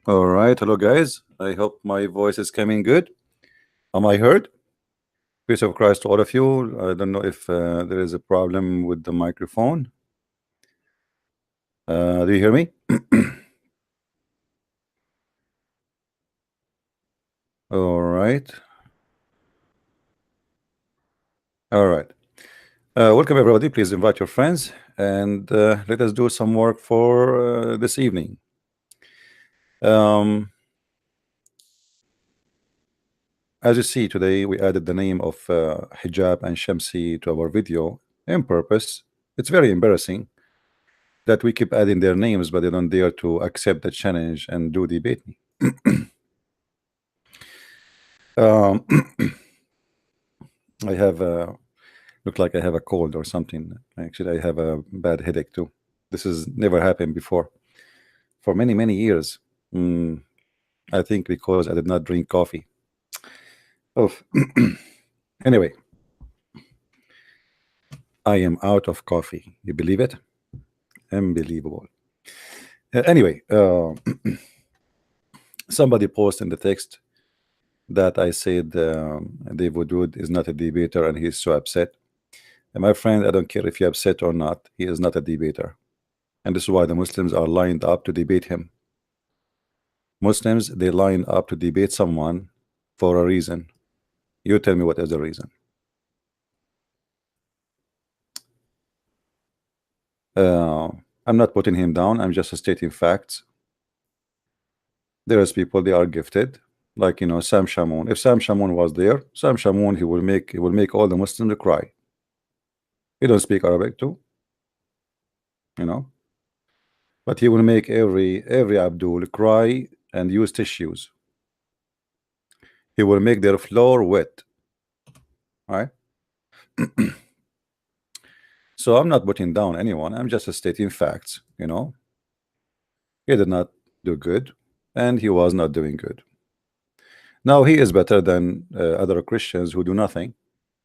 All right, hello guys. I hope my voice is coming good. Am I heard? Peace of Christ to all of you. I don't know if there is a problem with the microphone. Do you hear me? All right. All right. Welcome everybody. Please invite your friends and let us do some work for this evening. As you see today, we added the name of Hijab and Shamsi to our video on purpose. It's very embarrassing that we keep adding their names, but they don't dare to accept the challenge and do debate me. I have look like I have a cold or something. Actually, I have a bad headache too. This has never happened before for many years. I think because I did not drink coffee. Oh, anyway, I am out of coffee. You believe it? Unbelievable. Anyway, somebody posted in the text that I said David Wood is not a debater and he's so upset. And my friend, I don't care if you're upset or not, he is not a debater. And this is why the Muslims are lined up to debate him. Muslims, they line up to debate someone for a reason. You tell me what is the reason. I'm not putting him down, I'm just stating facts. There is people, they are gifted, like Sam Shamoun. If Sam Shamoun was there, Sam Shamoun, he will make all the Muslims cry. He don't speak Arabic too, but he will make every Abdul cry and use tissues. He will make their floor wet. All right. So I'm not putting down anyone, I'm just stating facts. He did not do good and he was not doing good. Now he is better than other Christians who do nothing.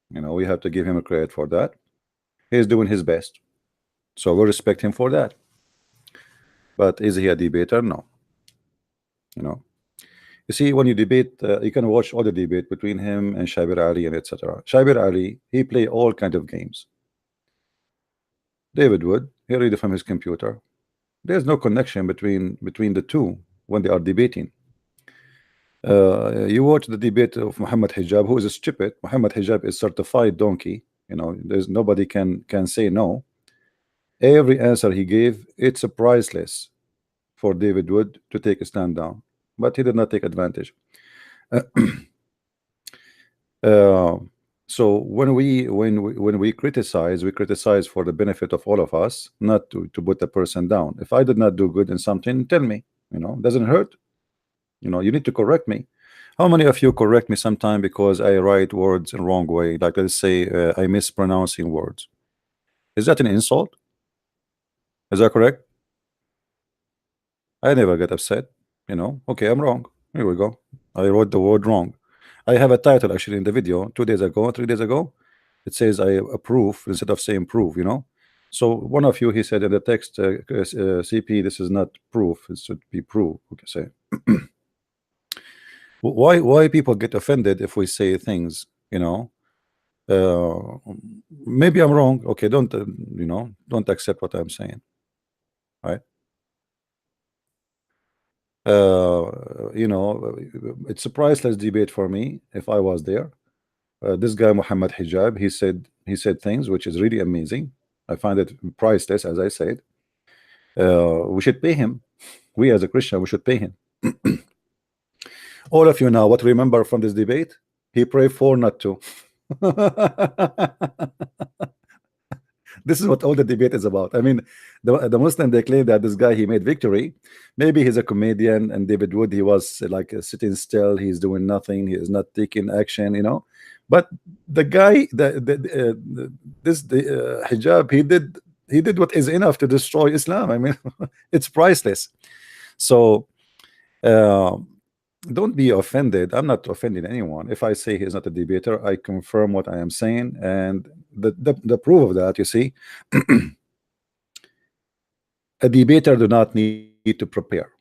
We have to give him a credit for that. He is doing his best, so we respect him for that. But is he a debater? No. You see, when you debate, you can watch all the debate between him and Shabir Ali and etc. Shabir Ali, he play all kind of games. David Wood, he read it from his computer. There's no connection between the two when they are debating. You watch the debate of Muhammad Hijab, who is stupid. Muhammad Hijab is certified donkey. There's nobody can say no. Every answer he gave, it's priceless for David Wood to take a stand down, but he did not take advantage. So when we criticize, we criticize for the benefit of all of us, not to put the person down. If I did not do good in something, tell me. Doesn't hurt. You need to correct me. How many of you correct me sometime because I write words in wrong way? Like, let's say I mispronouncing words. Is that an insult? Is that correct? I never get upset. Okay, I'm wrong. Here we go. I wrote the word wrong. I have a title actually in the video 2 days ago, 3 days ago. It says I approve instead of saying prove. So one of you, he said in the text, CP, this is not proof, it should be prove. Okay, say. Why people get offended if we say things? Maybe I'm wrong. Okay, don't don't accept what I'm saying. Right? It's a priceless debate for me if I was there. This guy Muhammad Hijab, he said things which is really amazing. I find it priceless, as I said. We should pay him. We as a Christian, we should pay him. All of you now, what remember from this debate? He prayed for not to. This is what all the debate is about. I mean, the Muslim, they claim that this guy, he made victory. Maybe he's a comedian, and David Wood, he was like sitting still, he's doing nothing, he is not taking action, But the guy, this Hijab, he did what is enough to destroy Islam. I mean, it's priceless. So don't be offended. I'm not offending anyone. If I say he's not a debater, I confirm what I am saying, and the proof of that, you see, a debater do not need to prepare.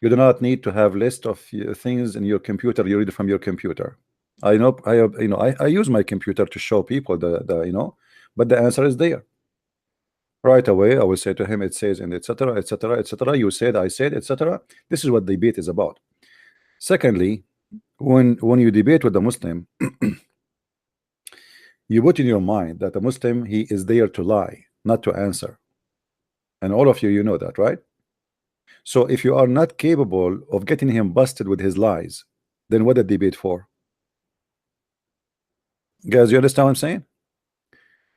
You do not need to have list of things in your computer. You read it from your computer. I know I use my computer to show people the but the answer is there right away. I will say to him, it says, and etc etc etc. You said, I said, etc. This is what debate is about. Secondly, when you debate with a Muslim, you put in your mind that a Muslim, he is there to lie, not to answer. And all of you, you know that, right? So if you are not capable of getting him busted with his lies, then what a debate for? Guys, you understand what I'm saying?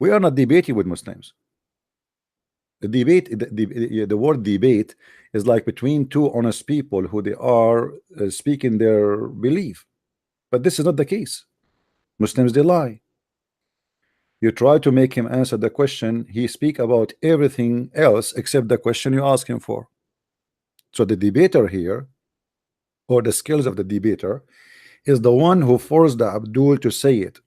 We are not debating with Muslims. The debate, the word debate is like between two honest people who they are speaking their belief. But this is not the case. Muslims, they lie. You try to make him answer the question, he speak about everything else except the question you ask him for. So the debater here, or the skills of the debater, is the one who forced the Abdul to say it.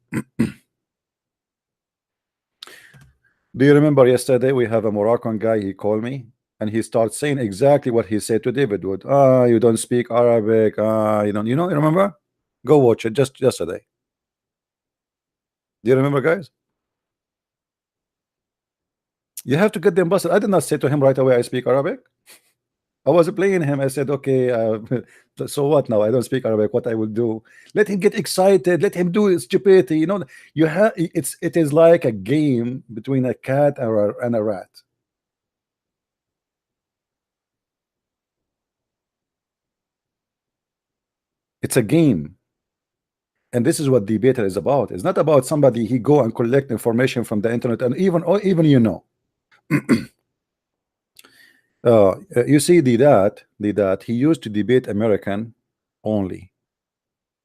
Do you remember yesterday we have a Moroccan guy, he called me and he starts saying exactly what he said to David Wood. You don't speak Arabic, you don't, you remember? Go watch it just yesterday. Do you remember, guys? You have to get them busted. I did not say to him right away I speak Arabic. I was playing him. I said, okay, so what now? I don't speak Arabic. What I will do? Let him get excited. Let him do his stupidity. You have it is like a game between a cat and a rat. It's a game, and this is what debater is about. It's not about somebody he go and collect information from the internet, and even you see the that he used to debate American only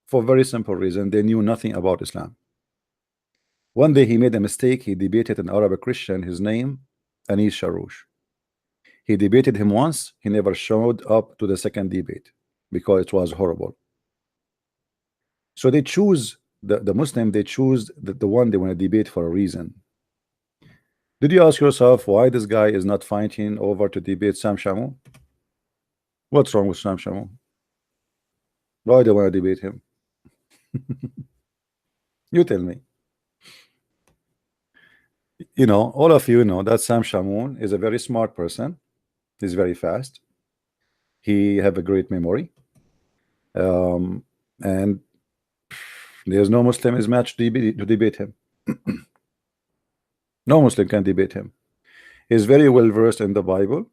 for a very simple reason. They knew nothing about Islam. One day he made a mistake. He debated an Arabic Christian. His name Anis Sharoush. He debated him once. He never showed up to the second debate because it was horrible. So they choose the Muslim. They choose the one they want to debate for a reason. Did you ask yourself why this guy is not fighting over to debate Sam Shamoun? What's wrong with Sam Shamoun? Why do they want to debate him? You tell me. All of you know that Sam Shamoun is a very smart person. He's very fast. He have a great memory. And there's no Muslim is matched to debate him. No Muslim can debate him. He's very well versed in the Bible,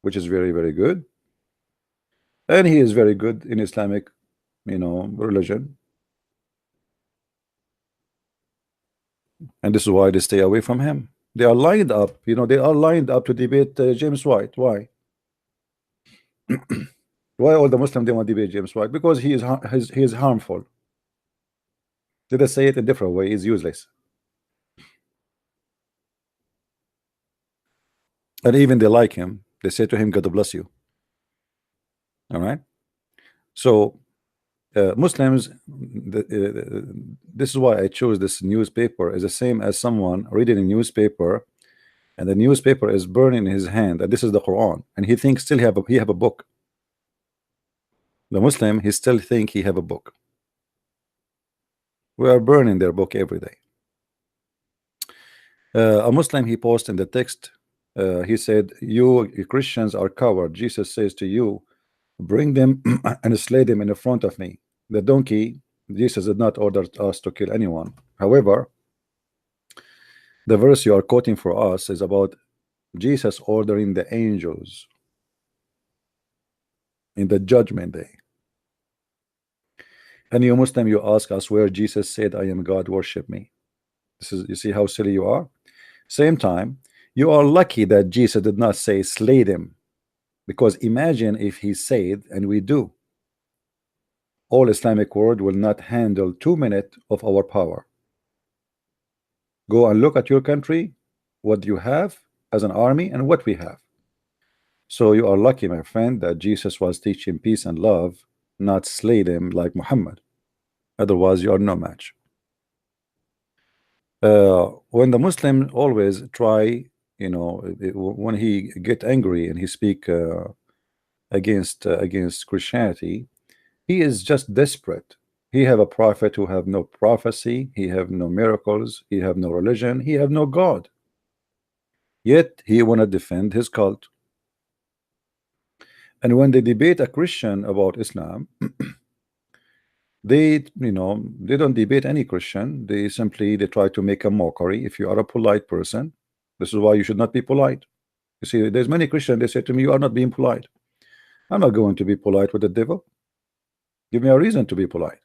which is very, very good. And he is very good in Islamic, religion. And this is why they stay away from him. They are lined up, they are lined up to debate James White. Why? Why all the Muslims they want to debate James White? Because he is harmful. Did I say it a different way? He's useless. And even they like him. They say to him, God bless you. All right. So Muslims, this is why I chose this newspaper, is the same as someone reading a newspaper and the newspaper is burning in his hand, and this is the Quran, and he thinks still he have a book. The Muslim, he still think he have a book. We are burning their book every day. A Muslim, he posted in the text, he said, you Christians are coward. Jesus says to you, bring them and slay them in the front of me. The donkey, Jesus did not order us to kill anyone. However, the verse you are quoting for us is about Jesus ordering the angels in the judgment day. And you Muslim, you ask us where Jesus said, I am God, worship me. You see how silly you are. Same time, you are lucky that Jesus did not say slay them, because imagine if he said, and we do, all Islamic world will not handle 2 minutes of our power. Go and look at your country, what you have as an army and what we have. So you are lucky, my friend, that Jesus was teaching peace and love, not slay them like Muhammad. Otherwise you are no match. When the Muslim always try, when he get angry and he speak against Christianity, he is just desperate. He have a prophet who have no prophecy, he have no miracles, he have no religion, he have no God. Yet he want to defend his cult. And when they debate a Christian about Islam, they don't debate any Christian. They try to make a mockery. If you are a polite person, this is why you should not be polite. You see, there's many Christians, they say to me, you are not being polite. I'm not going to be polite with the devil. Give me a reason to be polite.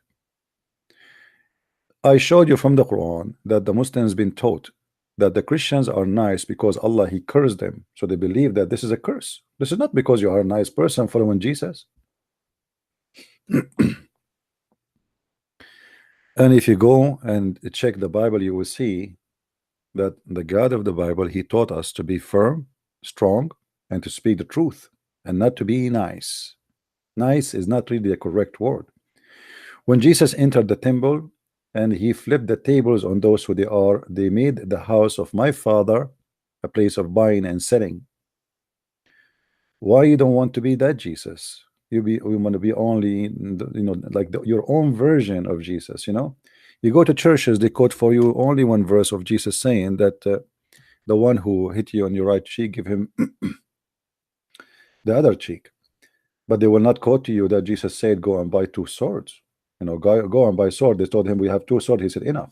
I showed you from the Quran that the Muslims been taught that the Christians are nice because Allah he cursed them, so they believe that this is a curse. This is not because you are a nice person following Jesus. And if you go and check the Bible, you will see that the God of the Bible, he taught us to be firm, strong, and to speak the truth, and not to be nice. Nice is not really a correct word. When Jesus entered the temple and he flipped the tables on those who they made the house of my father a place of buying and selling. Why you don't want to be that Jesus? We want to be only like your own version of Jesus. You go to churches, they quote for you only one verse of Jesus saying that the one who hit you on your right cheek, give him the other cheek. But they will not quote to you that Jesus said go and buy two swords. Go and buy sword. They told him we have two swords. He said enough.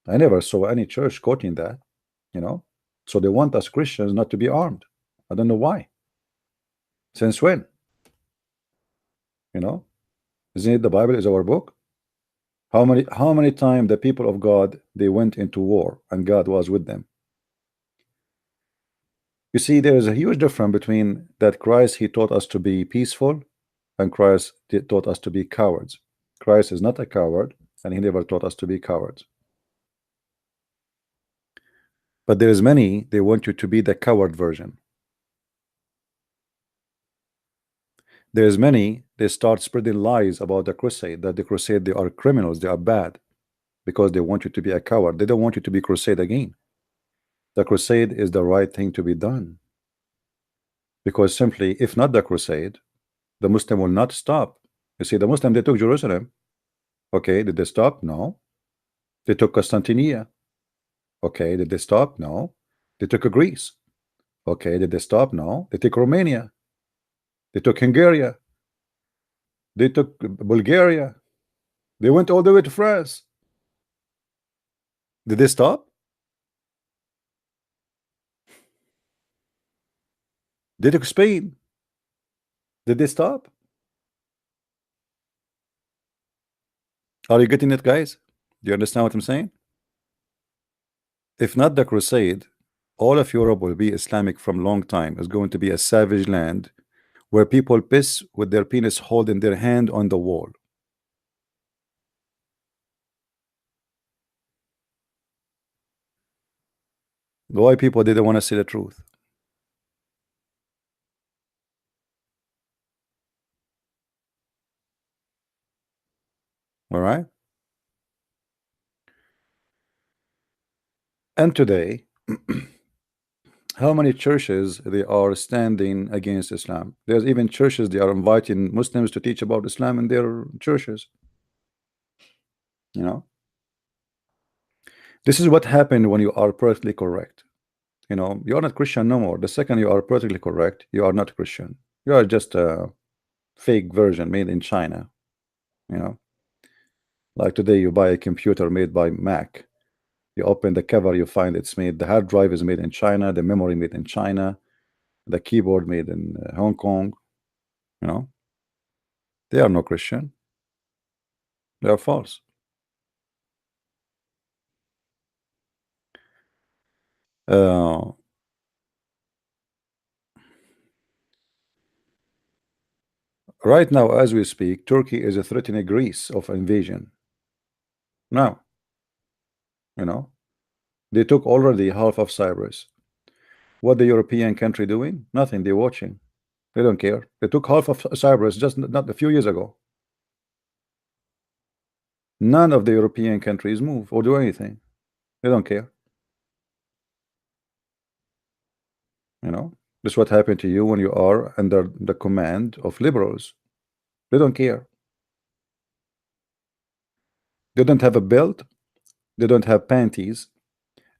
I never saw any church quoting that. So they want us Christians not to be armed. I don't know why. Since when? Isn't it the Bible is our book? How many times the people of God they went into war and God was with them? You see, there is a huge difference between that Christ he taught us to be peaceful and Christ taught us to be cowards. Christ is not a coward and he never taught us to be cowards. But there's many, they want you to be the coward version. There's many, they start spreading lies about the crusade, that the crusade, they are criminals, they are bad, because they want you to be a coward. They don't want you to be crusade again. The crusade is the right thing to be done. Because simply, if not the crusade, the Muslim will not stop. You see, the Muslim, they took Jerusalem. Okay, did they stop? No. They took Constantinople. Okay, did they stop? No. They took Greece. Okay, did they stop? No. They took Romania. They took Hungary. They took Bulgaria. They went all the way to France. Did they stop? They took Spain. Did they stop? Are you getting it, guys? Do you understand what I'm saying? If not the crusade, all of Europe will be Islamic from long time. It's going to be a savage land where people piss with their penis holding their hand on the wall. Why people didn't want to see the truth? All right. And today, how many churches they are standing against Islam? There's even churches they are inviting Muslims to teach about Islam in their churches. This is what happened when you are perfectly correct. You are not Christian no more. The second you are perfectly correct, you are not Christian. You are just a fake version made in China. Like today you buy a computer made by Mac. You open the cover, you find it's made, the hard drive is made in China, the memory made in China, the keyboard made in Hong Kong. They are no Christian. They are false. Right now, as we speak, Turkey is threatening Greece of invasion. Now, they took already half of Cyprus. What the European country doing? Nothing. They're watching. They don't care. They took half of Cyprus just not a few years ago. None of the European countries move or do anything. They don't care. This is what happened to you when you are under the command of liberals. They don't care. They don't have a belt, they don't have panties,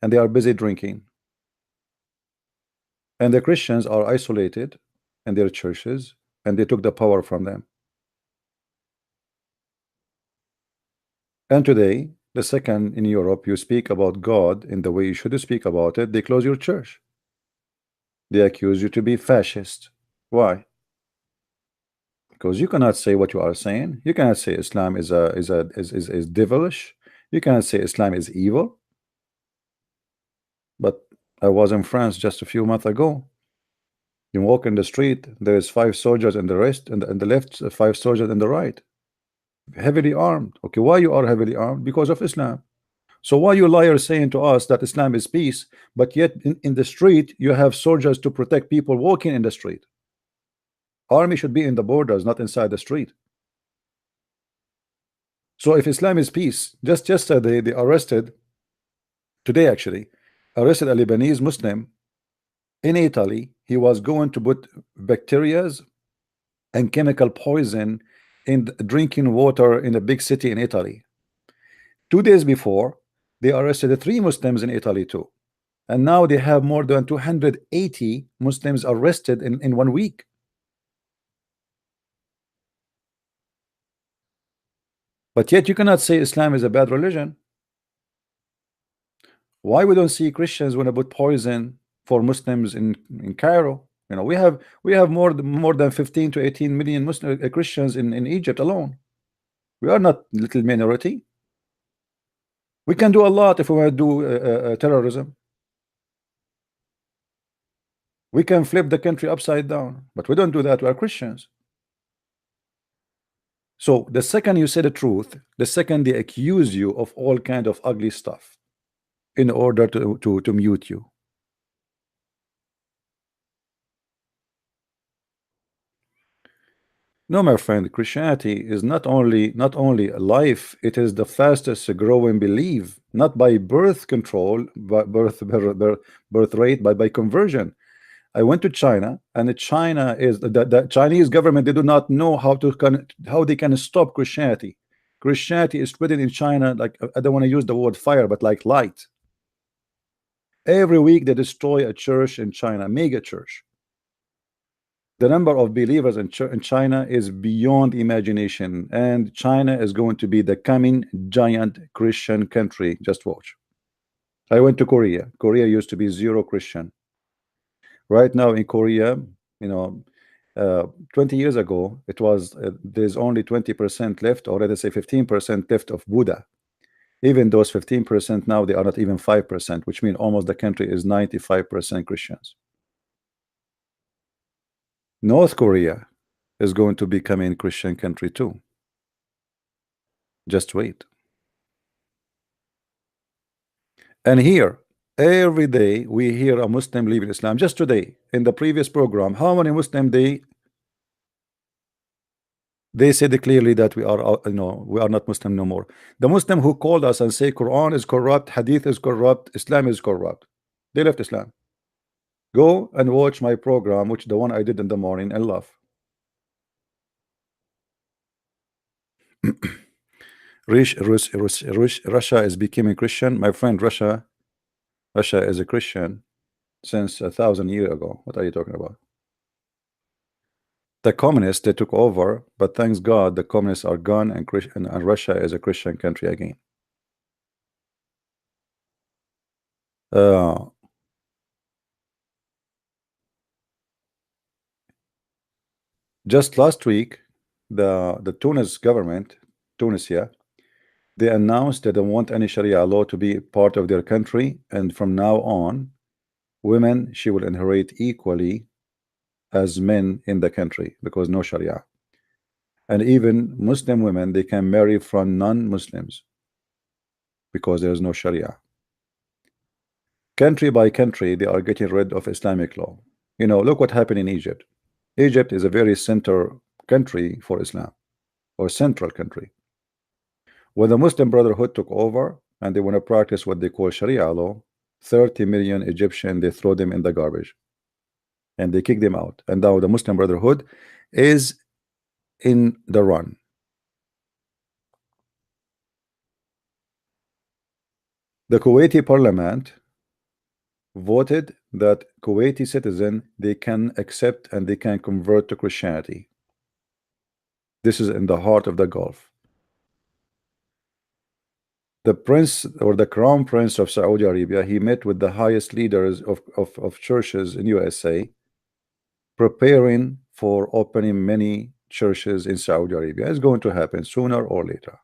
and they are busy drinking. And the Christians are isolated in their churches, and they took the power from them. And today, the second in Europe you speak about God in the way you should speak about it, they close your church. They accuse you to be fascist. Why? Because you cannot say what you are saying. You cannot say Islam is devilish. You cannot say Islam is evil. But I was in France just a few months ago. You walk in the street, there is 5 soldiers in the rest, and the left, 5 soldiers in the right, heavily armed. Okay, why you are heavily armed? Because of Islam. So why you liars saying to us that Islam is peace, but yet in the street you have soldiers to protect people walking in the street? Army should be in the borders, not inside the street. So if Islam is peace, just yesterday they arrested, today actually, arrested a Lebanese Muslim in Italy. He was going to put bacterias and chemical poison in drinking water in a big city in Italy. 2 days before, they arrested 3 Muslims in Italy too. And now they have more than 280 Muslims arrested in 1 week. But yet you cannot say Islam is a bad religion. Why we don't see Christians want to put poison for Muslims in Cairo? You know, we have more than 15 to 18 million Muslim Christians in Egypt alone. We are not little minority. We can do a lot if we want to do terrorism. We can flip the country upside down, but we don't do that. We are Christians. So the second you say the truth, the second they accuse you of all kind of ugly stuff in order to mute you. No, my friend, Christianity is not only a life, it is the fastest growing belief, not by birth control, but birth rate, but by conversion. I went to China, and China is the Chinese government. They do not know how they can stop Christianity. Christianity is spreading in China like, I don't want to use the word fire, but like light. Every week they destroy a church in China, mega church. The number of believers in China is beyond imagination, and China is going to be the coming giant Christian country. Just watch. I went to Korea. Korea used to be 0 Christian. Right now in Korea, you know, 20 years ago, it was there's only 20% left, or let us say 15% left of Buddha. Even those 15% now, they are not even 5%, which means almost the country is 95% Christians. North Korea is going to become a Christian country too. Just wait. And here, every day we hear a Muslim leaving Islam. Just today, in the previous program, how many Muslim they said clearly that we are, we are not Muslim no more. The Muslim who called us and say Quran is corrupt, Hadith is corrupt, Islam is corrupt, they left Islam. Go and watch my program, which the one I did in the morning, and laugh. Russia is becoming Christian. My friend, Russia is a Christian since 1,000 years ago. What are you talking about? The communists, they took over, but thanks God the communists are gone, and Russia is a Christian country again. Just last week, the Tunis government, Tunisia, they announced that they don't want any Sharia law to be part of their country, and from now on, women, she will inherit equally as men in the country, because no Sharia. And even Muslim women, they can marry from non-Muslims because there is no Sharia. Country by country, they are getting rid of Islamic law. You know, look what happened in Egypt. Egypt is a very center country for Islam, or central country. When the Muslim Brotherhood took over and they want to practice what they call Sharia law, 30 million Egyptians, they throw them in the garbage. and they kicked them out. And now the Muslim Brotherhood is in the run. The Kuwaiti parliament voted that Kuwaiti citizen, they can accept and they can convert to Christianity. This is in the heart of the Gulf. The prince or the crown prince of Saudi Arabia, he met with the highest leaders of churches in USA, preparing for opening many churches in Saudi Arabia. It's going to happen sooner or later.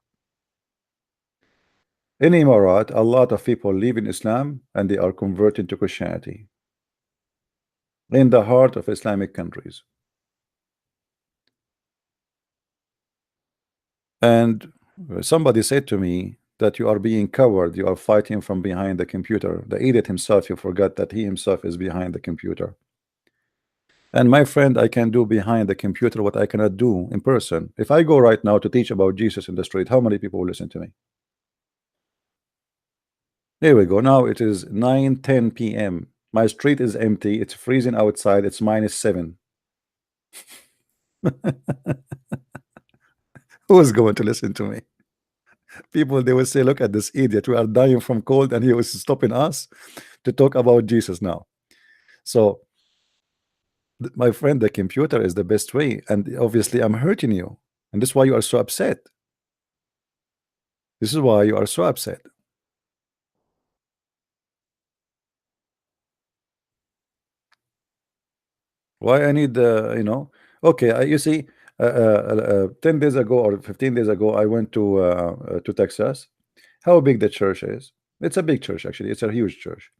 In Emirat, a lot of people live in Islam and they are converting to Christianity in the heart of Islamic countries. And somebody said to me that you are being coward, you are fighting from behind the computer. The idiot himself, you forgot that he himself is behind the computer. And my friend, I can do behind the computer what I cannot do in person. If I go right now to teach about Jesus in the street, how many people will listen to me? Here we go. Now it is 9:10 p.m. My street is empty. It's freezing outside. It's -7. Who is going to listen to me? People, they will say, look at this idiot. We are dying from cold and he was stopping us to talk about Jesus now. So my friend, the computer is the best way, and obviously I'm hurting you, and this is why you are so upset. This is why you are so upset. Why I need okay, you see, 10 days ago or 15 days ago I went to Texas. How big the church is? It's a big church, actually. It's a huge church,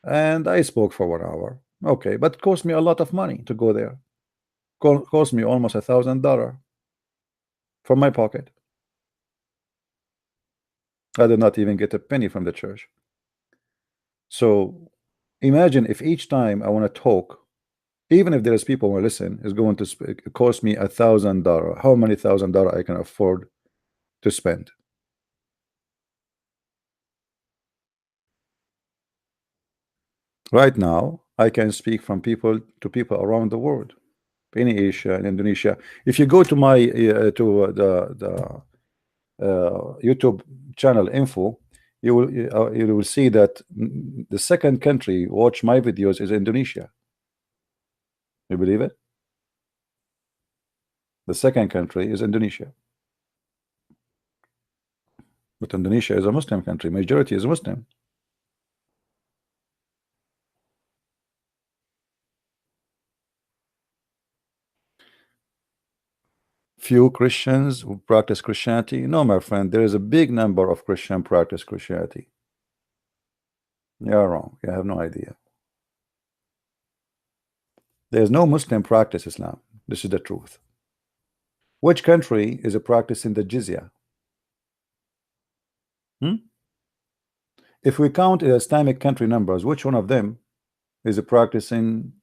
and I spoke for 1 hour. Okay, but it cost me a lot of money to go there. Cost me almost $1,000 from my pocket. I did not even get a penny from the church. So imagine if each time I want to talk, even if there is people who listen, is going to cost me $1,000. How many $1,000 I can afford to spend? Right now, I can speak from people to people around the world, in Asia and Indonesia. If you go to my the YouTube channel info, you will see that the second country watch my videos is Indonesia. You believe it? The second country is Indonesia. But Indonesia is a Muslim country. Majority is Muslim. Few Christians who practice Christianity. No, my friend, there is a big number of Christian practice Christianity. You're wrong. You have no idea. There's no Muslim practice Islam. This is the truth. Which country is practicing the jizya? If we count Islamic country numbers, which one of them is practicing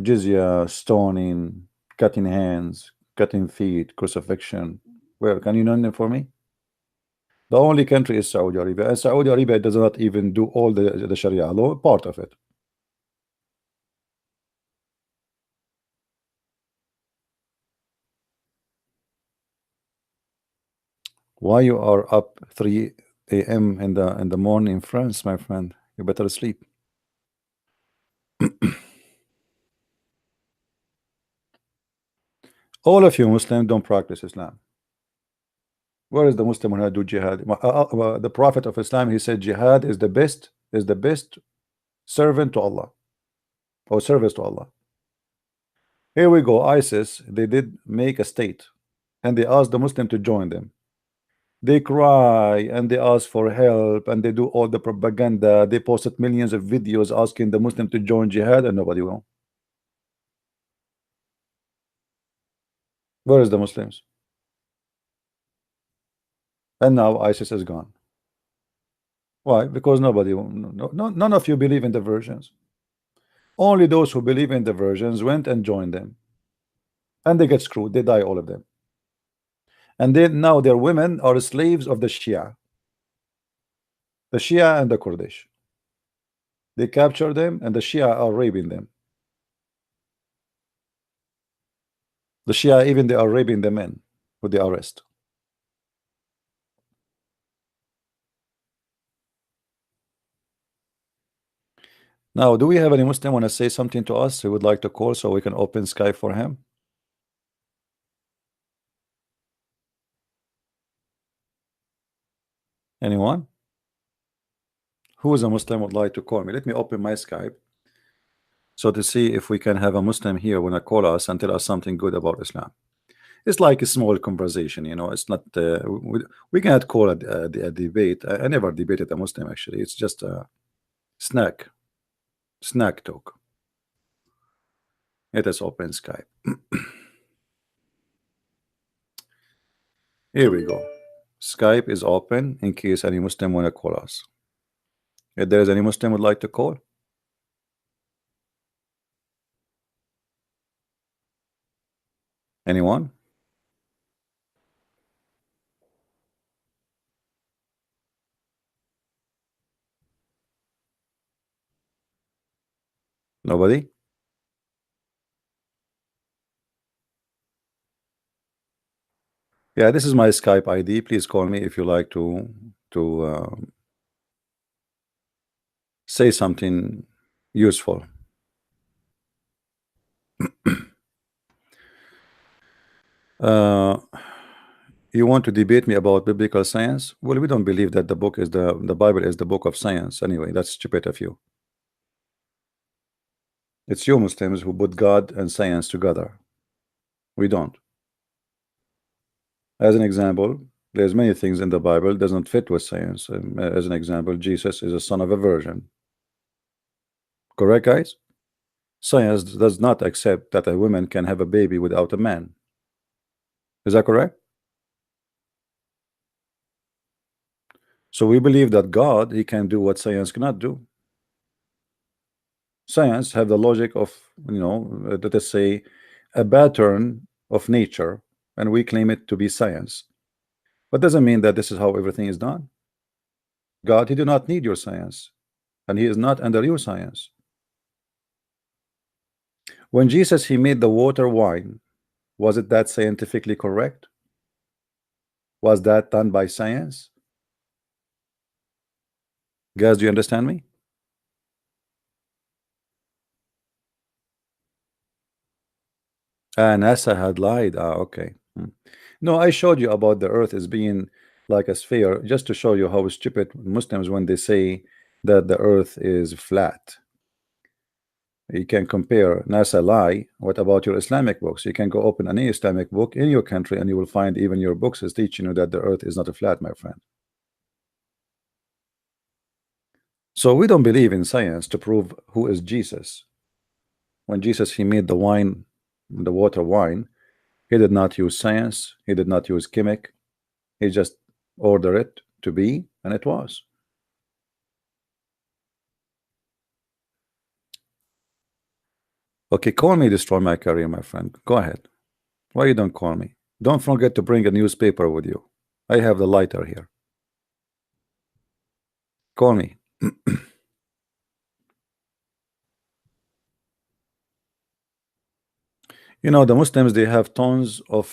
jizya, stoning, cutting hands, cutting feet, crucifixion? Where can you name them for me? The only country is Saudi Arabia, and Saudi Arabia does not even do all the Sharia law, part of it. Why you are up 3 a.m. in the morning in France, my friend? You better sleep. All of you Muslims don't practice Islam. Where is the Muslim who do jihad? The Prophet of Islam, he said jihad is the best servant to Allah, or service to Allah. Here we go. ISIS, they did make a state, and they asked the Muslim to join them. They cry and they ask for help and they do all the propaganda. They posted millions of videos asking the Muslim to join jihad, and nobody will. Where is the Muslims? And now ISIS is gone. Why? Because nobody, none of you believe in the versions. Only those who believe in the versions went and joined them, and they get screwed. They die, all of them. And then now their women are slaves of the Shia and the Kurdish. They capture them, and the Shia are raping them. The Shia, even they are raping the men with the arrest. Now, do we have any Muslim want to say something to us? He would like to call so we can open Skype for him. Anyone? Who is a Muslim would like to call me? Let me open my Skype so to see if we can have a Muslim here when I call us and tell us something good about Islam. It's like a small conversation, you know. It's not we cannot call it a debate. I never debated a Muslim, actually. It's just a snack talk. Let us open Skype. Here we go. Skype is open in case any Muslim want to call us. If there is any Muslim would like to call. Anyone? Nobody? Yeah, this is my Skype ID. Please call me if you like to say something useful. You want to debate me about biblical science? Well, we don't believe that the book is the Bible is the book of science. Anyway, that's stupid of you. It's you Muslims who put God and science together. We don't. As an example, there's many things in the Bible doesn't fit with science. As an example, Jesus is a son of a virgin. Correct, guys? Science does not accept that a woman can have a baby without a man. Is that correct? So we believe that God, he can do what science cannot do. Science have the logic of, you know, let us say a pattern of nature, and we claim it to be science. But doesn't mean that this is how everything is done. God, he do not need your science, and he is not under your science. When Jesus, he made the water wine, was it that scientifically correct? Was that done by science? Guys, do you understand me? NASA had lied. Okay. No, I showed you about the earth as being like a sphere, just to show you how stupid Muslims when they say that the earth is flat. You can compare NASA lie. What about your Islamic books? You can go open any Islamic book in your country and you will find even your books is teaching you that the earth is not a flat, my friend. So we don't believe in science to prove who is Jesus. When Jesus, he made the wine, the water wine, he did not use science, he did not use chemic, he just ordered it to be, and it was. Okay, call me, destroy my career, my friend. Go ahead. Why you don't call me? Don't forget to bring a newspaper with you. I have the lighter here. Call me. You know, the Muslims, they have tons of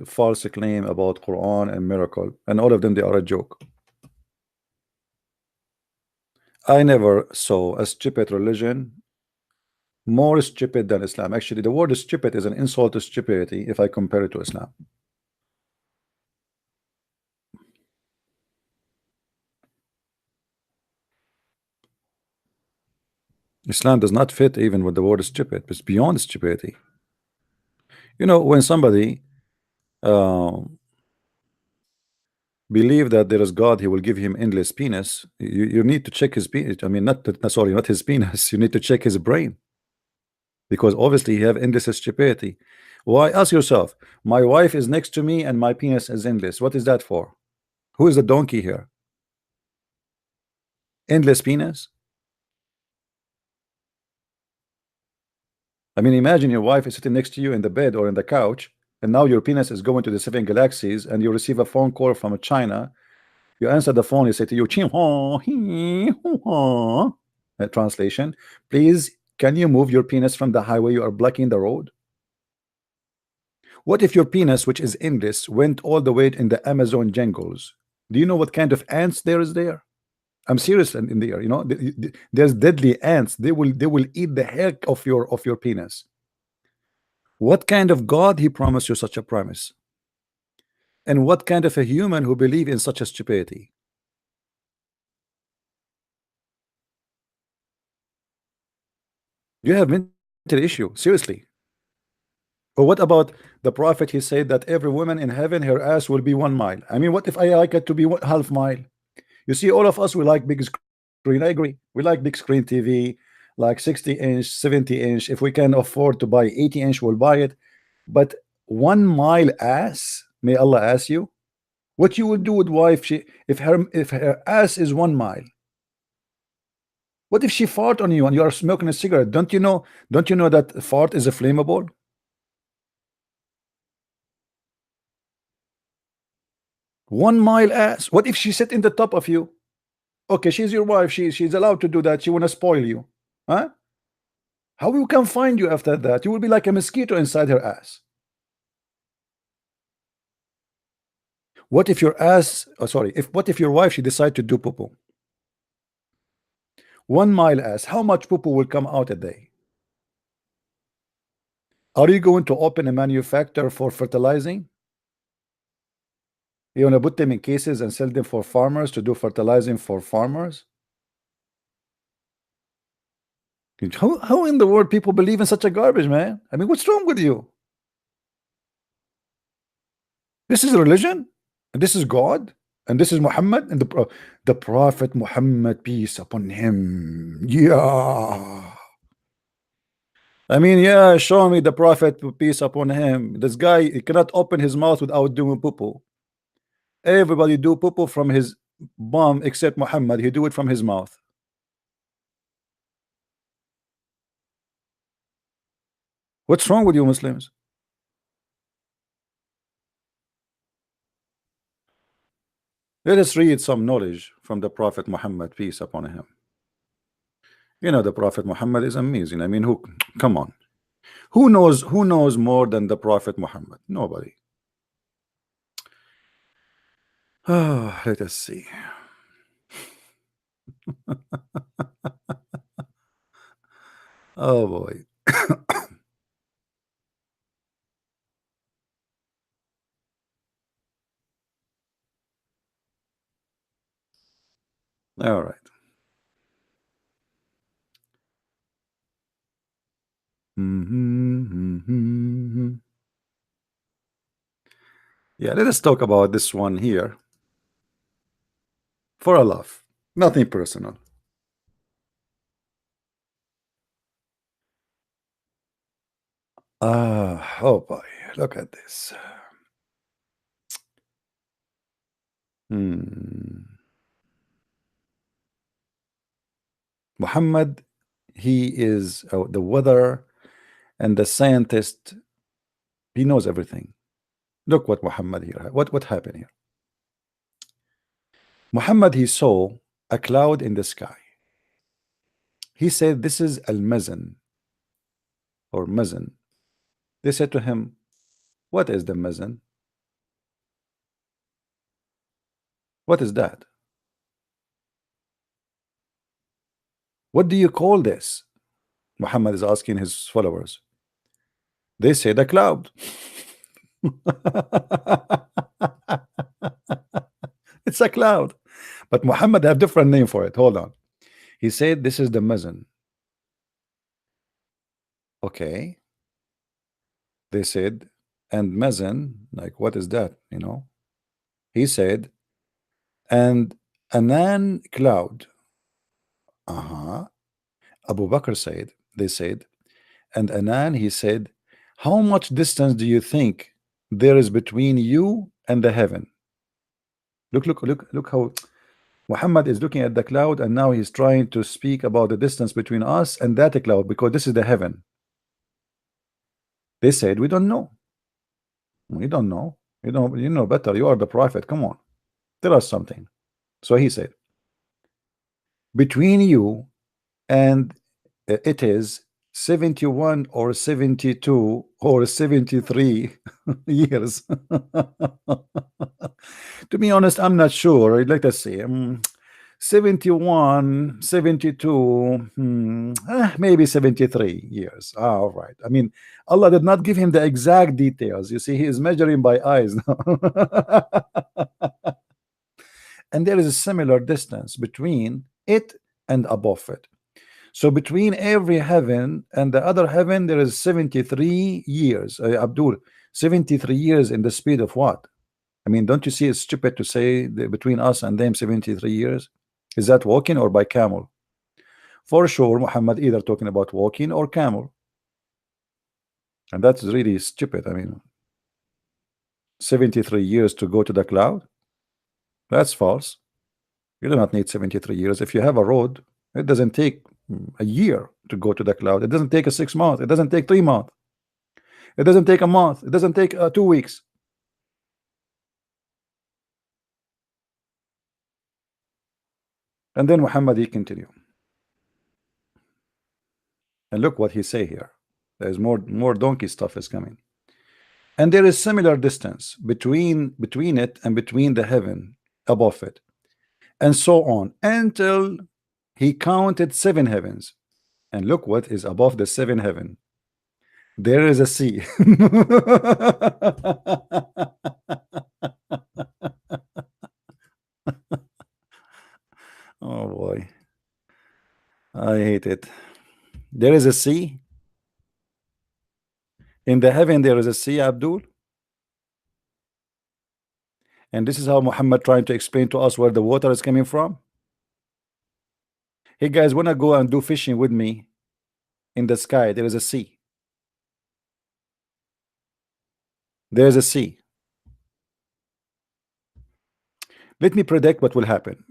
false claim about Quran and miracle, and all of them, they are a joke. I never saw a stupid religion more stupid than Islam. Actually, the word stupid is an insult to stupidity if I compare it to Islam. Islam does not fit even with the word stupid. It's beyond stupidity. You know, when somebody believe that there is God, he will give him endless penis. You need to check his penis. I mean, not his penis. You need to check his brain, because obviously he have endless stupidity. Why? Ask yourself. My wife is next to me and my penis is endless. What is that for? Who is the donkey here? Endless penis? I mean, imagine your wife is sitting next to you in the bed or in the couch, and now your penis is going to the 7 galaxies, and you receive a phone call from China. You answer the phone, you say to you, "Ching hong, hee, hoo, hong." translation, please, can you move your penis from the highway? You are blocking the road. What if your penis, which is endless, went all the way in the Amazon jungles? Do you know what kind of ants there is there? I'm serious. In the air, you know, there's deadly ants. They will eat the heck of your penis. What kind of God he promised you such a promise? And what kind of a human who believe in such a stupidity? You have mental issue, seriously. Or what about the prophet? He said that every woman in heaven, her ass will be 1 mile. I mean, what if I like it to be half mile? You see, all of us, we like big screen. I agree. We like big screen TV, like 60-inch, 70-inch. If we can afford to buy 80-inch, we'll buy it. But 1 mile ass, may Allah ask you, what you would do with wife if her ass is 1 mile? What if she fart on you and you are smoking a cigarette? Don't you know that fart is a flammable? 1 mile ass. What if she sit in the top of you? Okay, she's your wife. She's allowed to do that. She wanna spoil you, huh? How you can find you after that? You will be like a mosquito inside her ass. What if your ass? Oh, sorry. What if your wife she decide to do poo-poo? 1 mile ass. How much poo-poo will come out a day? Are you going to open a manufacturer for fertilizing? You want to put them in cases and sell them for farmers to do fertilizing for farmers? How in the world people believe in such a garbage, man? I mean, what's wrong with you? This is religion, and this is God, and this is Muhammad, and the Prophet Muhammad, peace upon him. Yeah. I mean, yeah, show me the Prophet, peace upon him. This guy, he cannot open his mouth without doing poo-poo. Everybody do poo-poo from his bum except Muhammad. He do it from his mouth. What's wrong with you Muslims? Let us read some knowledge from the Prophet Muhammad, peace upon him. You know, the Prophet Muhammad is amazing. I mean, come on. Who knows more than the Prophet Muhammad? Nobody. Let us see. Oh boy. All right. Yeah, let us talk about this one here for a laugh, nothing personal. Oh boy, look at this. Muhammad, he is the weather and the scientist. He knows everything. Look what Muhammad here. What happened here? Muhammad, he saw a cloud in the sky. He said, "This is al-mazan or mazan." They said to him, "What is the mazan? What is that? What do you call this?" Muhammad is asking his followers. They said, "A cloud." It's a cloud. But Muhammad have different name for it. Hold on. He said, "This is the mazan." Okay. They said, "And mazan, like what is that?" You know. He said, "And anan cloud." Abu Bakr said, they said, and Anan, he said, "How much distance do you think there is between you and the heaven?" Look how Muhammad is looking at the cloud, and now he's trying to speak about the distance between us and that cloud, because this is the heaven. They said, "We don't know." We don't know. You know better. You are the prophet. Come on, tell us something. So he said, "Between you and it is 71 or 72 or 73 years. To be honest, I'm not sure. Let us see. 71, 72, maybe 73 years. All right. I mean, Allah did not give him the exact details. You see, he is measuring by eyes now. And there is a similar distance between it and above it. So between every heaven and the other heaven, there is 73 years. Abdul, 73 years in the speed of what? I mean, don't you see it's stupid to say between us and them 73 years? Is that walking or by camel? For sure, Muhammad either talking about walking or camel. And that's really stupid. I mean, 73 years to go to the cloud? That's false. You do not need 73 years. If you have a road, it doesn't take a year to go to the cloud. It doesn't take a 6 months. It doesn't take 3 months. It doesn't take a month. It doesn't take 2 weeks. And then Muhammad, he continue. And look what he say here. There's more donkey stuff is coming. And there is similar distance between it and between the heaven above it, and so on, until he counted 7 heavens. And look what is above the 7 heaven. There is a sea. Oh boy, I hate it. There is a sea in the heaven. There is a sea, Abdul. And this is how Muhammad trying to explain to us where the water is coming from. Hey guys, wanna go and do fishing with me? In the sky there is a sea. There is a sea. Let me predict what will happen.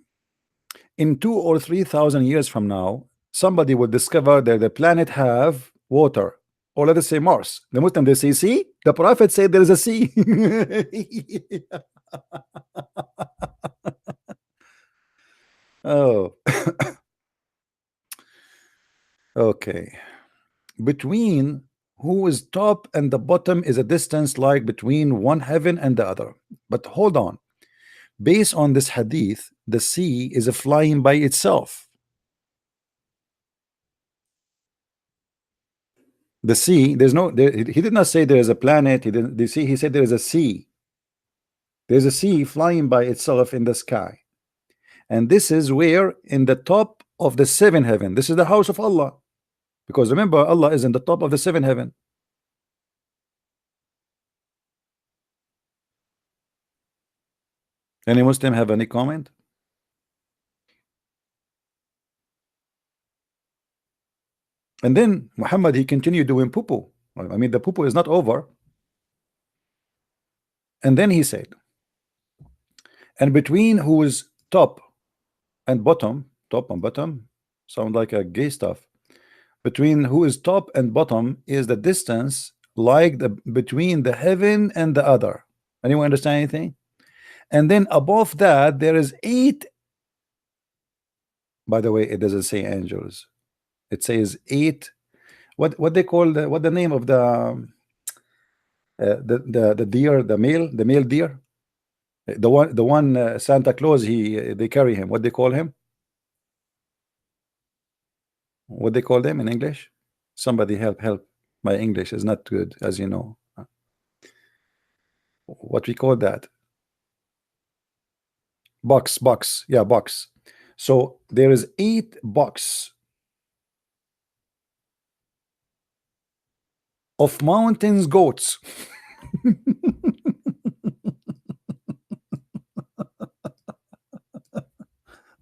In 2,000 or 3,000 years from now, somebody will discover that the planet have water, or let us say Mars. The Muslim, they say, see, the Prophet said there is a sea. Oh. Okay. Between who is top and the bottom is a distance like between one heaven and the other. But hold on. Based on this hadith, the sea is a flying by itself. The sea, there's no there, he did not say there is a planet. He didn't he said there is a sea. There's a sea flying by itself in the sky. And this is where in the top of the 7 heaven. This is the house of Allah. Because remember, Allah is in the top of the 7 heaven. Any Muslim have any comment? And then Muhammad, he continued doing poo-poo. I mean, the poo-poo is not over. And then he said, and between who is top and bottom, top and bottom, sound like a gay stuff. Between who is top and bottom is the distance like the between the heaven and the other. Anyone understand anything? And then above that there is 8. By the way, it doesn't say angels. It says 8. What they call what the name of the deer, the male deer, the one Santa Claus they carry him. What they call him? What they call them in English? Somebody help. My English is not good, as you know. What we call that? Box. Yeah, box. So there is 8 box of mountains goats.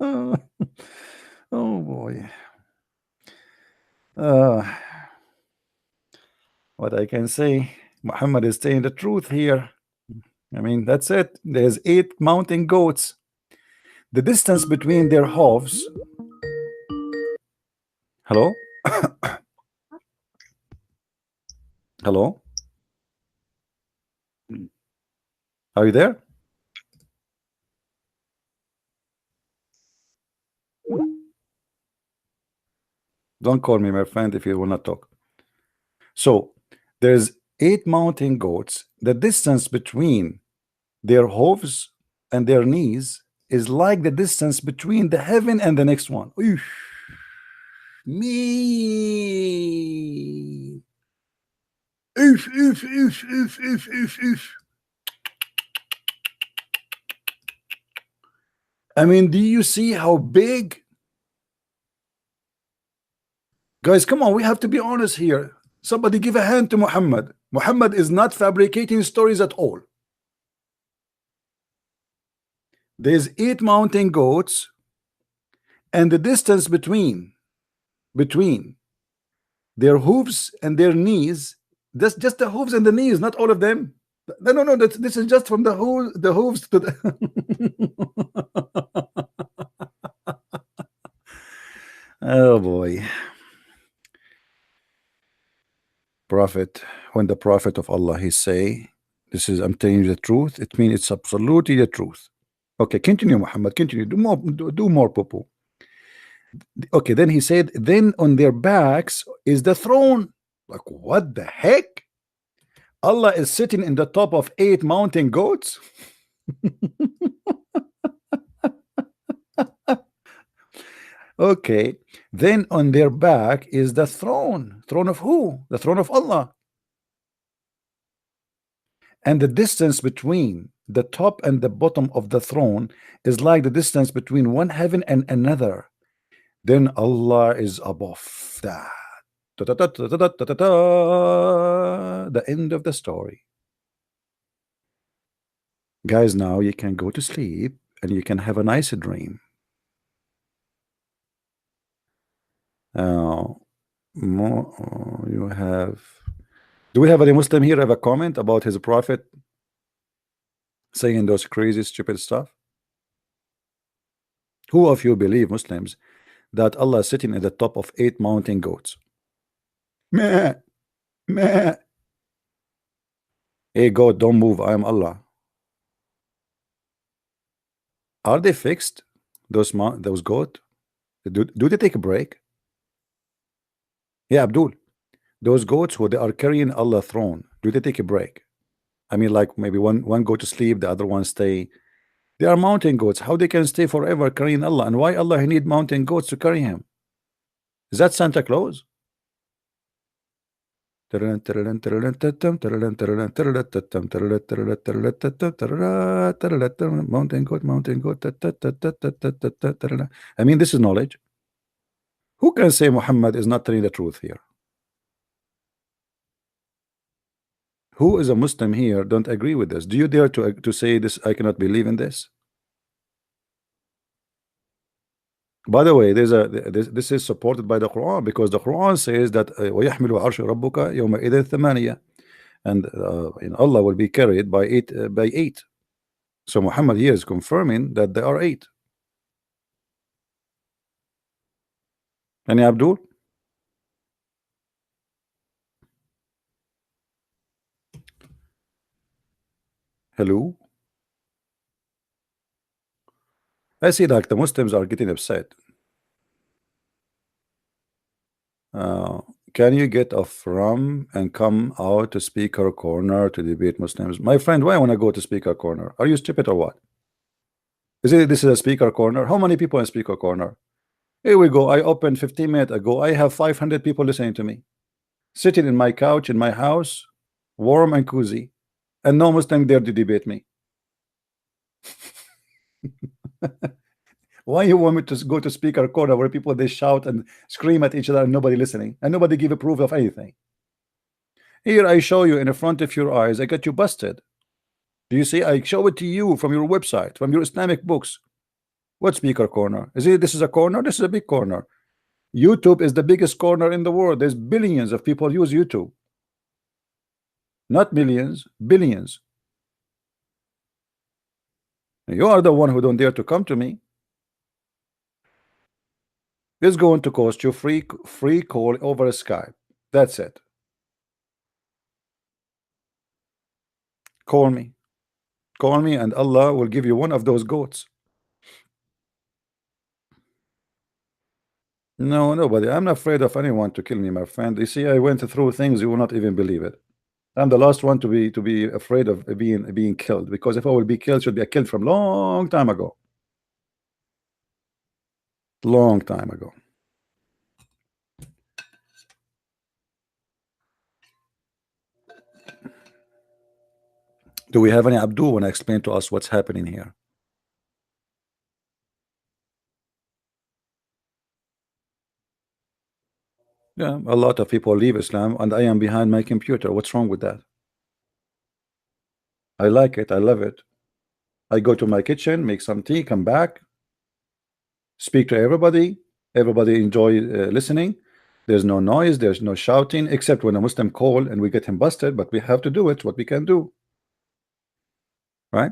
Oh boy. What I can say, Muhammad is saying the truth here. I mean, that's it. There's 8 mountain goats. The distance between their hooves. Hello? Hello? Are you there? Don't call me my friend if you will not talk. So there's 8 mountain goats. The distance between their hooves and their knees is like the distance between the heaven and the next one. Oof. Me. Oof, oof, oof, oof, oof, oof, oof. I mean, do you see how big? Guys, come on, we have to be honest here. Somebody give a hand to Muhammad. Muhammad is not fabricating stories at all. There's 8 mountain goats, and the distance between their hooves and their knees, that's just the hooves and the knees, not all of them. No, this is just from the hooves to the oh boy. Prophet, when the Prophet of Allah he say, this is, I'm telling you the truth, it means it's absolutely the truth. Okay, continue, Muhammad, continue, do more, Popo. Okay, then he said, then on their backs is the throne. Like, what the heck? Allah is sitting in the top of 8 mountain goats. Okay, then on their back is the throne. Throne of who? The throne of Allah. And the distance between the top and the bottom of the throne is like the distance between one heaven and another. Then Allah is above that. The end of the story. Guys, now you can go to sleep and you can have a nice dream. You have, do we have any Muslim here have a comment about his prophet saying those crazy stupid stuff? Who of you believe, Muslims, that Allah is sitting at the top of 8 mountain goats? Meh, meh. Hey goat, don't move, I am Allah. Are they fixed, those goat? Do they take a break? Yeah, Abdul, those goats who they are carrying Allah's throne, do they take a break? I mean, like maybe one go to sleep, the other one stay. They are mountain goats. How they can stay forever carrying Allah? And why Allah need mountain goats to carry him? Is that Santa Claus? Mountain goat, mountain goat. I mean, this is knowledge. Who can say Muhammad is not telling the truth here? Who is a Muslim here don't agree with this? Do you dare to say this? I cannot believe in this. By the way, this is supported by the Quran, because the Quran says that وَيَحْمِلُ عَرْشُ رَبُّكَ يَوْمَئِذٍ ثَمَانِيَةٍ, and Allah will be carried by eight. So Muhammad here is confirming that there are 8. Any Abdul? Hello? I see like the Muslims are getting upset. Can you get off from and come out to speaker corner to debate Muslims? My friend, why I want to go to speaker corner? Are you stupid or what? This is a speaker corner? How many people in speaker corner? Here we go. I opened 15 minutes ago. I have 500 people listening to me, sitting in my couch in my house, warm and cozy, and no Muslim there to debate me. Why you want me to go to speaker corner where people they shout and scream at each other and nobody listening and nobody give a proof of anything? Here I show you in the front of your eyes. I got you busted. Do you see? I show it to you from your website, from your Islamic books. What speaker corner? This is a corner? This is a big corner. YouTube is the biggest corner in the world. There's billions of people use YouTube. Not millions, billions. You are the one who don't dare to come to me. It's going to cost you free call over Skype. That's it. Call me. Call me and Allah will give you one of those goats. No, nobody. I'm not afraid of anyone to kill me, my friend. You see, I went through things you will not even believe it. I'm the last one to be afraid of being killed, because if I will be killed, should be killed from long time ago. Long time ago. Do we have any Abdul want to explain to us what's happening here? Yeah, a lot of people leave Islam, and I am behind my computer. What's wrong with that? I like it. I love it. I go to my kitchen, make some tea, come back, speak to everybody. Everybody enjoy listening. There's no noise. There's no shouting, except when a Muslim call and we get him busted. But we have to do it. What we can do, right?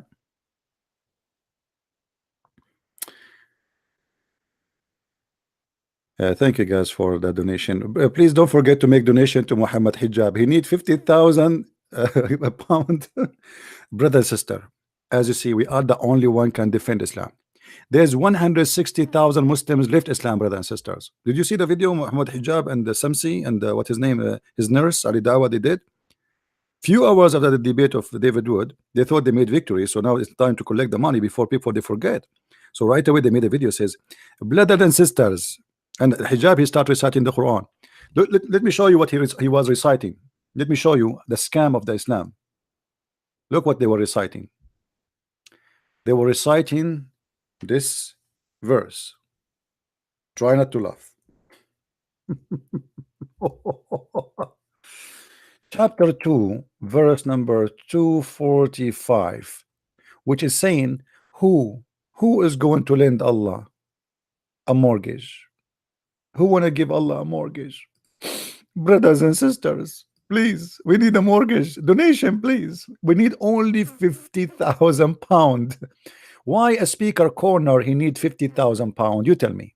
Thank you guys for the donation. Please don't forget to make donation to Muhammad Hijab. He need 50,000 pound. Brother and sister, as you see, we are the only one can defend Islam. There's 160,000 Muslims left Islam, brothers and sisters. Did you see the video Muhammad Hijab and the Shamsi and what his name, his nurse Ali Dawa, they did? Few hours after the debate of David Wood, they thought they made victory, so now it's time to collect the money before people they forget. So right away they made a video, says, brothers and sisters, and Hijab, he started reciting the Quran. Let me show you what he was reciting. Let me show you the scam of the Islam. Look what they were reciting. They were reciting this verse. Try not to laugh. Chapter 2, verse number 245, which is saying, who is going to lend Allah a mortgage? Who want to give Allah a mortgage? Brothers and sisters, please, we need a mortgage donation, please. We need only 50,000 pounds. Why a speaker corner he need 50,000 pounds? You tell me.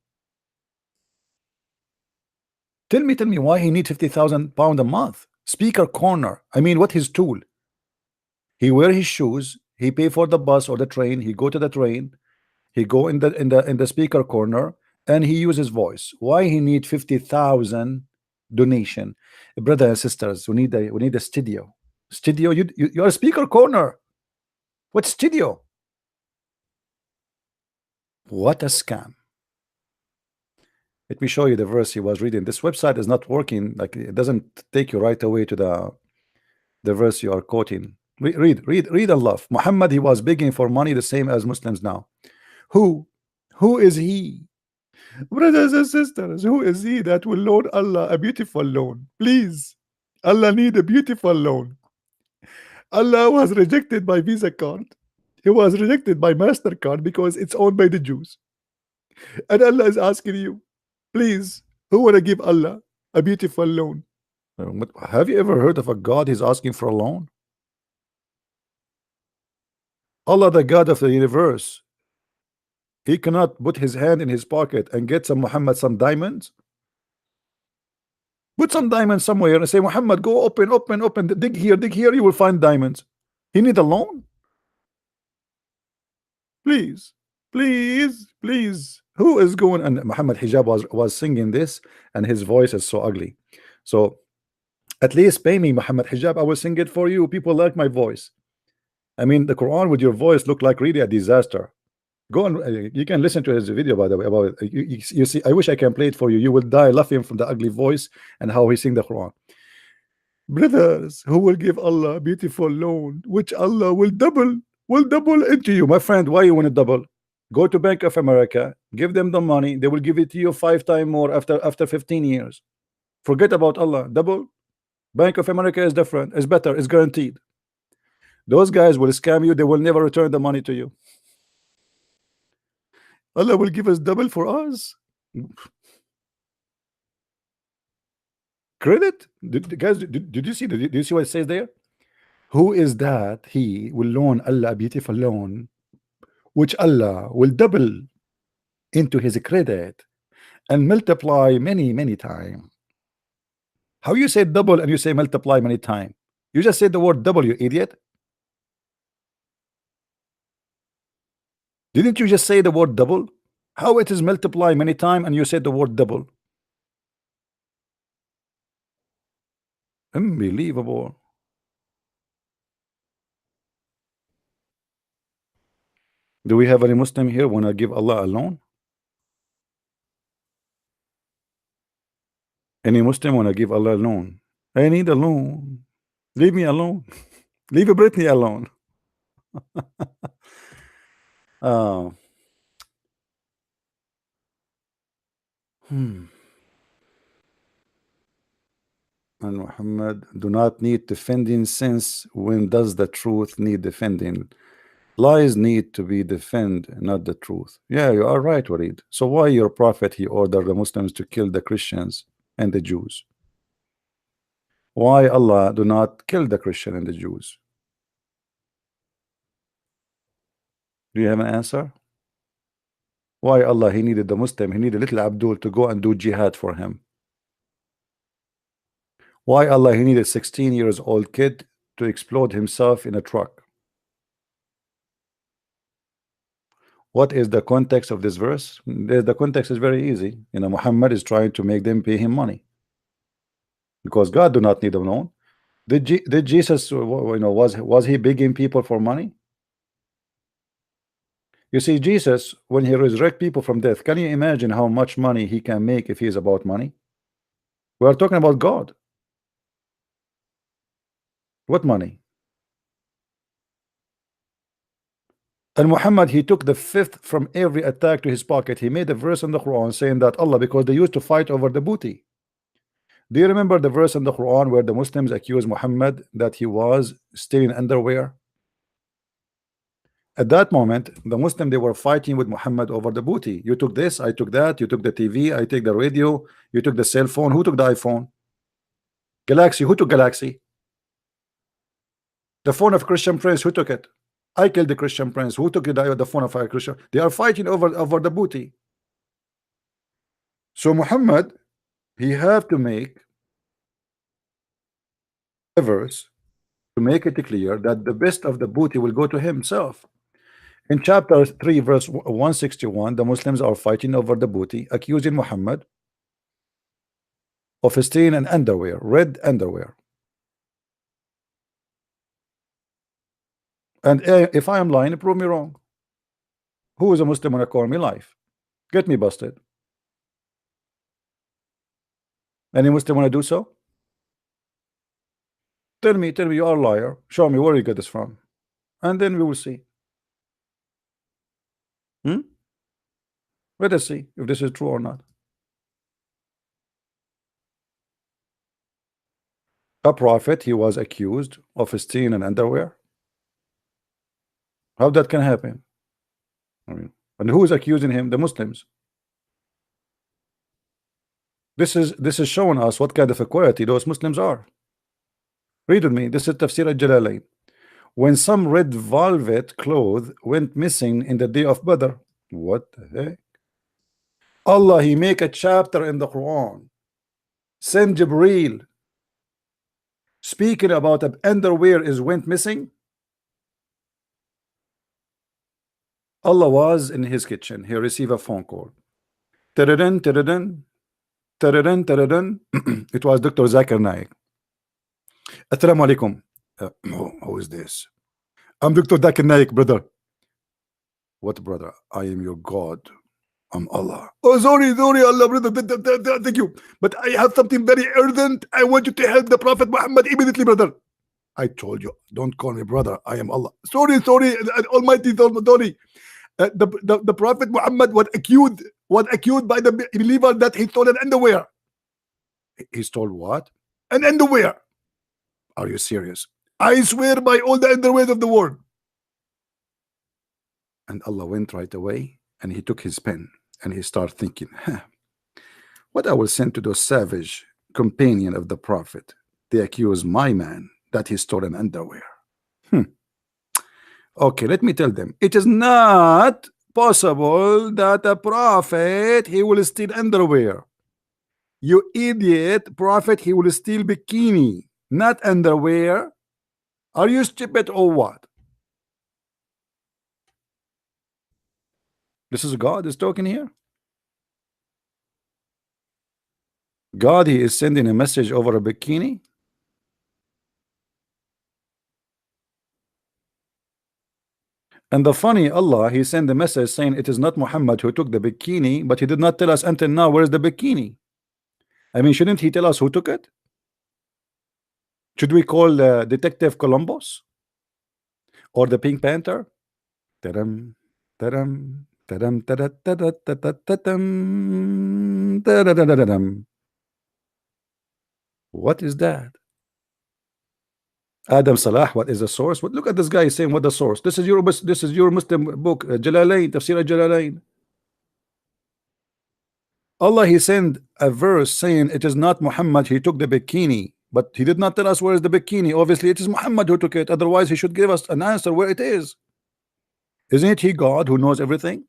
Tell me why he need 50,000 pounds a month. Speaker corner. I mean, what his tool? He wear his shoes. He pay for the bus or the train. He go to the train. He go in the speaker corner and he uses voice. Why he need 50,000 donation? Brothers and sisters, we need a studio. Studio. You're a speaker corner. What studio? What a scam. Let me show you the verse he was reading. This website is not working. Like, it doesn't take you right away to the verse you are quoting. Read Allah. Muhammad, he was begging for money the same as Muslims now. Who is he? Brothers and sisters, who is he that will loan Allah a beautiful loan? Please, Allah need a beautiful loan. Allah was rejected by Visa card. He was rejected by MasterCard because it's owned by the Jews. And Allah is asking you, please, who want to give Allah a beautiful loan? Have you ever heard of a God is asking for a loan? Allah, the God of the universe, he cannot put his hand in his pocket and get some Muhammad some diamonds. Put some diamonds somewhere and say, Muhammad, go open, dig here, you will find diamonds. He need a loan? Please, who is going? And Muhammad Hijab was singing this, and his voice is so ugly. So at least pay me, Muhammad Hijab, I will sing it for you. People like my voice. I mean, the Quran with your voice look like really a disaster. Go and you can listen to his video, by the way, about it. You see, I wish I can play it for you. You will die laughing from the ugly voice and how he sing the Quran. Brothers, who will give Allah a beautiful loan, which Allah will double into you. My friend, why you want to double? Go to Bank of America, give them the money, they will give it to you 5 times more after 15 years. Forget about Allah. Double. Bank of America is different, it's better, it's guaranteed. Those guys will scam you, they will never return the money to you. Allah will give us double for us. Credit? Guys, did you see? Did you see what it says there? Who is that? He will loan Allah a beautiful loan, which Allah will double into his credit and multiply many times. How you say double and you say multiply many times? You just said the word double, you idiot. Didn't you just say the word double? How it is multiply many times and you said the word double? Unbelievable. Do we have any Muslim here when I give Allah a loan? Any Muslim when I give Allah a loan? I need a loan. Leave me alone. Leave Britney alone. Uh, hmm. And Muhammad do not need defending, since when does the truth need defending? Lies need to be defended, not the truth. Yeah, you are right, Walid. So why your prophet he ordered the Muslims to kill the Christians and the Jews? Why Allah do not kill the Christian and the Jews? Do you have an answer? Why Allah he needed the Muslim, he needed little Abdul to go and do jihad for him? Why Allah he needed 16 years old kid to explode himself in a truck? What is the context of this verse? The context is very easy. Muhammad is trying to make them pay him money, because God do not need a loan. Did Jesus, was he begging people for money? You see, Jesus, when he resurrect people from death, can you imagine how much money he can make if he is about money? We are talking about God. What money? And Muhammad, he took the fifth from every attack to his pocket. He made a verse in the Quran saying that Allah, because they used to fight over the booty. Do you remember the verse in the Quran where the Muslims accused Muhammad that he was stealing underwear? At that moment, the Muslim, they were fighting with Muhammad over the booty. You took this, I took that, you took the TV, I take the radio, you took the cell phone. Who took the iPhone? Galaxy, who took Galaxy? The phone of Christian Prince, who took it? I killed the Christian Prince. Who took the phone of a Christian? They are fighting over the booty. So Muhammad, he have to make a verse to make it clear that the best of the booty will go to himself. In chapter 3 verse 161, the Muslims are fighting over the booty, accusing Muhammad of stealing an underwear, red underwear. And if I am lying, prove me wrong. Who is a Muslim when I call me life? Get me busted. Any Muslim want to do so? Tell me you are a liar. Show me where you get this from, and then we will see. Let us see if this is true or not. A prophet, he was accused of stealing an underwear. How that can happen? And who is accusing him? The Muslims. This is showing us what kind of equality those Muslims are. Read with me. This is Tafsir al-Jalalain. When some red velvet cloth went missing in the day of Badr. What the heck? Allah, he make a chapter in the Quran. Send Jibreel speaking about an underwear is went missing. Allah was in his kitchen. He received a phone call. Tadadun, tadadun, tadadun, tadadun. It was Dr. Zakir Naik. Assalamu alaikum. Who is this? I'm Dr. Zakir Naik, brother. What, brother? I am your God. I'm Allah. Oh, sorry, Allah, brother. Thank you. But I have something very urgent. I want you to help the Prophet Muhammad immediately, brother. I told you, don't call me brother. I am Allah. Sorry. Almighty, sorry. The Prophet Muhammad was accused by the believer that he stole an underwear. He stole what? An underwear. Are you serious? I swear by all the underwears of the world. And Allah went right away, and he took his pen and he started thinking, what I will send to those savage companion of the Prophet. They accuse my man that he stole an underwear. Okay, let me tell them. It is not possible that a prophet he will steal underwear. You idiot. Prophet he will steal bikini, not underwear. Are you stupid or what? This is God is talking here. God, he is sending a message over a bikini. And the funny, Allah, he sent a message saying it is not Muhammad who took the bikini, but he did not tell us until now where is the bikini. I mean, shouldn't he tell us who took it? Should we call Detective Columbus or the Pink Panther? Tadam, tadam, tadam, tada, tada, tada, tadam, tada, tada, tadam. What is that? Adam Salah, what is the source? What, look at this guy saying what the source. This is your Muslim book, Jalalain, Tafsir al-Jalalain. Allah, he sent a verse saying it is not Muhammad, he took the bikini, but he did not tell us where is the bikini. Obviously it is Muhammad who took it, otherwise he should give us an answer where it is. Isn't it he God who knows everything?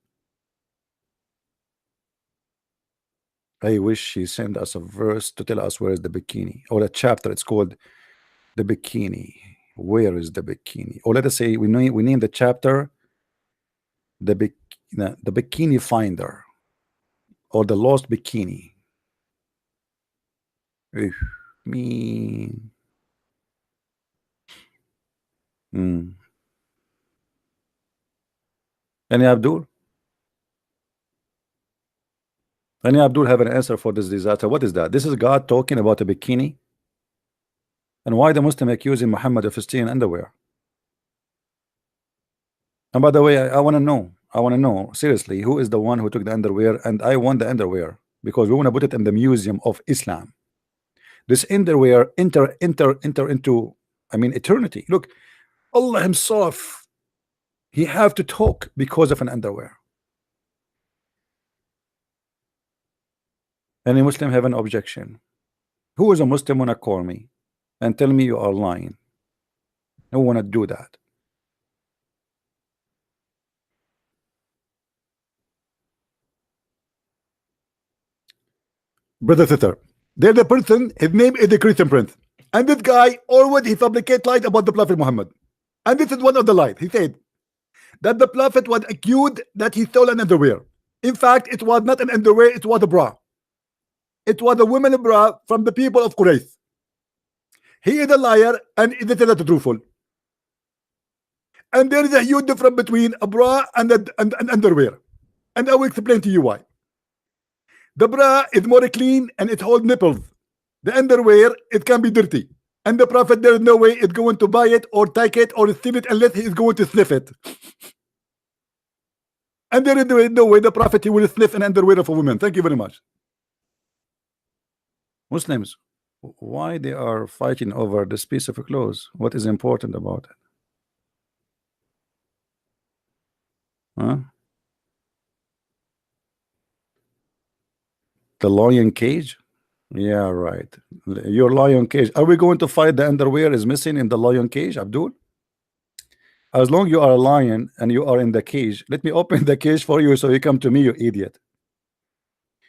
I wish he sent us a verse to tell us where is the bikini, or a chapter. It's called the bikini. Where is the bikini? Or let us say we name the chapter the bikini finder, or the lost bikini. Me. Any Abdul? Any Abdul have an answer for this disaster? What is that? This is God talking about a bikini? And why the Muslim accusing Muhammad of stealing underwear? And by the way, I want to know seriously, who is the one who took the underwear? And I want the underwear because we want to put it in the Museum of Islam. This underwear enter into, I mean, eternity. Look, Allah himself, he have to talk because of an underwear. Any Muslim have an objection? Who is a Muslim wanna call me and tell me you are lying? I wanna do that. Brother Thither, there's the person, his name is the Christian Prince. And this guy always he fabricate lies about the Prophet Muhammad. And this is one of the lies. He said that the Prophet was accused that he stole an underwear. In fact, it was not an underwear, it was a bra. It was a women's bra from the people of Quraysh. He is a liar and it is not truthful. And there is a huge difference between a bra and an underwear. And I will explain to you why. The bra is more clean and it holds nipples. The underwear, it can be dirty. And the Prophet, there is no way it's going to buy it or take it or steal it unless he is going to sniff it. And there is no way the Prophet he will sniff an underwear of a woman. Thank you very much. Muslims, why they are fighting over this piece of clothes? What is important about it? Huh? The lion cage? Yeah, right. Your lion cage. Are we going to fight the underwear is missing in the lion cage, Abdul? As long you are a lion and you are in the cage, let me open the cage for you so you come to me, you idiot.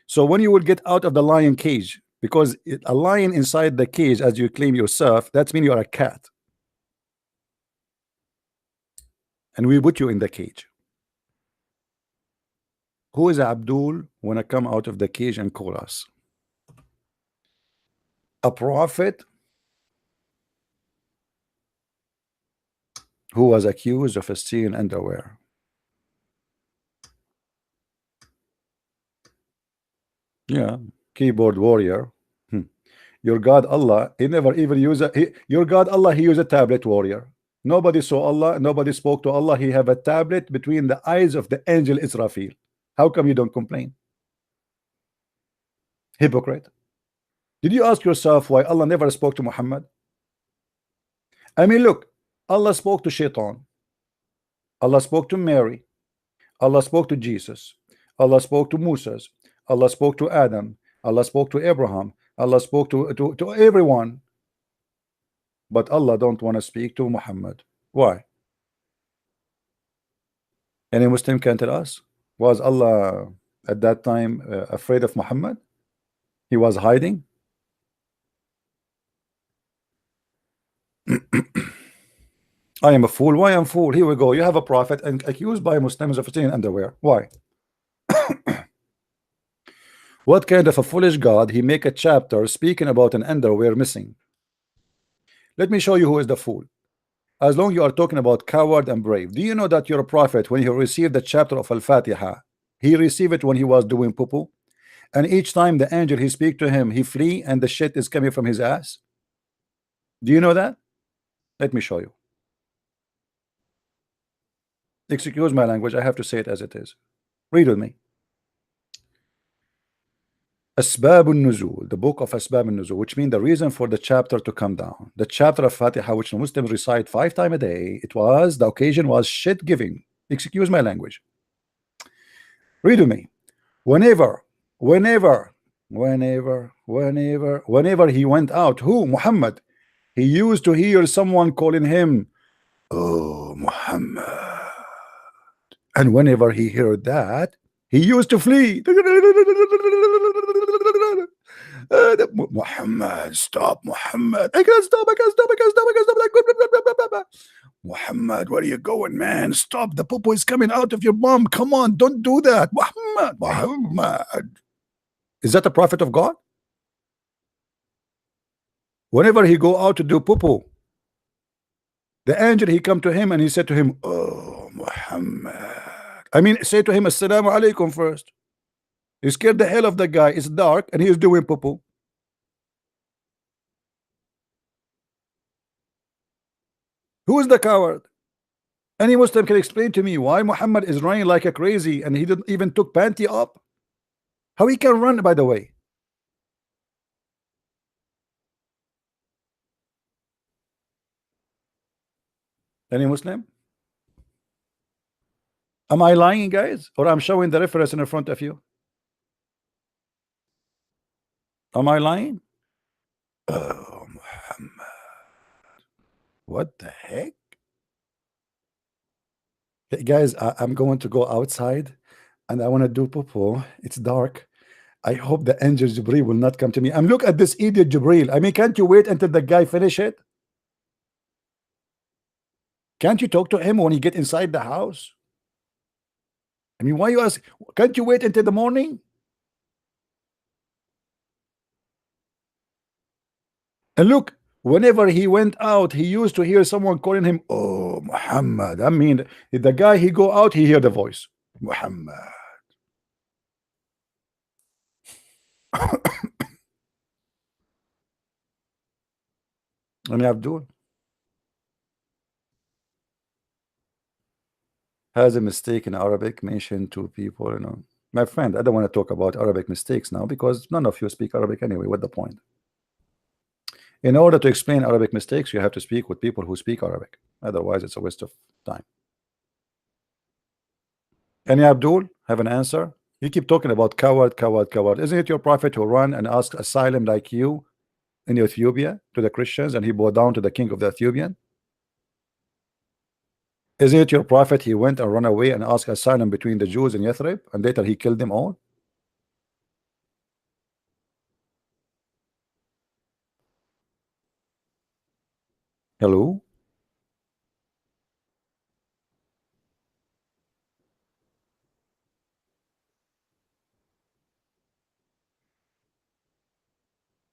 So when you will get out of the lion cage, because a lion inside the cage, as you claim yourself, that means you are a cat. And we put you in the cage. Who is Abdul when I come out of the cage and call us? A prophet who was accused of stealing underwear. Yeah, keyboard warrior. Your God Allah, he never even use your God Allah, he used a tablet warrior. Nobody saw Allah, nobody spoke to Allah. He have a tablet between the eyes of the angel Israfil. How come you don't complain? Hypocrite. Did you ask yourself why Allah never spoke to Muhammad? I mean, look, Allah spoke to Shaitan. Allah spoke to Mary. Allah spoke to Jesus. Allah spoke to Moses. Allah spoke to Adam. Allah spoke to Abraham. Allah spoke to everyone. But Allah don't want to speak to Muhammad. Why? Any Muslim can tell us? Was Allah at that time afraid of Muhammad? He was hiding? I am a fool. Why I'm a fool? Here we go. You have a prophet and accused by Muslims of stealing underwear. Why? What kind of a foolish God he make a chapter speaking about an underwear missing? Let me show you who is the fool. As long you are talking about coward and brave, do you know that your prophet, when he received the chapter of Al-Fatiha, he received it when he was doing poo-poo, and each time the angel he speak to him, he flee and the shit is coming from his ass? Do you know that? Let me show you. Excuse my language, I have to say it as it is. Read with me. Asbab al-Nuzul, the book of Asbab al-Nuzul, which means the reason for the chapter to come down. The chapter of Fatiha, which the Muslims recite 5 times a day, the occasion was shit giving. Excuse my language. Read with me. Whenever he went out, who? Muhammad. He used to hear someone calling him, oh, Muhammad. And whenever he heard that, he used to flee. Muhammad, stop, Muhammad. I can't stop. Muhammad, where are you going, man? Stop. The poo is coming out of your mom. Come on, don't do that. Muhammad. Is that the prophet of God? Whenever he go out to do poo, the angel, he come to him and he said to him, oh, Muhammad. I mean, say to him, Assalamu alaikum first. You scared the hell of the guy. It's dark and he is doing poo. Who is the coward? Any Muslim can explain to me why Muhammad is running like a crazy and he didn't even took panty up? How he can run, by the way? Any Muslim? Am I lying, guys? Or I'm showing the reference in front of you? Am I lying? Oh, Muhammad. What the heck? Hey, guys, I'm going to go outside and I want to do poo. It's dark. I hope the angel Jibreel will not come to me. And look at this idiot Jibreel. I mean, can't you wait until the guy finish it? Can't you talk to him when he get inside the house? I mean, why you ask? Can't you wait until the morning? And look, whenever he went out, he used to hear someone calling him, oh, Muhammad. I mean, the guy, he go out, he hear the voice, Muhammad. And Abdul has a mistake in Arabic mentioned to people, you know. My friend, I don't want to talk about Arabic mistakes now because none of you speak Arabic anyway. What the point? In order to explain Arabic mistakes, you have to speak with people who speak Arabic. Otherwise, it's a waste of time. Any Abdul have an answer? You keep talking about coward. Isn't it your prophet who ran and asked asylum like you in Ethiopia to the Christians and he bowed down to the king of the Ethiopian? Isn't it your prophet he went and ran away and asked asylum between the Jews and Yathrib and later he killed them all? Hello?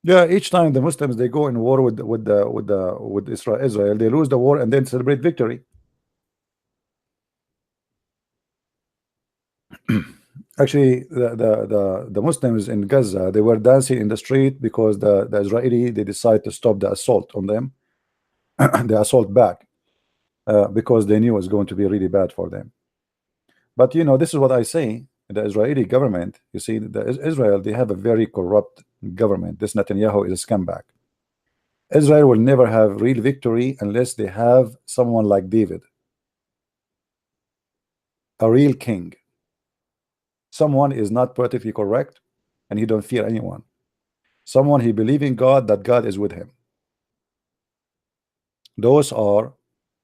Yeah, each time the Muslims they go in war with Israel, they lose the war and then celebrate victory. Actually, the Muslims in Gaza, they were dancing in the street because the Israeli, they decided to stop the assault on them, the assault back, because they knew it was going to be really bad for them. But you know, this is what I say. The Israeli government, you see, Israel, they have a very corrupt government. This Netanyahu is a scumbag. Israel will never have real victory unless they have someone like David, a real king. Someone is not politically correct and he don't fear anyone. Someone he believe in God, that God is with him. Those are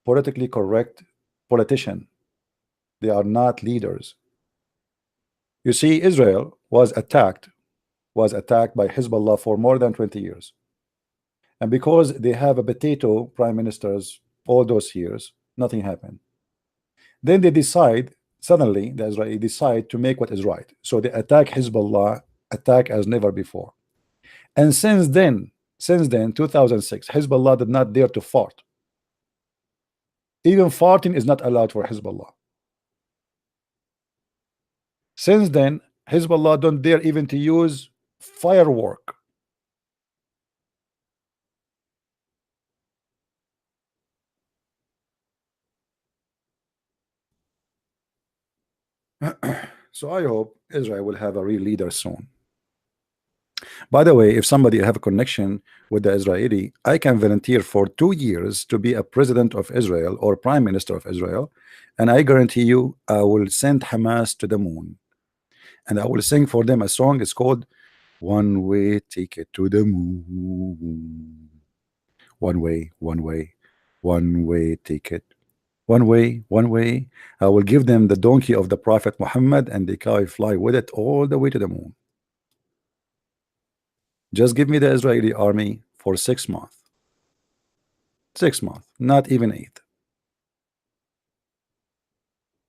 politically correct politicians. They are not leaders. You see, Israel was attacked by Hezbollah for more than 20 years. And because they have a potato prime ministers all those years, nothing happened. Then they decide, suddenly the Israeli decide to make what is right. So they attack Hezbollah, attack as never before. And since then, 2006, Hezbollah did not dare to fart. Even farting is not allowed for Hezbollah. Since then, Hezbollah don't dare even to use firework. So I hope Israel will have a real leader soon. By the way, if somebody have a connection with the Israeli, I can volunteer for 2 years to be a president of Israel or prime minister of Israel, and I guarantee you I will send Hamas to the moon, and I will sing for them a song. It's called "One Way Ticket to the Moon." One way, one way ticket. One way. I will give them the donkey of the Prophet Muhammad, and they can fly with it all the way to the moon. Just give me the Israeli army for 6 months. 6 months, not even 8.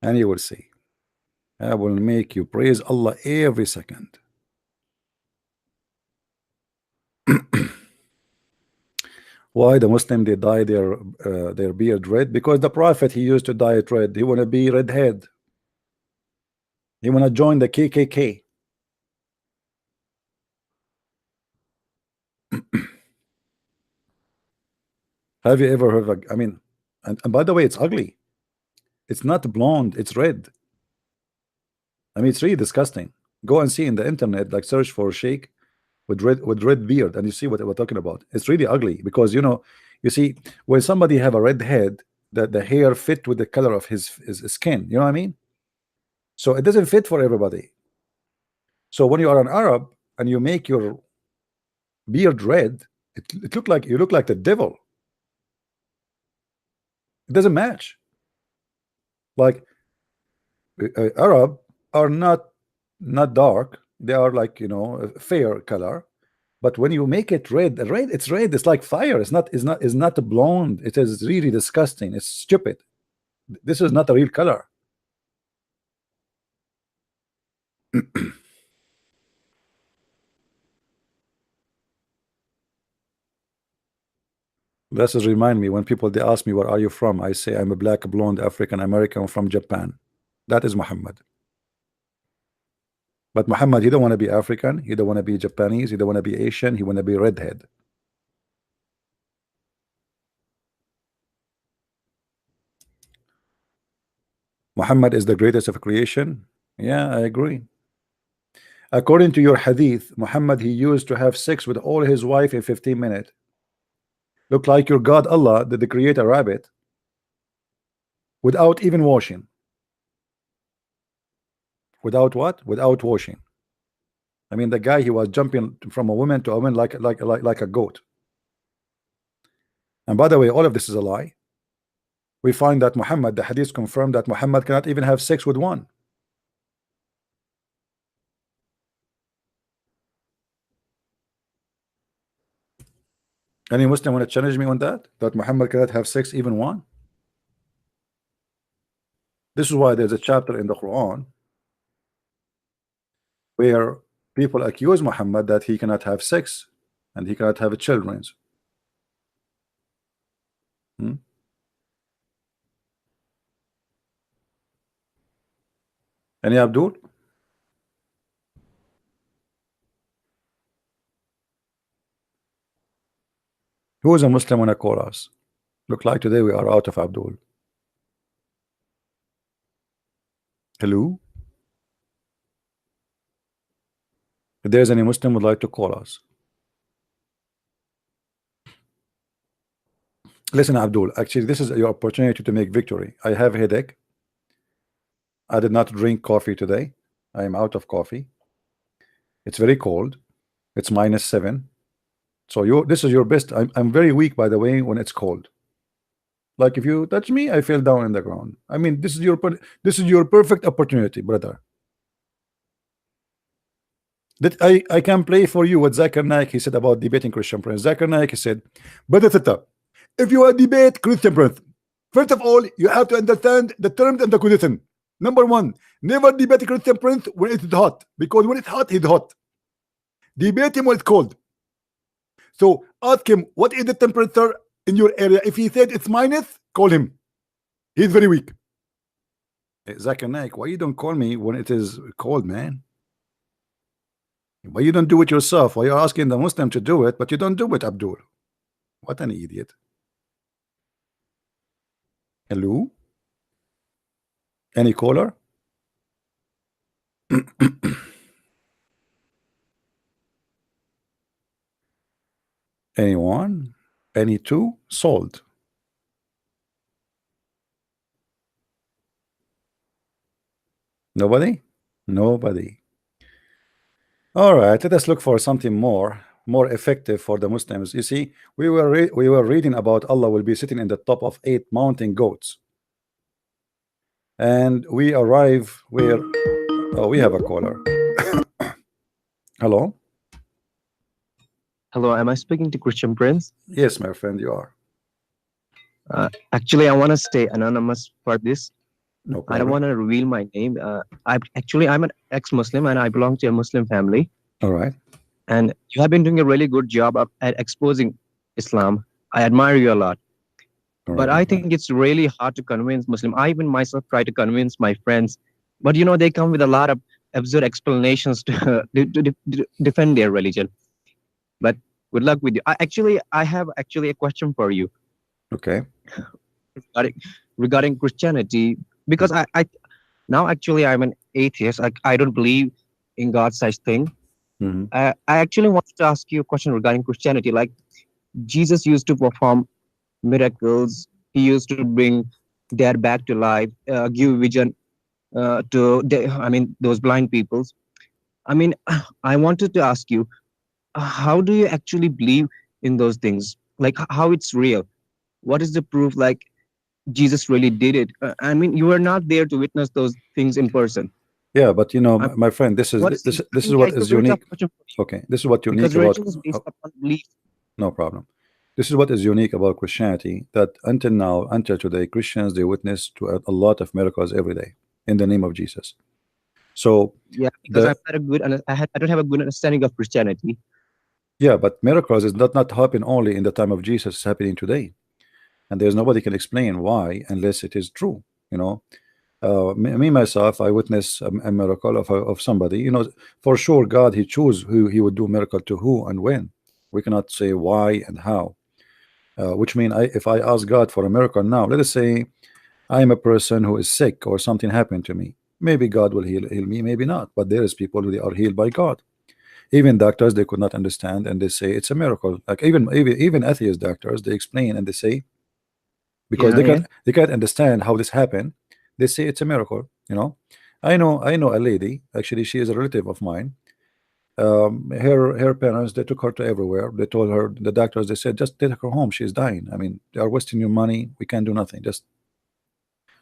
And you will see. I will make you praise Allah every second. Why the Muslim they dye their beard red? Because the Prophet he used to dye it red. He want to be redhead. He want to join the KKK. Have you ever heard of I mean, and by the way, it's ugly. It's not blonde, it's red. I mean, it's really disgusting. Go and see in the internet, like search for sheikh with red beard, and you see what we're talking about. It's really ugly because you see when somebody have a red head, that the hair fit with the color of his skin. You know what I mean? So it doesn't fit for everybody. So when you are an Arab and you make your beard red, it look like you look like the devil. It doesn't match. Like Arab are not dark. They are like a fair color. But when you make it red, it's red. It's like fire. It's not a blonde. It is really disgusting. It's stupid. This is not a real color. This is remind me when people they ask me where are you from, I say I'm a black blonde African American from Japan. That is Muhammad. But Muhammad, he don't want to be African, he don't want to be Japanese, he don't want to be Asian, he want to be redhead. Muhammad is the greatest of creation. Yeah, I agree. According to your hadith, Muhammad he used to have sex with all his wife in 15 minutes. Look like your God Allah did create a rabbit without even washing. Without what? Without washing. I mean, the guy he was jumping from a woman to a woman like a goat. And by the way, all of this is a lie. We find that Muhammad, the hadith confirmed that Muhammad cannot even have sex with one. Any Muslim want to challenge me on that? That Muhammad cannot have sex even one? This is why there's a chapter in the Quran where people accuse Muhammad that he cannot have sex and he cannot have children. Any Abdul? Who is a Muslim want to call us? Look like today we are out of Abdul. Hello? If there's any Muslim would like to call us. Listen, Abdul, actually this is your opportunity to make victory. I have a headache. I did not drink coffee today. I am out of coffee. It's very cold. It's -7. So this is your best. I'm very weak, by the way, when it's cold. Like if you touch me, I fell down in the ground. I mean, this is your perfect opportunity, brother. That I can play for you what Zakir Naik he said about debating Christian Prince. Zakir Naik he said, brother Tata, if you are debate Christian Prince, first of all, you have to understand the terms and the condition. Number one, never debate Christian Prince when it's hot, because when it's hot, he's hot. Debate him when it's cold. So ask him what is the temperature in your area. If he said it's minus, call him. He's very weak. Zakir Naik, why you don't call me when it is cold, man? Why you don't do it yourself? Why you asking the Muslim to do it, but you don't do it, Abdul? What an idiot. Hello? Any caller? Anyone? Any two? Sold. Nobody? Nobody. All right, let us look for something more effective for the Muslims. You see, we were reading about Allah will be sitting in the top of 8 mountain goats, and we arrive where we have a caller. Hello. Hello, am I speaking to Christian Prince? Yes, my friend, you are. Actually, I want to stay anonymous for this. No I don't problem. want to reveal my name. I'm an ex-Muslim and I belong to a Muslim family. All right. And you have been doing a really good job at exposing Islam. I admire you a lot. All But right, I think it's really hard to convince Muslim. I even myself try to convince my friends. But you know, they come with a lot of absurd explanations to defend their religion. But good luck with you. I have actually a question for you. Okay. Regarding Christianity, because I now actually I'm an atheist. I don't believe in God such thing. Mm-hmm. I actually wanted to ask you a question regarding Christianity. Like Jesus used to perform miracles. He used to bring dead back to life, give vision those blind peoples. I mean, I wanted to ask you, how do you actually believe in those things? Like how it's real? What is the proof? Like Jesus really did it. I mean, you were not there to witness those things in person. Yeah, but you know, I'm- my friend, this is what is unique. Okay, this is what unique Because about. religion is based upon belief. No problem. This is what is unique about Christianity, that until now, until today, Christians, they witness to a lot of miracles every day in the name of Jesus. So Yeah, because I don't have a good understanding of Christianity. yeah, but miracles is not happen only in the time of Jesus, it's happening today, and there's nobody can explain why unless it is true. You know, me myself, I witness a miracle of somebody. You know, for sure, God He choose who He would do miracle to, who and when. We cannot say why and how. Which mean, if I ask God for a miracle now, let us say I am a person who is sick or something happened to me. Maybe God will heal me, maybe not. But there is people who they are healed by God. Even doctors, they could not understand, and they say it's a miracle. Like even atheist doctors, they explain and they say, because they can't understand how this happened, they say it's a miracle. You know, I know a lady. Actually, she is a relative of mine. Her parents, they took her to everywhere. They told her, the doctors, they said, just take her home, she's dying. I mean, they are wasting your money, we can't do nothing. Just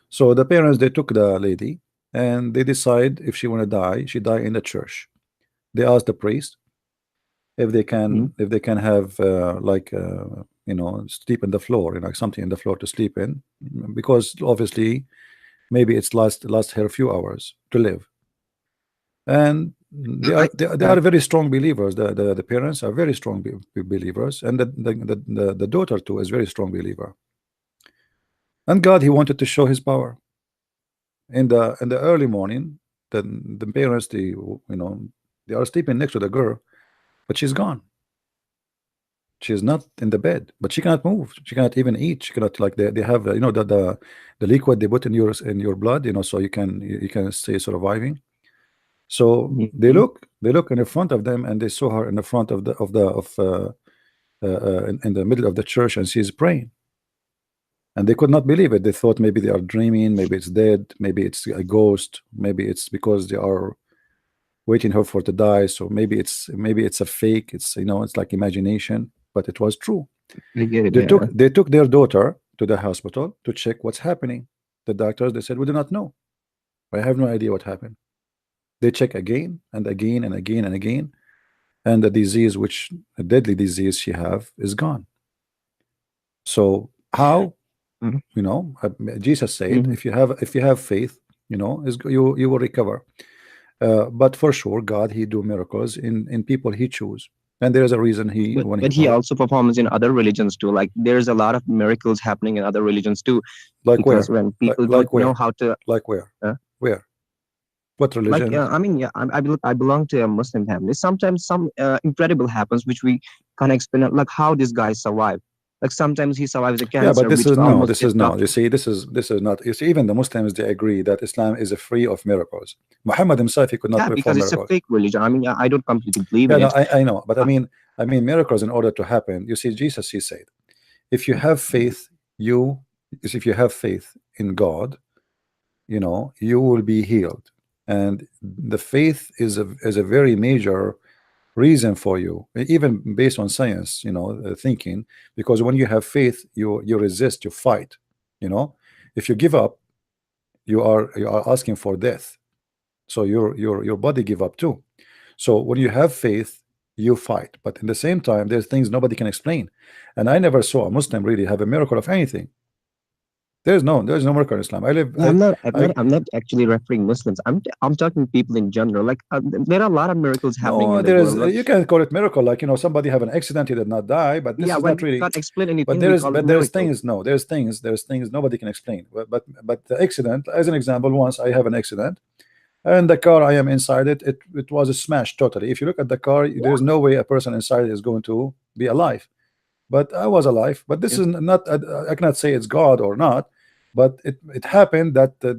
so the parents, they took the lady and they decide if she want to die, she die in the church. They asked the priest if they can have you know, sleep in the floor, you know, something in the floor to sleep in, because obviously maybe it's last her a few hours to live. And they are very strong believers. The parents are very strong believers, and the daughter too is very strong believer. And God, He wanted to show His power. In the early morning, the parents, you know, they are sleeping next to the girl, but she's gone. She's not in the bed, but she cannot move. She cannot even eat. She cannot, like, they have you know, the liquid they put in your blood, you know, so you can stay surviving. So they look in the front of them, and they saw her in the front of in the middle of the church, and she's praying. And they could not believe it. They thought maybe they are dreaming, maybe it's dead, maybe it's a ghost, maybe it's because they are waiting her for to die. So maybe it's a fake. It's, you know, it's like imagination, but it was true. They took their daughter to the hospital to check what's happening. The doctors, they said, we do not know. I have no idea what happened. They check again and again and again and again, and the disease, which a deadly disease she have, is gone. So how? You know, Jesus said, if you have faith, you know, you will recover. But for sure, God, He do miracles in people He choose. and there is a reason he when But he also performs in other religions too. Like there's a lot of miracles happening in other religions too. like where Because when people like don't know where how to, like where uh, where what like religion? I mean, yeah, I belong to a Muslim family. Sometimes some incredible happens which we can't explain. Like how this guy survived. Like sometimes he survives a Yeah, but cancer this which is no, almost this is no. stopped You him. see, this is not. You see, even the Muslims they agree that Islam is free of miracles. Muhammad himself he could not Yeah, because perform it's a miracles. fake religion. I mean, I don't completely believe Yeah, in no, it. I know, but Uh, I mean miracles in order to happen. You see, Jesus he said, if you have faith, you if you have faith in God, you will be healed, and the faith is a very major reason for you, even based on science, thinking, because when you have faith, you resist, you fight. If you give up, you are asking for death, so your body give up too. So when you have faith, you fight, but in the same time there's things nobody can explain, and I never saw a Muslim really have a miracle of anything. There's no miracle in Islam. I live Yeah, I I'm not actually referring Muslims. I'm talking people in general. Like there are a lot of miracles happening No, in the there is. world. Like You can call it miracle, like somebody have an accident, he did not die, but this yeah, is when not we really. can't explain But anything, there we is, call it but there's miracle. things. No, there's things nobody can explain. But the accident, as an example, once I have an accident, and the car I am inside it was smashed totally. If you look at the car, there is no way a person inside is going to be alive. But I was alive. But this Yeah, is not. I cannot say it's God or not, but it happened that the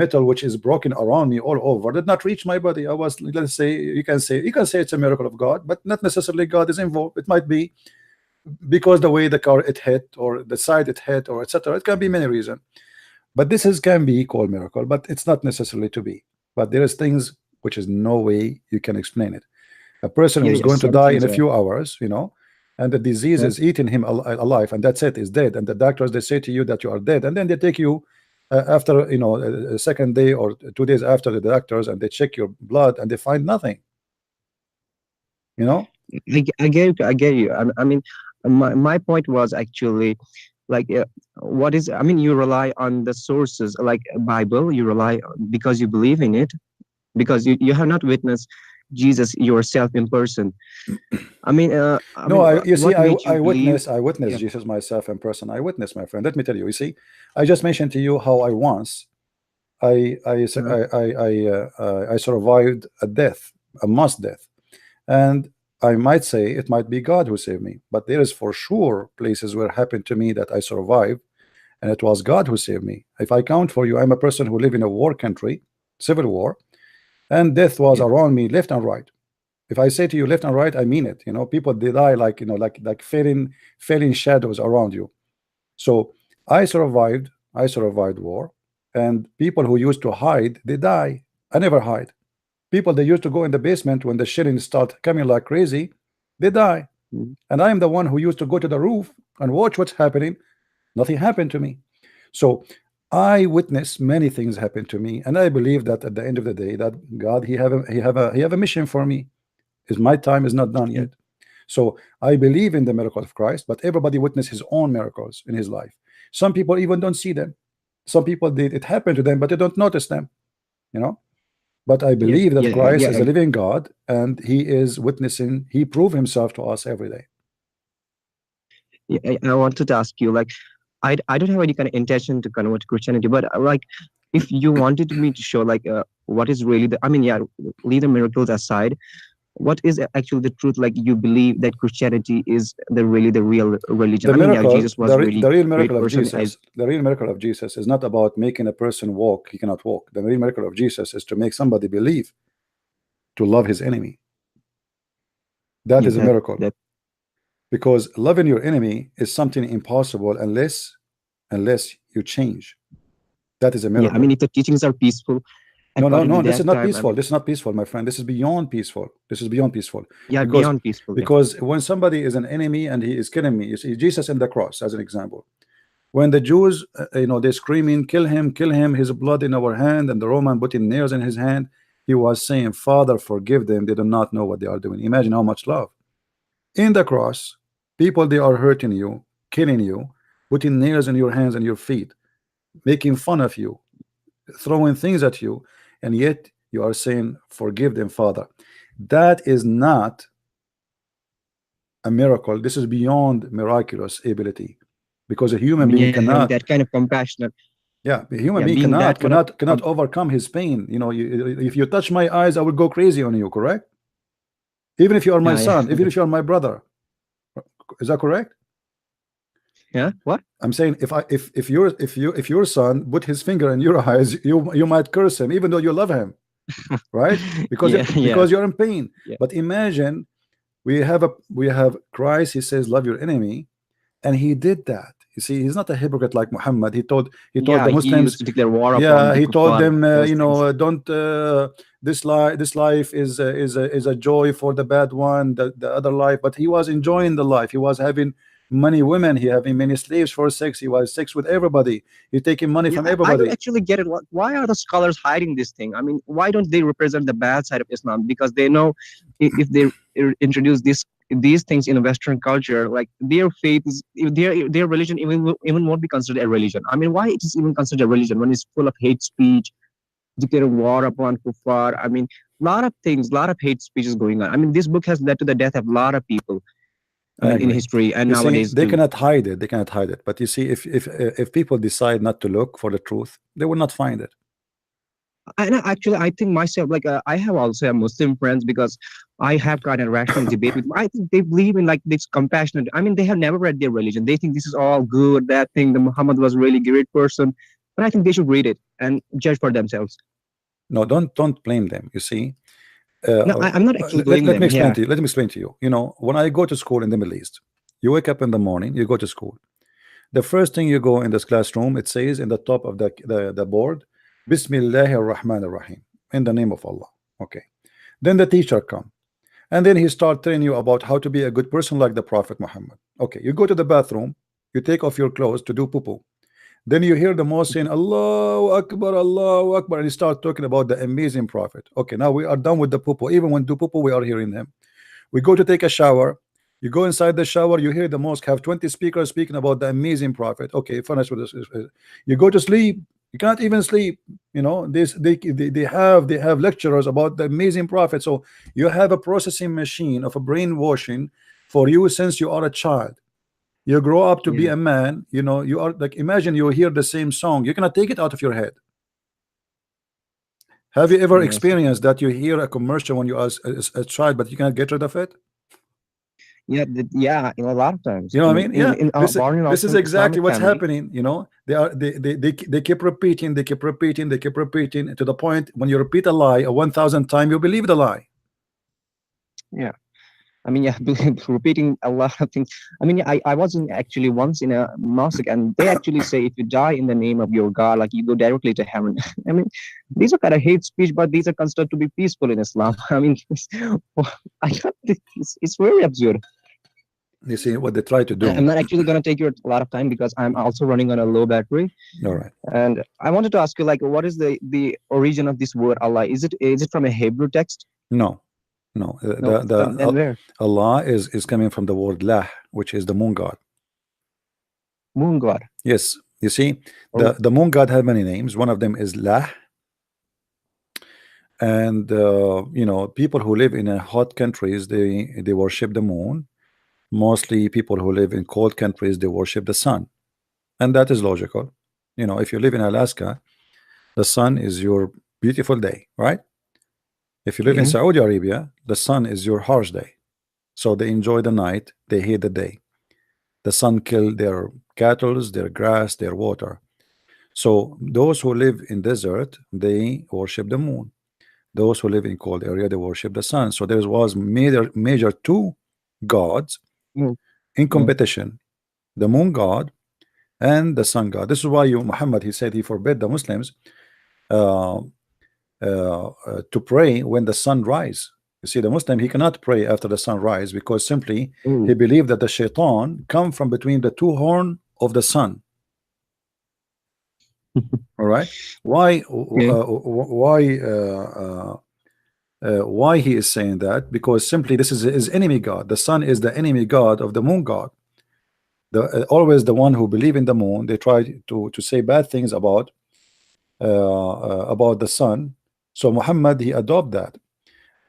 metal which is broken around me all over did not reach my body. I was, let's say, you can say it's a miracle of God, but not necessarily God is involved. It might be because the way the car it hit, or the side it hit, or etc. It can be many reasons. But this is can be called miracle, but it's not necessarily to be. But there is things which is no way you can explain it. A person yeah, who's yeah. going to Some die in things a are. few hours, and the disease Yeah, is eating him alive, and that's it, is dead, and the doctors they say to you that you are dead, and then they take you after a second day or 2 days after the doctors, and they check your blood and they find nothing. you know I get you. I get you. I mean, my point was actually like what is. I mean, you rely on the sources like Bible. You rely because you believe in it because you have not witnessed Jesus yourself in person. no, you see, What made you believe? I witnessed Yeah. Jesus myself in person. I witnessed, my friend, let me tell you. You see, I just mentioned to you how I once Uh, I survived a death, a mass death. And I might say it might be God who saved me, but there is for sure places where it happened to me that I survived, and it was God who saved me. If I count for you, I'm a person who live in a war country, civil war, and death was yeah. around me left and right. If I say to you left and right, I mean it. People they die like like failing shadows around you. So I survived war, and people who used to hide, they die. I never hide. People they used to go in the basement when the shilling start coming like crazy, they die. Mm. And I am the one who used to go to the roof and watch what's happening. Nothing happened to me. So I witnessed many things happen to me, and I believe that at the end of the day, that God he have a mission for me. Is my time is not done Yeah. yet. So I believe in the miracle of Christ, but everybody witness his own miracles in his life. Some people even don't see them. Some people did it happen to them, but they don't notice them. You know. But I Yeah. believe that Yeah. Christ Yeah. is a living God, and he is witnessing, he proved himself to us every day. I wanted to ask you, like, I don't have any kind of intention to convert to Christianity, but like, if you wanted me to show, like, what is really the, I mean, yeah, leave the miracles aside, what is actually the truth? Like, you believe that Christianity is the real religion. The I mean, yeah, miracle, Jesus was really the real great miracle of person. Jesus, the real miracle of Jesus is not about making a person walk, he cannot walk. The real miracle of Jesus is to make somebody believe to love his enemy. That Yeah, is a miracle. that Because loving your enemy is something impossible unless you change. That is a yeah. I mean, miracle. if the teachings are peaceful, No, no, according to no. This is that not time, I peaceful. mean, This is not peaceful, my friend. This is beyond peaceful. This is beyond peaceful. yeah, Because beyond peaceful. Yeah, because when somebody is an enemy and he is killing me, you see Jesus in the cross as an example. When the Jews, they're screaming, kill him, his blood in our hand, and the Roman putting nails in his hand, he was saying, Father, forgive them. They do not know what they are doing. Imagine how much love. In the cross, people they are hurting you, killing you, putting nails in your hands and your feet, making fun of you, throwing things at you, and yet you are saying, forgive them, Father. That is not a miracle. This is beyond miraculous ability, because a human being Yeah, having cannot. that kind of compassionate. Yeah, a human Yeah, being being that much of cannot overcome his pain. You know, if you touch my eyes, I will go crazy on you. Correct? Even if you are my yeah, son, even if you are my brother, is that correct? yeah. What? I'm saying if your son put his finger in your eyes, you might curse him, even though you love him, right? Because Yeah, yeah, because you're in pain. yeah, But imagine we have Christ. He says, "Love your enemy," and he did that. You see, he's not a hypocrite like Muhammad. He told yeah. the He Muslims. used to declare war upon Yeah, the he told kuffar, them, those things. don't this life is a joy for the bad one, the other life. But he was enjoying the life. He was having many women. He having many slaves for sex. He was sex with everybody. He taking money Yeah, from I don't everybody. actually get it. Why are the scholars hiding this thing? I mean, why don't they represent the bad side of Islam? Because they know if they introduce these things in a Western culture, like their faith is their religion even won't be considered a religion. I mean, why it is even considered a religion when it's full of hate speech, declaring war upon kuffar? I mean, lot of things, lot of hate speech is going on. I mean, this book has led to the death of a lot of people. I I mean, in agree. history and You see, nowadays they too. cannot hide it. They cannot hide it. But you see, if people decide not to look for the truth, they will not find it. And actually, I think myself, like I have also a Muslim friends because I have got a rational debate with them. I think they believe in like this compassionate. I mean, they have never read their religion. They think this is all good, that thing. The Muhammad was a really great person, but I think they should read it and judge for themselves. No, don't blame them. You see, No, I'm not actually blaming let me them. explain Yeah. to you. Let me explain to you. You know, when I go to school in the Middle East, you wake up in the morning, you go to school. The first thing you go in this classroom, it says in the top of the board, Bismillahir Rahmanir Rahim, in the name of Allah. Okay. Then the teacher come, and then he start telling you about how to be a good person like the Prophet Muhammad. Okay, you go to the bathroom, you take off your clothes to do poo-poo. Then you hear the most saying Allahu Akbar, and he start talking about the amazing Prophet. Okay, now we are done with the poo-poo. Even when do poo-poo, we are hearing him. We go to take a shower. You go inside the shower, you hear the mosque have 20 speakers speaking about the amazing Prophet. Okay, finish with this. You go to sleep, you can't even sleep. You know, they have lecturers about the amazing Prophet. So you have a processing machine of a brainwashing for you since you are a child. You grow up to be Yeah. a man, you know, you are like, imagine you hear the same song, you cannot take it out of your head. Have you ever Yes. experienced that you hear a commercial when you are a child, but you cannot get rid of it? Yeah. Yeah. You know, a lot of times. You know I what I mean, mean? Yeah, in born and this also is in exactly Islamic what's family. happening. You know, they keep repeating, they keep repeating, they keep repeating to the point when you repeat a lie a 1,000 times, you believe the lie. Yeah. I mean, yeah, repeating a lot of things. I mean, I was actually once in a mosque, and they actually say if you die in the name of your God, like you go directly to heaven. I mean, these are kind of hate speech, but these are considered to be peaceful in Islam. I mean, I can't, it's very absurd. You see what they try to I'm do. not actually going to take your a lot of time because I'm also running on a low battery. All right. And I wanted to ask you, like, what is the origin of this word Allah? Is it from a Hebrew text? No, no. No, then where? Allah is coming from the word lah, which is the moon god. Moon god. Yes, you see, Oh, the moon god have many names. One of them is lah, and you know, people who live in hot countries, they worship the moon. Mostly people who live in cold countries, they worship the sun, and that is logical. You know, if you live in Alaska, the sun is your beautiful day, right? If you live in yeah. Saudi Arabia, the sun is your harsh day. So they enjoy the night, they hate the day. The sun kill their cattle, their grass, their water. So those who live in desert, they worship the moon. Those who live in cold area, they worship the sun. So there was major two gods Mm, in mm, competition: the moon god and the sun god. This is why Muhammad, he said he forbid the Muslims uh, to pray when the sun rise. You see, the Muslim, he cannot pray after the sun rise because simply he mm. believed that the shaitan come from between the two horn of the sun. All right, why Yeah. why he is saying that? Because simply this is his enemy god. The sun is the enemy god of the moon god. Always the one who believe in the moon, they try to say bad things about the sun. So Muhammad, he adopt that.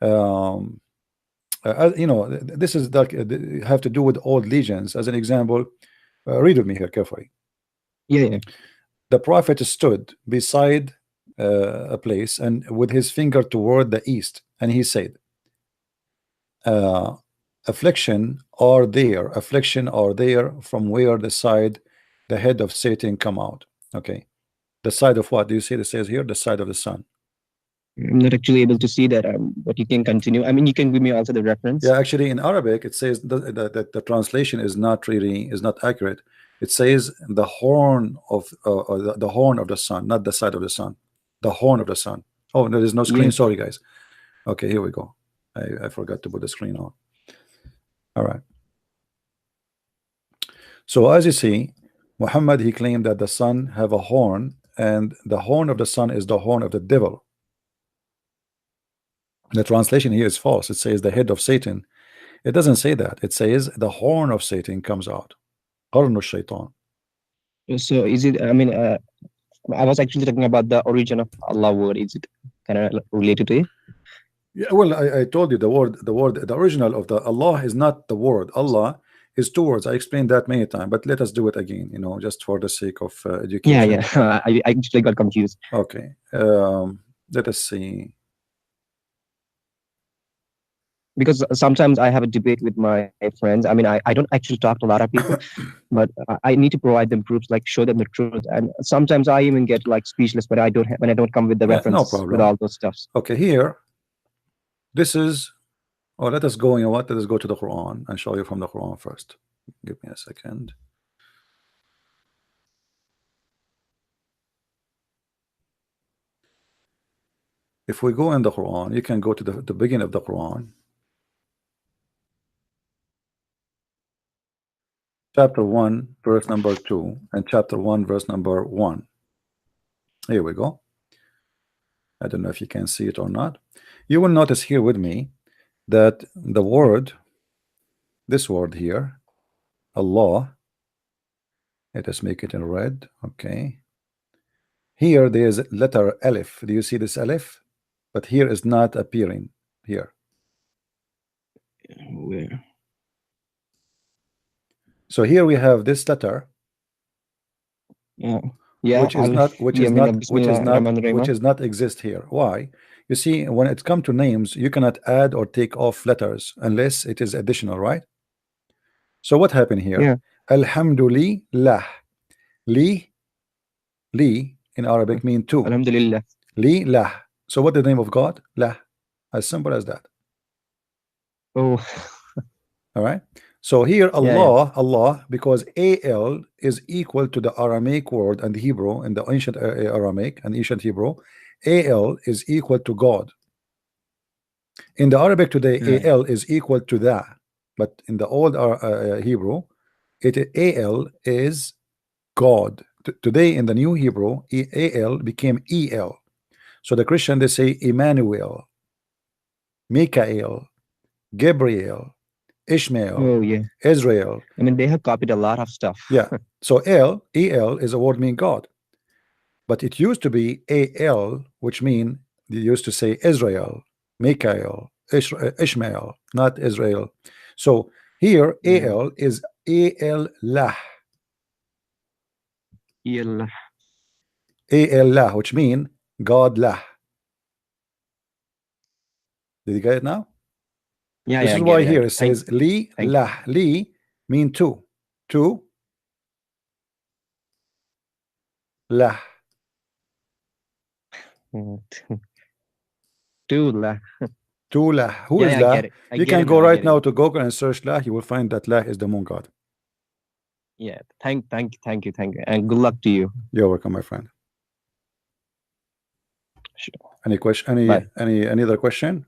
You know, this is like have to do with old legends. As an example, read with me here carefully. Yeah. The prophet stood beside a place and with his finger toward the east, and he said, affliction are there from where the head of Satan come out. Okay, the side of what do you see? It says here the side of the sun. I'm not actually able to see that, but you can continue. I mean, you can give me also the reference. Yeah, actually, in Arabic, it says that the translation is not accurate. It says the horn of the horn of the sun, not the side of the sun. The horn of the sun. Oh, no, there's no screen. Yeah. Sorry, guys. Okay, here we go. I forgot to put the screen on. All right. So as you see, Muhammad, he claimed that the sun have a horn, and the horn of the sun is the horn of the devil. The translation here is false. It says the head of Satan. It doesn't say that. It says the horn of Satan comes out. Horn of Shaitan. So is it? I mean, I was actually talking about the origin of Allah word. Is it kind of related to it? Yeah, well, I told you the original of the Allah is not the word. Allah is two words. I explained that many times, but let us do it again, you know, just for the sake of education. Yeah. I actually got confused. Okay. Let us see. Because sometimes I have a debate with my friends. I mean, I don't actually talk to a lot of people, but I need to provide them proofs, like show them the truth. And sometimes I even get like speechless when I don't come with the reference no problem. with all those stuffs. Okay, here, this is, or let us go, you know what, let us go to the Quran and show you from the Quran first. Give me a second. If we go in the Quran, you can go to the beginning of the Quran. Chapter 1, verse number 2, and chapter 1, verse number 1. Here we go. I don't know if you can see it or not. You will notice here with me that the word, this word here, Allah, let us make it in red. Okay. Here there's letter Alif. Do you see this Alif? But here is not appearing here. Where? So here we have this letter, Yeah, which is not exist here. Why? You see, when it comes to names, you cannot add or take off letters unless it is additional, right? So what happened here? Yeah. Alhamdulillah. Li in Arabic mean two. Alhamdulillah. Li lah. So what the name of God? Lah. As simple as that. Oh. All right. So here Allah, because al is equal to the Aramaic word and Hebrew in the ancient Aramaic and ancient Hebrew, al is equal to God. In the Arabic today, al is equal to that, but in the old Hebrew, al is God. Today in the new Hebrew, al became el. So the Christian, they say Emmanuel, Mikael, Gabriel, Ishmael, Oh yeah, Israel. I mean, they have copied a lot of stuff. Yeah. So el is a word mean God, but it used to be al, which mean they used to say Israel, Mikael, Ishmael, not Israel. So here al is al lah, al lah, which mean God lah. Did you get it now? Yeah, this is why here it says li lah. Li mean two. Lah. Two lah. Two lah. Who is lah? You can go right now to Google and search lah. You will find that lah is the moon god. Yeah. Thank you, and good luck to you. You're welcome, my friend. Sure. Any question? Any other question?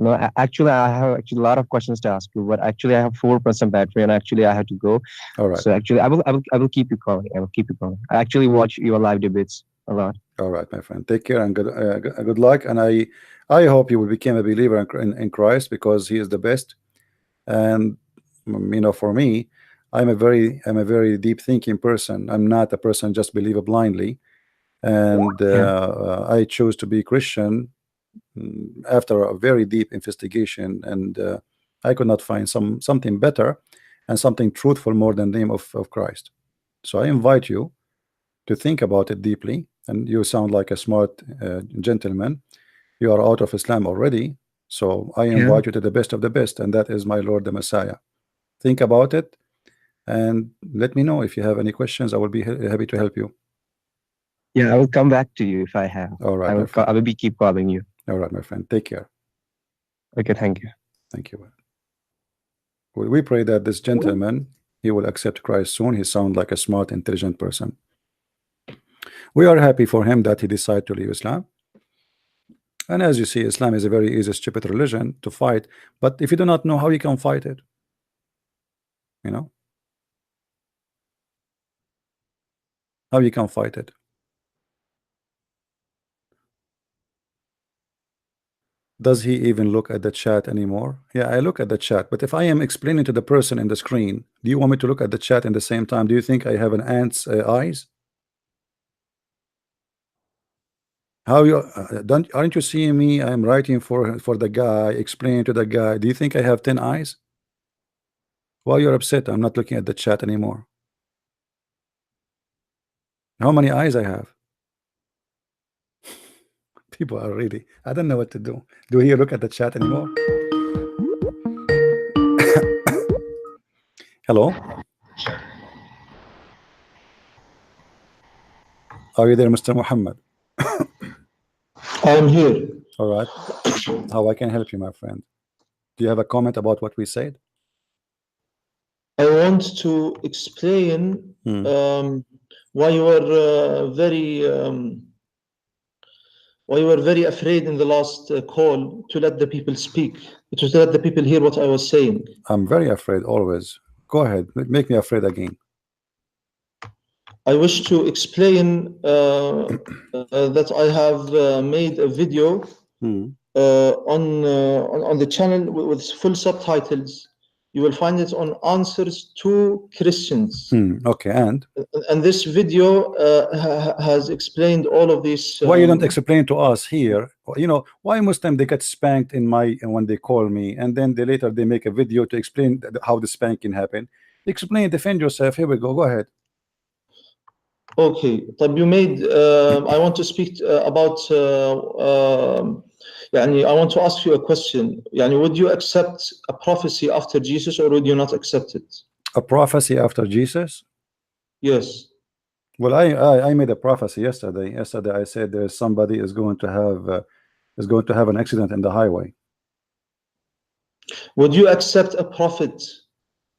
No, actually, I have a lot of questions to ask you, but actually, I have 4% battery, and actually, I have to go. All right. So actually, I will keep you calling. I actually watch your live debates a lot. All right, my friend. Take care and good luck. And I hope you will become a believer in Christ, because He is the best. And you know, for me, I'm a very deep thinking person. I'm not a person just believe blindly. And I chose to be Christian after a very deep investigation, and I could not find something better and something truthful more than the name of Christ. So I invite you to think about it deeply, and you sound like a smart gentleman. You are out of Islam already, so I invite you to the best of the best, and that is my Lord the Messiah. Think about it and let me know if you have any questions. I will be happy to help you. Yeah, I will come back to you if I have. All right, I will be keep calling you. All right, my friend. Take care. Okay, thank you. Thank you. We pray that this gentleman, he will accept Christ soon. He sounds like a smart, intelligent person. We are happy for him that he decided to leave Islam. And as you see, Islam is a very easy, stupid religion to fight. But if you do not know how you can fight it, you know, how you can fight it. Does he even look at the chat anymore? Yeah, I look at the chat, but if I am explaining to the person in the screen, do you want me to look at the chat in the same time? Do you think I have an ant's eyes? How you aren't you seeing me? I am writing for the guy, explaining to the guy. Do you think I have 10 eyes? Why you're upset? I'm not looking at the chat anymore. How many eyes I have? People are really, I don't know what to do. Do you look at the chat anymore? Hello? Are you there, Mr. Muhammad? I'm here. All right. How I can help you, my friend? Do you have a comment about what we said? I want to explain why you were very afraid in the last call to let the people speak, to let the people hear what I was saying. I'm very afraid always. Go ahead, make me afraid again. I wish to explain that I have made a video on the channel with full subtitles. You will find it on Answers to Christians. Okay, and this video has explained all of this. Why you don't explain to us here? You know, why Muslim they get spanked in when they call me, and then later they make a video to explain how the spanking happened. Explain, defend yourself. Here we go. Go ahead. Okay, طب you made. I want to speak about. I want to ask you a question. Would you accept a prophecy after Jesus, or would you not accept it? A prophecy after Jesus? Yes. Well, I made a prophecy yesterday. Yesterday I said there's somebody is going to have an accident in the highway. Would you accept a prophet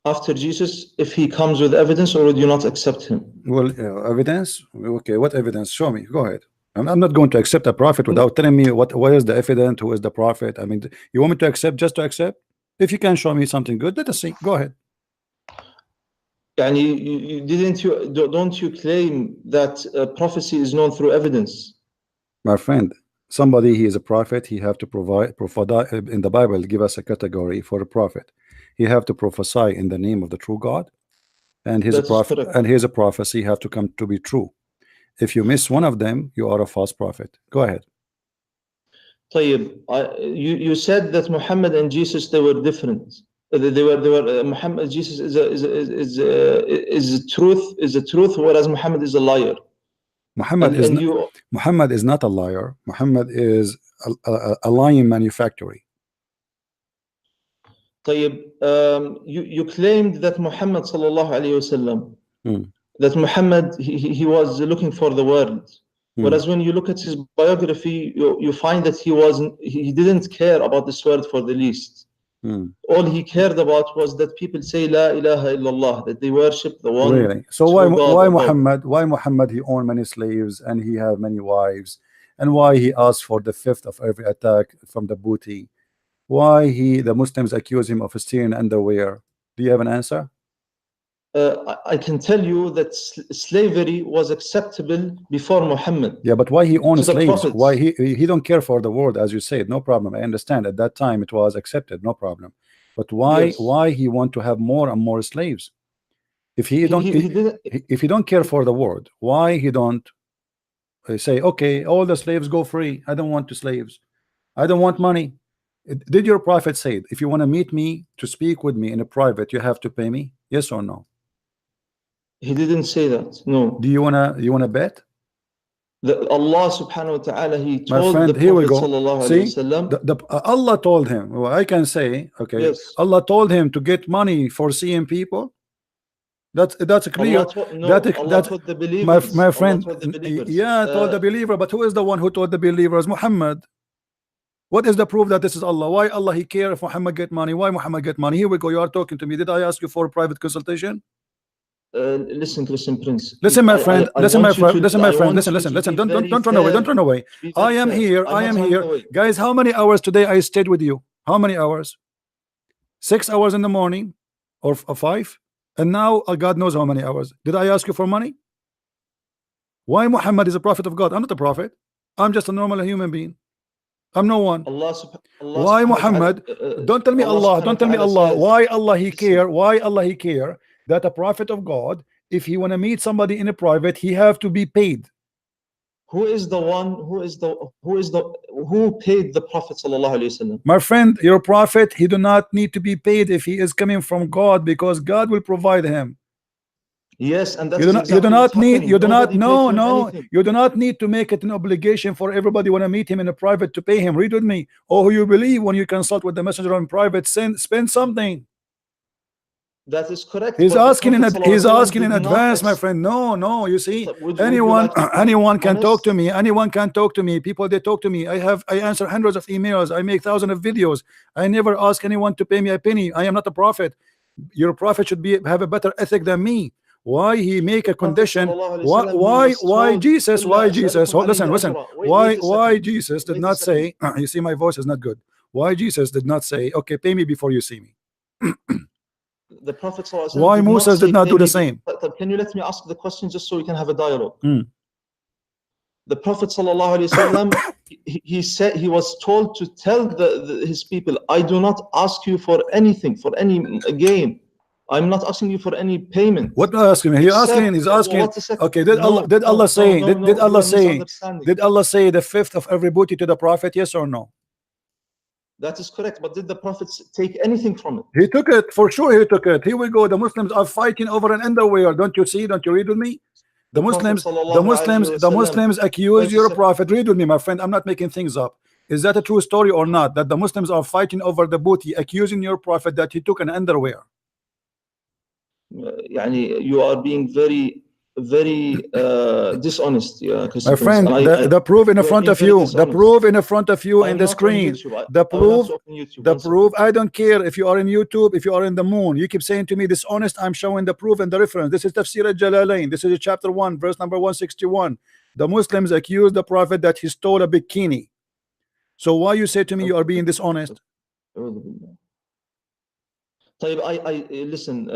after Jesus if he comes with evidence, or would you not accept him? Well, evidence? Okay, what evidence? Show me. Go ahead. I'm not going to accept a prophet without telling me what is the evidence, who is the prophet. I mean, you want me to accept just to accept? If you can show me something good, let us see. Go ahead. Don't you claim that prophecy is known through evidence? My friend, somebody, he is a prophet, he have to provide in the Bible, give us a category for a prophet. He have to prophesy in the name of the true God, and his prophet, and his prophecy have to come to be true. If you miss one of them, you are a false prophet. Go ahead. You said that Muhammad and Jesus, they were different. They were Muhammad, Jesus is the truth, whereas Muhammad is a liar. Muhammad is not a liar. Muhammad is a lying manufacturer. You claimed that Muhammad sallallahu alayhi wasallam, that Muhammad he was looking for the world, whereas when you look at his biography, you find that he didn't care about this world for the least. All he cared about was that people say La ilaha illallah, that they worship the one. Really? So why Muhammad he owned many slaves and he have many wives, and why he asked for the fifth of every attack from the booty? Why the Muslims accuse him of stealing underwear? Do you have an answer? I can tell you that slavery was acceptable before Muhammad. Yeah, but why he owned slaves? Why he don't care for the world, as you said? No problem. I understand at that time it was accepted, no problem. But why he want to have more and more slaves? If he don't care for the world, why he don't say, okay, all the slaves go free? I don't want the slaves. I don't want money. Did your prophet say, if you want to meet me to speak with me in a private, you have to pay me? Yes or no? He didn't say that. No. Do you wanna bet? Allah subhanahu wa ta'ala, he My told friend, the here we Prophet go. sallallahu See, alayhi wasallam. Allah told him. Well, I can say, okay, Yes. Allah told him to get money for seeing people. That's clear. Allah told the believers. My friend, Allah told the believers. yeah, told the believer. But who is the one who told the believers? Muhammad. What is the proof that this is Allah? Why Allah he care if Muhammad get money? Why Muhammad get money? Here we go. You are talking to me. Did I ask you for a private consultation? Listen, Prince. Listen, my friend. Listen, my friend. Listen. Don't run away. Don't run away. I am here. Guys, how many hours today I stayed with you? How many hours? 6 hours in the morning, or 5? And now God knows how many hours. Did I ask you for money? Why Muhammad is a prophet of God? I'm not a prophet. I'm just a normal human being. I'm no one. Why Muhammad? Don't tell me Allah. Don't tell me Allah. Why Allah he care? Why Allah he care that a prophet of God, if he want to meet somebody in a private, he have to be paid? Who is the one? Who paid the Prophet sallallahu alaihi wasallam? My friend, your prophet, he do not need to be paid if he is coming from God, because God will provide him. Yes, and that's you do not need to make it an obligation for everybody want to meet him in a private to pay him. Read with me. Oh, who you believe when you consult with the messenger in private, spend something. That is correct. He's asking in advance, my friend. No, you see, anyone can talk to me. Anyone can talk to me. People, they talk to me. I answer hundreds of emails. I make thousands of videos. I never ask anyone to pay me a penny. I am not a prophet. Your prophet should have a better ethic than me. Why he make a condition? Why Jesus? Listen. Why Jesus did not say? You see, my voice is not good. Why Jesus did not say, okay, pay me before you see me? The Prophet why Moses did not do the same? Can you let me ask the question just so we can have a dialogue? The Prophet ﷺ, he said, he was told to tell his people, I do not ask you for anything, for any gain. I'm not asking you for any payment. What asking? He's asking. Okay, did Allah say the fifth of every booty to the Prophet? Yes or no? That is correct. But did the Prophet take anything from it? He took it, for sure. He took it. Here we go. The Muslims are fighting over an underwear. Don't you see? Don't you read with me? The Muslims accuse your prophet. Read with me, my friend. I'm not making things up. Is that a true story or not? That the Muslims are fighting over the booty, accusing your prophet that he took an underwear. You are being very dishonest, my friend. The proof in front of you. The proof in front of you in the screen. The proof. I don't care if you are in YouTube, if you are in the moon. You keep saying to me dishonest. I'm showing the proof and the reference. This is Tafsir al-Jalalain. This is chapter 1, verse number 161. The Muslims accuse the prophet that he stole a bikini. So why you say to me you are being dishonest? Listen,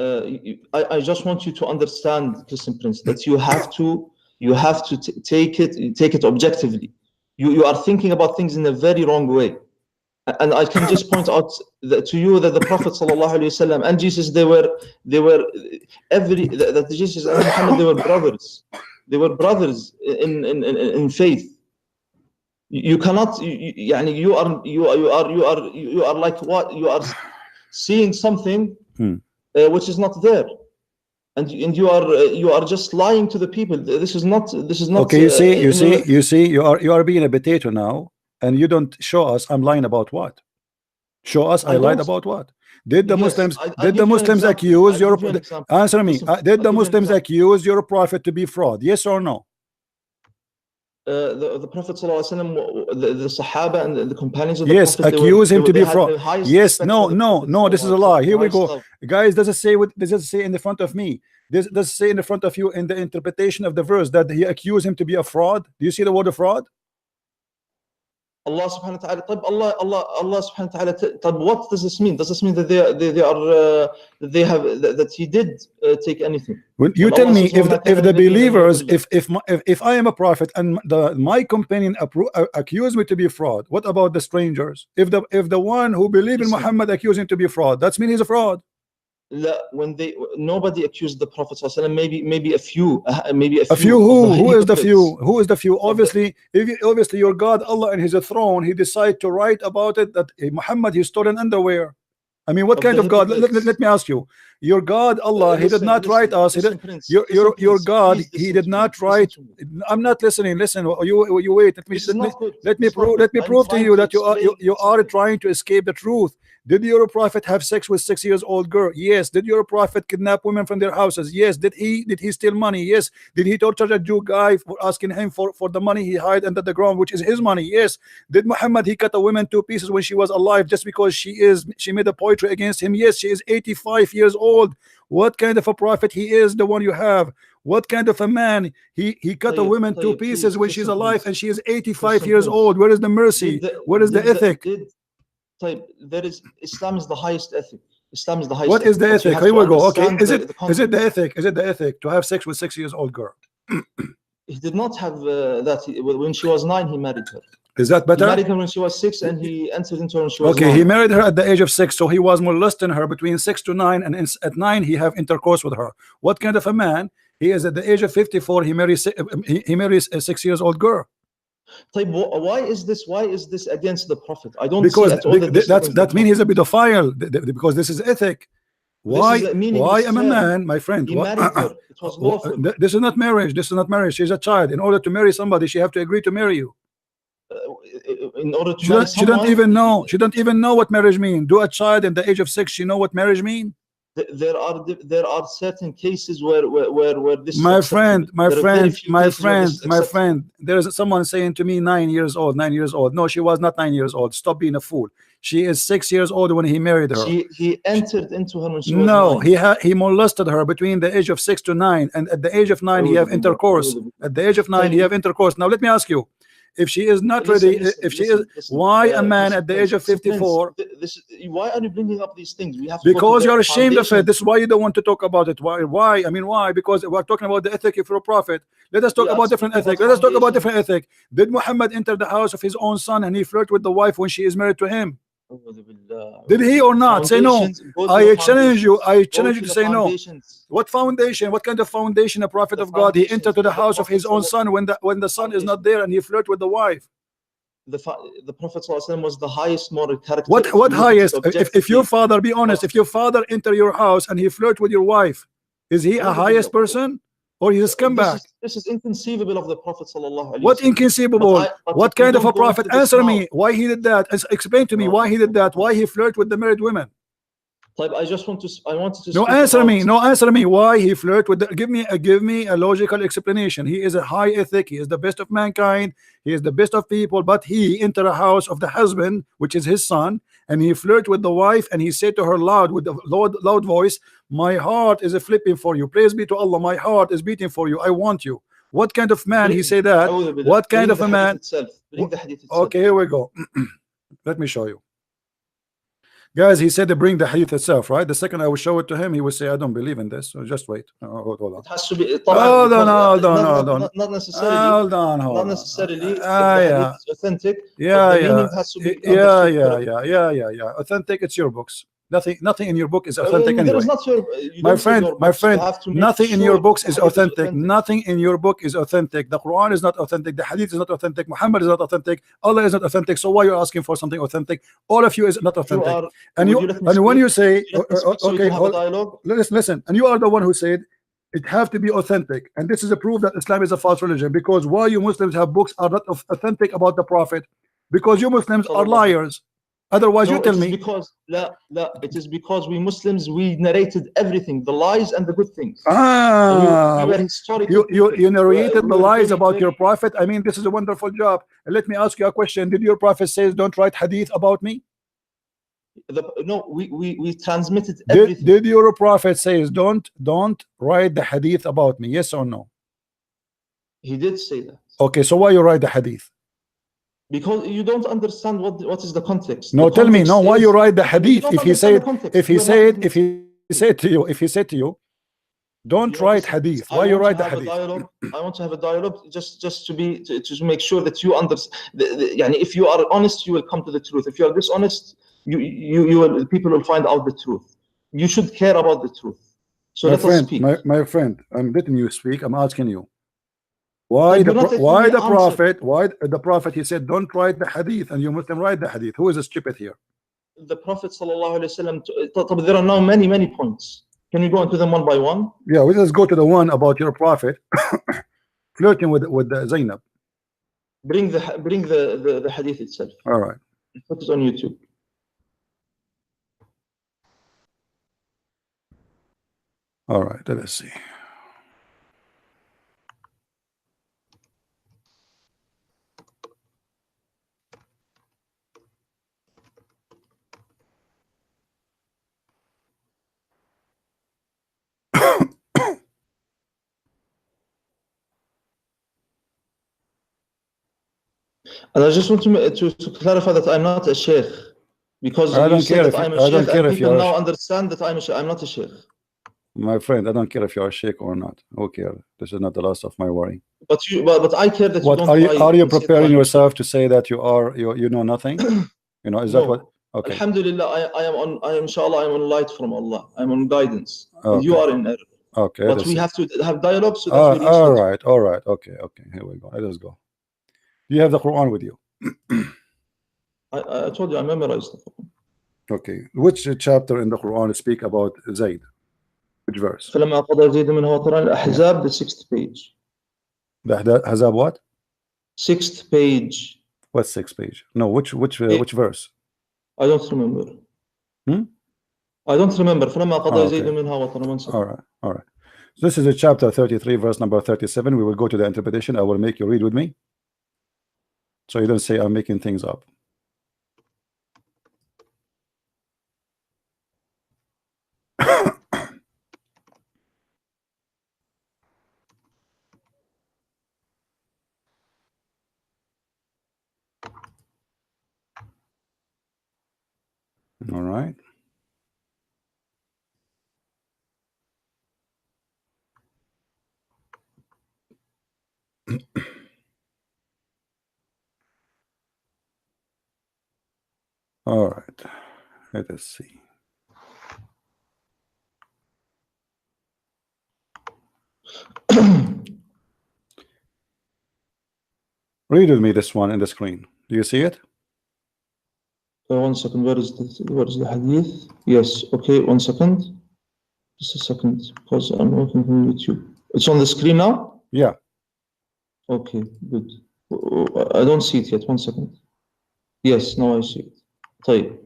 I just want you to understand, Christian Prince, that you have to take it objectively. You are thinking about things in a very wrong way, and I can just point out to you that the Prophet ﷺ and Jesus, Jesus and Muhammad, they were brothers. They were brothers in faith. You cannot. You are like what you are. Seeing something which is not there, and you are just lying to the people. This is not. Okay, you see, you are being a potato now, and you don't show us. I'm lying about what? Show us I lied about what? Did the Muslims? Did the Muslims accuse your? Answer me. Did the Muslims accuse your prophet to be fraud? Yes or no? The Prophet ﷺ, the Sahaba and the companions of the Prophet, accuse him to be fraud. Yes, no, this is a lie. Here we go, guys. Does it say in the front of me? Does it say in the front of you in the interpretation of the verse that he accused him to be a fraud? Do you see the word of fraud? Allah subhanahu wa ta'ala. Allah subhanahu wa ta'ala. What does this mean? Does this mean that that he did take anything? When you tell me if the believers, if I am a prophet and my companion accuse me to be fraud, what about the strangers? If the one who believe in Muhammad accuse him to be fraud, that's mean he's a fraud. when nobody accused the Prophet maybe a few who is the few? Obviously your God Allah in his throne, he decided to write about it that Muhammad, he stolen underwear. I mean, what kind of God? Let me ask you. Your God Allah, he did not write us. Your God, he did not write. I'm not listening. Listen, you wait. Let me prove to you that you are trying to escape the truth. Did your prophet have sex with 6-year-old girl? Yes. Did your prophet kidnap women from their houses? Yes. Did he steal money? Yes. Did he torture a Jew guy for asking him for the money he hid under the ground, which is his money? Yes. Did Muhammad, he cut a woman 2 pieces when she was alive just because she made a poetry against him? Yes. She is 85 years old. What kind of a prophet he is, the one you have? What kind of a man? He cut a woman 2 pieces when she's alive and she is 85 years old. Where is the mercy? Where is the ethic? There is Islam is the highest ethic. Islam is the highest. What is the ethic? Here we go. Okay, is it the ethic? Is it the ethic to have sex with 6-year-old girl? He did not have that. When she was 9, he married her. Is that better? He married her when she was 6, and he entered into her when she was 9. Okay, he married her at the age of 6, so he was molesting her between 6 to 9, and at 9 he have intercourse with her. What kind of a man? He is at the age of 54. He marries a 6-year-old girl. Why is this against the Prophet? I don't because see at all that means he's a pedophile, because this is ethic. Why am a man, my friend? He married her. It was lawful. This is not marriage. This is not marriage. She's a child. In order to marry somebody, she have to agree to marry you. In order to marry someone, she don't even know. She don't even know what marriage means. Do a child at the age of 6 she know what marriage means? There are certain cases where this. My friend, there is someone saying to me 9 years old. No, she was not 9 years old. Stop being a fool. She is 6 years old when he married her. He entered into her when she was 9. He molested her between the age of 6 to 9, and at the age of 9 he have intercourse. At the age of 9 he have intercourse. Now let me ask you. If she is not ready, why a man at the age of 54? Why are you bringing up these things? We have to because you're ashamed of it. This is why you don't want to talk about it. Why? I mean, why? Because we're talking about the ethic of your prophet. Let us talk about different ethic. Let us talk about different ethic. Did Muhammad enter the house of his own son and he flirt with the wife when she is married to him? Did he or not? Say no. I challenge you to say no. What foundation? What kind of foundation? A prophet of God, he entered to the house of his own son when the son is not there and he flirt with the wife. The Prophet ﷺ was the highest moral character. What highest? If your father, be honest, if your father enter your house and he flirt with your wife, is he a highest person? Or he's a scumbag? This is inconceivable of the Prophet sallallahu alaihi wasallam. What inconceivable? What kind of a prophet? Answer me. Why he did that? Explain to me why he did that. Why he flirted with the married women? I wanted to. No, answer me. No, answer me. Why he flirt with? Give me a logical explanation. He is a high ethic. He is the best of mankind. He is the best of people. But he entered a house of the husband, which is his son, and he flirt with the wife, and he said to her with a loud voice, "My heart is flipping for you. Praise be to Allah. My heart is beating for you. I want you." What kind of man he say that? What kind of a man? Okay, here we go. Let me show you. Guys, he said to bring the hadith itself, right? The second I will show it to him, he will say, "I don't believe in this." So just wait. Hold on. It has to be. Hold on. Not necessarily. Hold on. Not necessarily. Yeah. It's authentic. Yeah. Has to be Yeah. Authentic. It's your books. Nothing in your book is authentic anyway. My friend, nothing in your books is authentic. Nothing in your book is authentic. The Quran is not authentic. The Hadith is not authentic. Muhammad is not authentic. Allah is not authentic. So why are you asking for something authentic? All of you is not authentic. And when you say, okay, listen, and you are the one who said it have to be authentic, and this is a proof that Islam is a false religion. Because why you Muslims have books are not authentic about the Prophet? Because you Muslims are liars. Otherwise, you tell me. It is because we Muslims, we narrated everything, the lies and the good things. You narrated the lies about your prophet. I mean, this is a wonderful job. Let me ask you a question. Did your prophet say, "Don't write hadith about me"? No, we transmitted everything. Did your prophet say, "Don't write the hadith about me"? Yes or no? He did say that. Okay, so why you write the hadith? Because you don't understand what is the context. No, tell me. No, why you write the hadith? If he said to you, don't write hadith. Why you write the hadith? I want to have a dialogue, just to make sure that you understand. If you are honest, you will come to the truth. If you are dishonest, people will find out the truth. you should care about the truth. So My let us friend, speak. my friend, I'm letting you speak. I'm asking you. Why But the you're not letting why me the answer. prophet? Why the prophet? He said, "Don't write the hadith," and you Muslim write the hadith. Who is stupid here? The Prophet sallallahu alaihi wasallam. There are now many points. Can we go into them one by one? Yeah, we just go to the one about your prophet flirting with Zainab. Bring the hadith itself. All right. Put it on YouTube. All right. Let's see. And I just want to clarify that I'm not a sheikh, because I you don't say care that if I'm a I don't sheikh, care and if people you're now understand that I'm a sheikh. I'm not a sheikh. my friend. I don't care if you're a sheikh or not. Who cares? This is not the last of my worry. But I care that What you don't are you and say that preparing I'm a yourself to say that you know nothing? You know, is that No. what? Okay. Alhamdulillah, I am inshallah, I'm on light from Allah. I'm on guidance. Okay. You are in error. Okay. But let's we see. have to have dialogue so that we reach all the right. All right. Okay. Okay. Here we go. Let us go. Do you have the Quran with you? I told you I memorized it. Okay. Which chapter in the Quran speak about Zayd? Which verse? فلما قضى زيد منها وطرا الأحزاب, the 6th page. The Hizab what? 6th page. What 6th page? No, which verse? I don't remember. I don't remember. فلما قضى زيد منها وطرا. All right. All right. So this is a chapter 33, verse number 37. We will go to the interpretation. I will make you read with me, so you don't say I'm making things up. All right. All right. Let us see. Read with me this one in the screen. Do you see it? 1 second. Where is the hadith? Yes. Okay. 1 second. Just a second, because I'm working from YouTube. It's on the screen now? Yeah. Okay, good. I don't see it yet. 1 second. Yes, now I see it. طيب.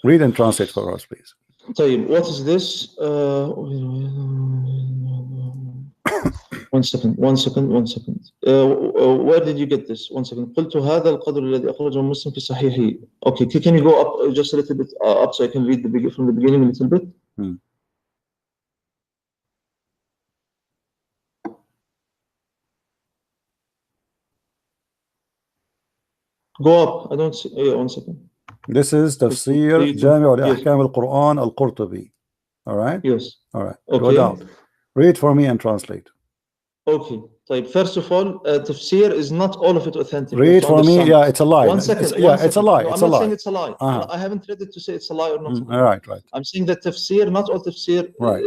Read and translate for us, please. طيب, what is this? 1 second. Where did you get this? 1 second. قلت هذا القدر الذي أخرجه مسلم في صحيحه. Okay, can you go up just a little bit up so I can read from the beginning a little bit? Go up. I don't see. 1 second. This is Tafsir Jami' al-Ahkam al-Quran al-Qurtubi. All right? Yes. All right. Okay. Go down. Read for me and translate. Okay. طيب, first of all, tafsir is not all of it authentic. Read for me. Yeah, it's a lie. 1 second. It's a lie. No, it's I'm a not lie. saying it's a lie. I haven't read it to say it's a lie or not. All right. I'm saying that tafsir, not all tafsir. Right.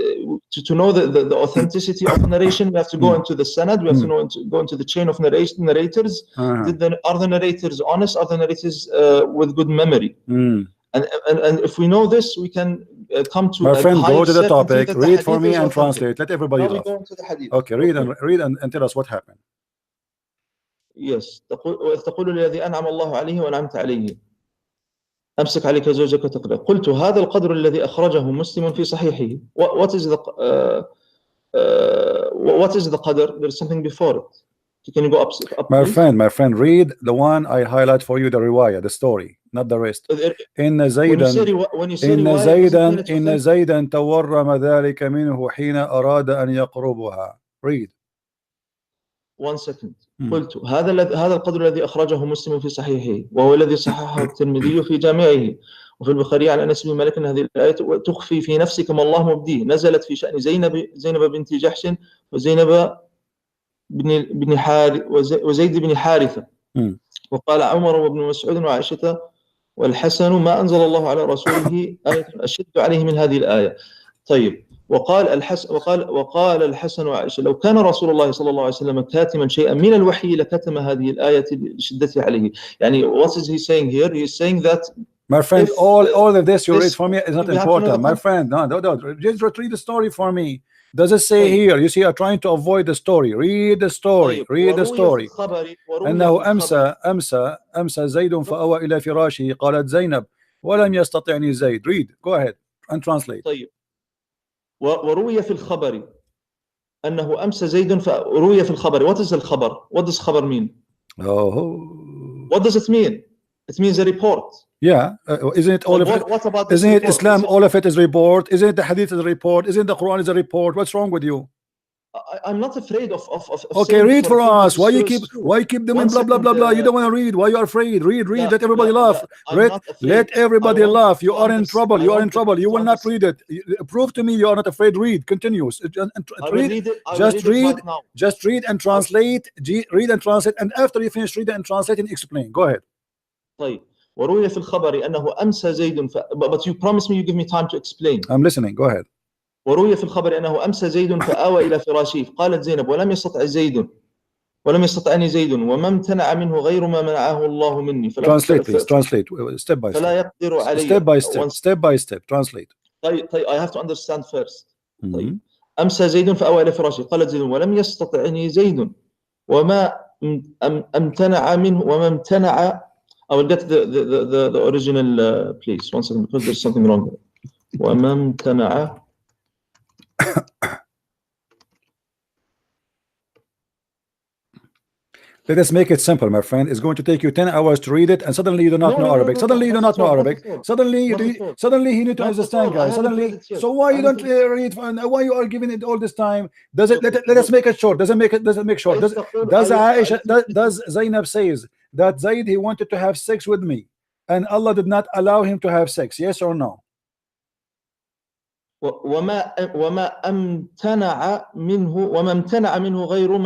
To know the authenticity of narration, we have to go into the sanad. We have to go into the chain of narrators. Are the narrators honest? Are the narrators with good memory? And if we know this, we can come to. My friend, go to the topic. Read for me and translate. Let everybody laugh. Now we go into the hadith. Okay, read and tell us what happened. Yes. تقول الذي أنعم الله عليه وأنعمت عليه أمسك عليك زوجك وتقرأ. قلت هذا القدر الذي أخرجه مسلم في صحيحه. What is the qadr? There's something before it. Can you go up? My friend, read the one I highlight for you, the riwayah, the story, not the rest. إن زيدا تورم ذلك منه حين أراد أن يقربها. Read. 1 second. قلت هذا القدر الذي أخرجه مسلم في صحيحه وهو الذي صححه الترمذي في جامعه وفي البخاري عن أنس بن مالك أن هذه الآية تخفي في نفسك ما الله مبديه نزلت في شأن زينب بنت جحش وزينب وزيد بن حارثة. وقال عمر وابن مسعود وعائشة والحسن ما أنزل الله على رسوله آية أشد عليه من هذه الآية. طيب وقال الحسن وعائشة لو كان رسول الله صلى الله عليه وسلم كاتما شيئا من الوحي لكتم هذه الآية لشدتها عليه. يعني what is he saying here? He is saying that my friend, all of this you read for me is not we have to important, know my friend. No, just read the story for me. Does it say here? You see, I'm trying to avoid the story. Read the story. Read the story. أنه أمسى زيد فأوى إلى فراشه قالت زينب ولم يستطعني زيد. Read. Go ahead and translate. طيب وروي في الخبر أنه أمسى زيد فروي في الخبر. What is الخبر? What does خبر mean? Oh. What does it mean? It means a report. Yeah, isn't it all of it? What about isn't it report? Islam? All of it is report. Isn't it the Hadith is a report? Isn't the Quran is a report? What's wrong with you? I'm not afraid of okay, read for us. Why you keep doing blah blah blah blah? You don't want to read. Why you are afraid? Read. Let everybody laugh. Let everybody laugh. You are in trouble. You are in trouble. You will not read it. Prove to me you are not afraid. Read. Continues. Just read and translate. Read and translate. And after you finish reading and translating, explain. Go ahead. طيب وروي في الخبر أنه أمسى زيد but you promise me you give me time to explain. I'm listening. Go ahead. وروي في الخبر أنه أمسى زيد فآوى إلى فراشه قالت زينب ولم يستطعني زيد وما امتنع منه غير ما منعه الله مني. Translate please. Translate step by step. فلا يقدر علي. Step by step. Translate. طيب I have to understand first. طيب أمسى زيد فآوى إلى فراشه قالت زيد ولم يستطعني زيد وما امتنع منه وما امتنع. I will get the original please 1 second because there's something wrong there. وما امتنع. Let us make it simple, my friend. It's going to take you 10 hours to read it, and suddenly you do not know Arabic. Suddenly you do not know Arabic. Suddenly he need to understand, guys. Suddenly, so why you don't read? Why you are giving it all this time? Does it? Let us make it short. Does it make short? Does Aisha? Does Zainab says that Zaid he wanted to have sex with me, and Allah did not allow him to have sex? Yes or no? وما امتنع منه غير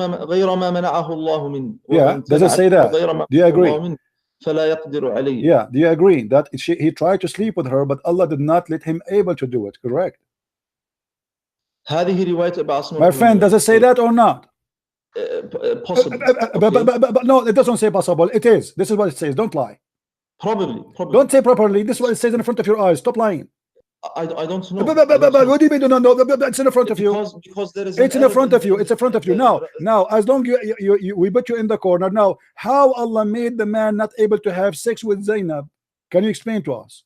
ما منعه الله منه. Yeah, does it say that? Do you agree? فلا يقدر عليه. Yeah, do you agree that he tried to sleep with her, but Allah did not let him able to do it? Correct. هذه رواية أبي عاصم. My friend, does it say that or not? Possible. But no, it doesn't say possible. It is. This is what it says. Don't lie. Probably. Don't say properly. This is what it says in front of your eyes. Stop lying. I don't know. What do you mean you don't know? It's in front of you. Because there is. It's in front of you. It's in front of you. Now, as long we put you in the corner. Now, how Allah made the man not able to have sex with Zainab? Can you explain to us?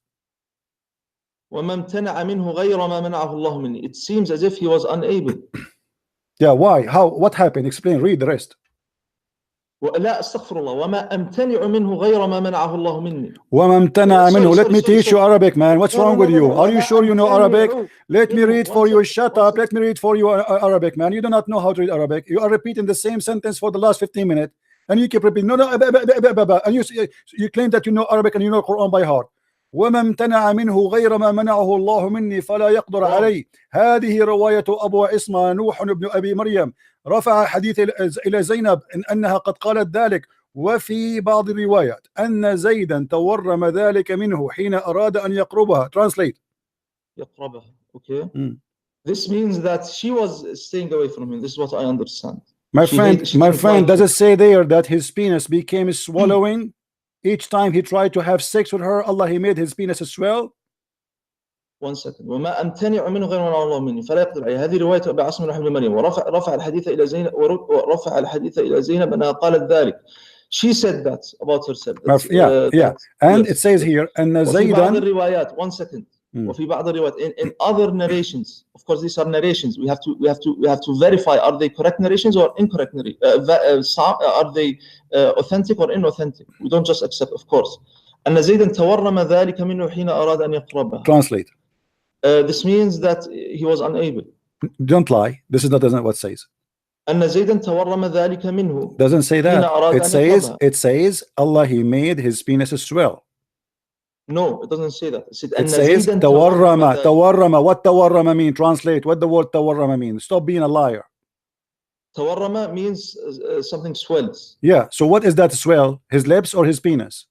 وما امتنع منه غير ما منعه الله مني. It seems as if he was unable. Yeah, why? How? What happened? Explain. Read the rest. لا استغفر الله وما امتنع منه غير ما منعه الله مني. وما امتنع منه. Let me teach you Arabic, man. What's wrong with you? Are you sure you know Arabic? Let me read for you. Shut up. Let me read for you Arabic, man. You do not know how to read Arabic. You are repeating the same sentence for the last 15 minutes, and you keep repeating. No, and you claim that you know Arabic and you know Quran by heart. وما امتنع منه غير ما منعه الله مني فلا يقدر عليه. هذه رواية أبو اسمه نوح بن أبي مريم رفع حديث إلى زينب إن أنها قد قالت ذلك. وفي بعض الروايات أن زيدا تورم ذلك منه حين أراد أن يقربها. Translate. يقربها. Okay. This means that she was staying away from him. This is what I understand. My friend, does it say there that his penis became swallowing? Each time he tried to have sex with her, Allah he made his penis swell. 1 second. وما امتنع منه غير ما منعه الله مني فلا يقدر عليه. هذه رواية أبي عاصم بن مريم ورفع الحديث إلى زينب أنها قالت ذلك. She said that about herself. Yeah. And it says here أن زيدا. وفي بعض زيدا. الروايات 1 second. وفي بعض الروايات in other narrations, of course these are narrations. We have to verify, are they correct narrations or incorrect narrations? Are they authentic or inauthentic? We don't just accept, of course. أن زيدا تورم ذلك منه حين أراد أن يقربها. Translate. This means that he was unable. Don't lie. This is not what it says. أن زيدا تورم ذلك منه. Doesn't say that. It says Allah he made his penis swell. No, it doesn't say that. It says tawarrama. Tawarrama. What tawarrama mean? Translate. What the word tawarrama means? Stop being a liar. Tawarrama means something swells. Yeah. So what is that swell? His lips or his penis?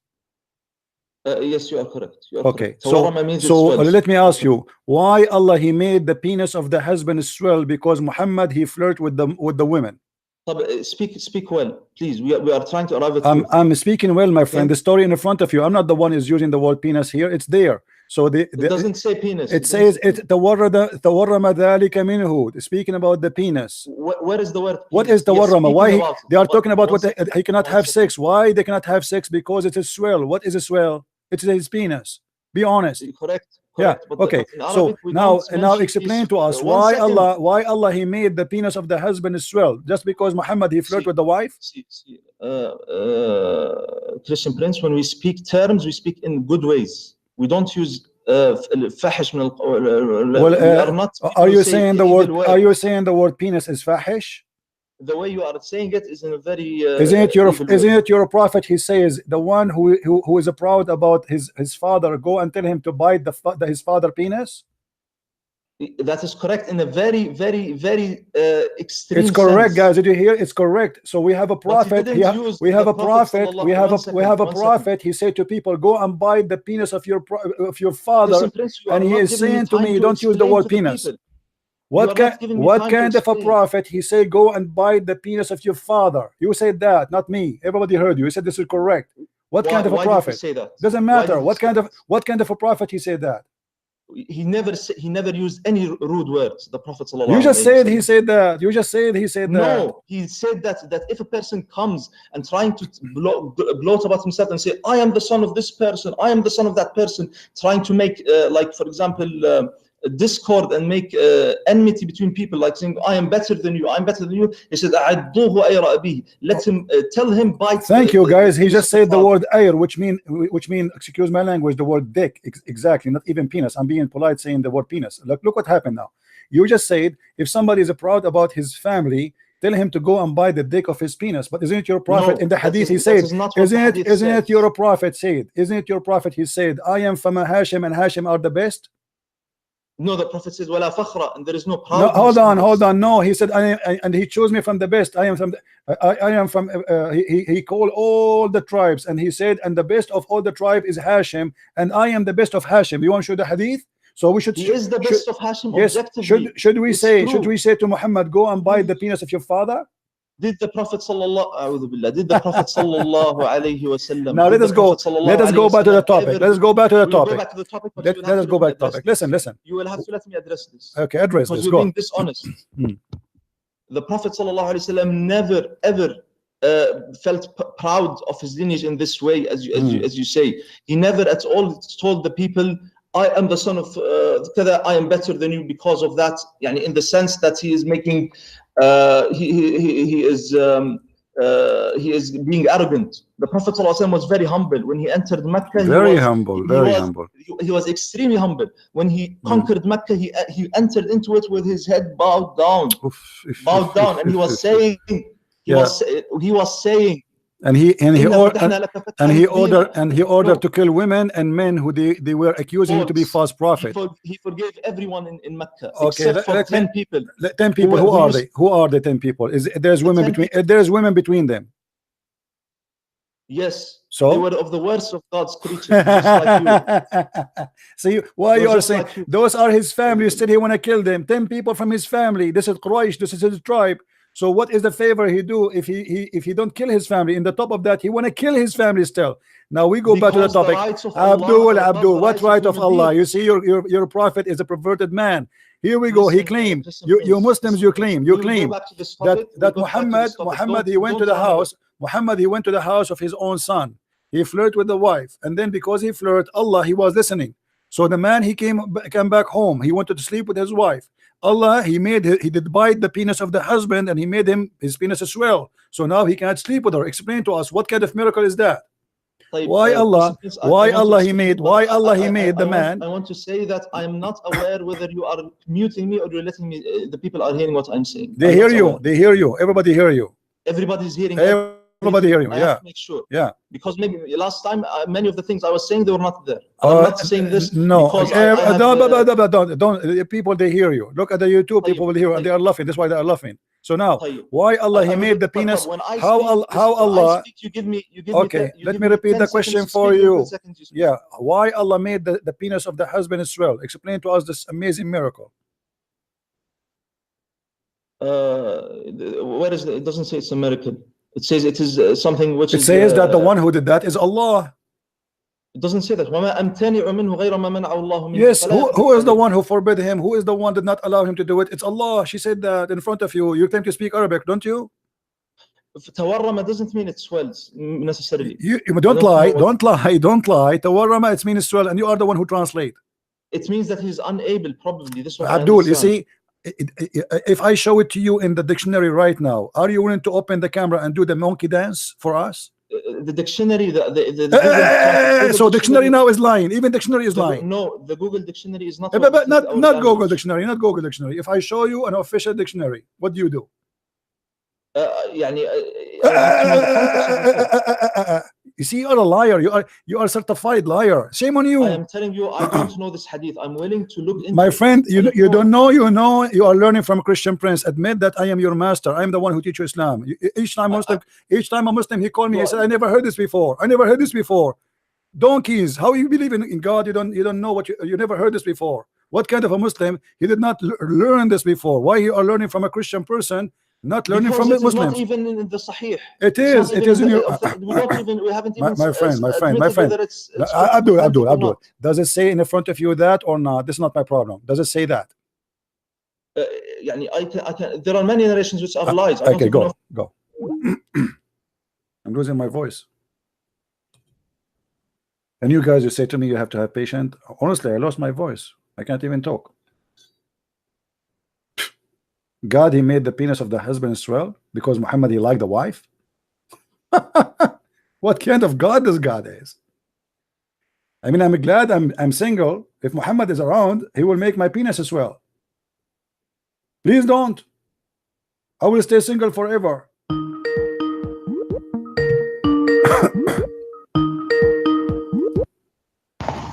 Yes, you are correct. You are Okay, correct. so Tawarrama means it swells. let me ask you, why Allah he made the penis of the husband swell? Because Muhammad he flirt with the women. Speak well, please. We are trying to arrive at truth. I'm speaking well, my friend. The story in front of you. I'm not the one who's using the word penis here. It's there. So it doesn't say penis. It says it tawarrama dhalika minhu. Speaking about the penis. Where is the word penis? What is tawarrama? Why they are talking about he cannot have sex? Why they cannot have sex? Because it is swell. What is a swell? It is his penis. Be honest. Correct. Yeah. But Okay. So now explain to us why Allah he made the penis of the husband swell just because Muhammad he flirt with the wife. Christian Prince, when we speak terms, we speak in good ways. We don't use fahish. Are you saying the word? Are you saying the word penis is fahish? The way you are saying it is in a very isn't it your prophet? He says the one who is proud about his father, go and tell him to bite his father penis. That is correct in a very, very, very extreme. It's correct, sense. guys. Did you hear? It's correct. So we have a prophet. We have a prophet. He said to people, go and bite the penis of your father, and he is saying to me, don't use the word penis. What kind of a prophet? He said, go and bite the penis of your father. You said that, not me. Everybody heard you. You said this is correct. What kind of a prophet? Doesn't matter. What kind of a prophet he said that? He never used any rude words. The Prophet ﷺ. You just said he said that. You just said he said that. No, he said that if a person comes and trying to bloat about himself and say, I am the son of this person, I am the son of that person, trying to make like for example discord and make enmity between people, like saying I am better than you, I'm better than you. He said, let him tell him bite. Thank you, guys. He just said the word ayr, which mean excuse my language, the word dick. Exactly, not even penis. I'm being polite saying the word penis. Look what happened now. You just said if somebody is proud about his family, tell him to go and buy the dick of his penis. But isn't it your prophet in the hadith? He said, isn't it your prophet said? Isn't it your prophet? He said, I am from Hashim and Hashim are the best. No, the Prophet says, "Wala fakhra," and there is no proud. No, hold on. No, he said, and he chose me from the best. I am from. He called all the tribes, and he said, and the best of all the tribe is Hashim, and I am the best of Hashim. You want to show the hadith? So we should. He is the best of Hashim. Yes. Should we say to Muhammad, go and buy the penis of your father? Did the Prophet sallallahu alayhi wasallam? Now let us go back to the topic. Let us go back to the topic. Let us go back to the topic. Listen. You will have to let me address this. Okay, address this. Because you're being dishonest. The Prophet sallallahu alayhi wasallam never ever felt proud of his lineage in this way, as you say. He never at all told the people, I am the son of I am better than you because of that. Yani in the sense that he is making. He is being arrogant. The Prophet ﷺ was very humble when he entered Mecca. He was extremely humble. When he conquered Mecca, he entered into it with his head bowed down, and he was saying, and he ordered to kill women and men who they were accusing him to be false prophet. He forgave everyone in Mecca, okay, except for 10 people. 10 people. Who are they? Who are the 10 people? There's women between them. Yes. So they were of the worst of God's creatures, just like you. See why you are saying those are his family? Still, he want to kill them. 10 people from his family. This is Quraysh. This is his tribe. So what is the favor he do if he don't kill his family? In the top of that, he want to kill his family still. Now we go back to the topic. Abdul, what right of Allah? You see, your prophet is a perverted man. Here we go. He claimed you Muslims. You claim that Muhammad he went to the house. Muhammad he went to the house of his own son. He flirted with the wife, and then because he flirted, Allah he was listening. So the man he came back home. He wanted to sleep with his wife. Allah he did bite the penis of the husband, and he made his penis swell. So now he can't sleep with her. Explain to us what kind of miracle is that? Why Allah he made the man? I want to say that I am not aware whether you are muting me or you're letting me. The people are hearing what I'm saying. They hear you. Everybody hear you. Everybody's hearing. Nobody hear you. I Yeah. have to make sure. Yeah. Because maybe last time many of the things I was saying, they were not there. I'm not saying this no. because I have, don't. People, they hear you. Look at the YouTube. People will hear you and they are laughing. That's why they are laughing. So now, why Allah He made the penis? How Allah? You give me. Okay, let me repeat the question for you. Yeah, why Allah made the penis of the husband as well? Explain to us this amazing miracle. Where is it? It doesn't say it's a miracle. It says it is something which it says that the one who did that is Allah. It doesn't say that. Yes, who is the one who forbid him? Who is the one that did not allow him to do it? It's Allah. She said that in front of you. You claim to speak Arabic, don't you? Tawarrama doesn't mean it swells necessarily. You don't lie. Don't lie. Don't lie. Tawarrama, it means swell, and you are the one who translate. It means that he's unable, probably. This one. Abdul, you see, if I show it to you in the dictionary right now, are you willing to open the camera and do the monkey dance for us? The dictionary, so dictionary now is lying. Even dictionary is lying. No, the Google dictionary is not. But not Google dictionary, not Google dictionary. If I show you an official dictionary, what do you do? You see, you are a liar. You are certified liar. Shame on you. I am telling you, I don't know this hadith. I'm willing to look into my friend. You don't know. You know. You are learning from a Christian prince. Admit that I am your master. I am the one who teach you Islam. Each time a Muslim, he called me. He said, "I never heard this before. I never heard this before." Donkeys. How you believe in God? You don't know what you never heard this before. What kind of a Muslim? He did not learn this before. Why you are learning from a Christian person? Not learning because from the Muslims. Not even in the Sahih. It is in your. We haven't even. My friend. Abdul. Does it say in the front of you that or not? This is not my problem. Does it say that? I can. There are many narrations which are lies. Okay, go. I'm losing my voice. And you guys, you say to me, you have to have patience. Honestly, I lost my voice. I can't even talk. God, he made the penis of the husband as well because Muhammad, he liked the wife. What kind of God this God is? I mean, I'm glad I'm single. If Muhammad is around, he will make my penis as well. Please don't. I will stay single forever.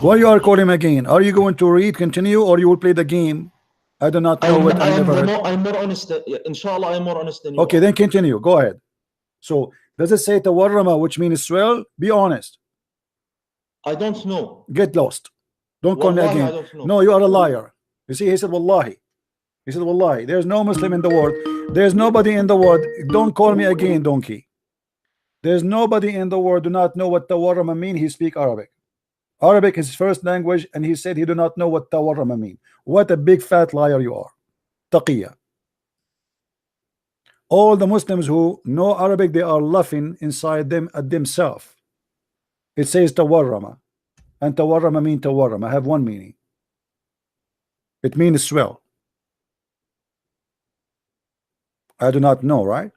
Why you are calling again? Are you going to read, continue, or you will play the game? I do not know what I'm more honest. Inshallah, I'm more honest than you. Okay, then continue. Go ahead. So, does it say tawarrama, which means swell? Be honest. I don't know. Get lost. Don't call me again. No, you are a liar. You see, he said wallahi. He said wallahi. There's no Muslim in the world. There's nobody in the world. Don't call me again, donkey. There's nobody in the world do not know what tawarrama mean. He speak Arabic. Arabic is his first language, and he said he do not know what tawarrama mean. What a big fat liar you are. Taqiyya. All the Muslims who know Arabic, they are laughing inside them at themselves. It says tawarrama, and tawarrama mean tawarrama. Have one meaning. It means swell. I do not know, right?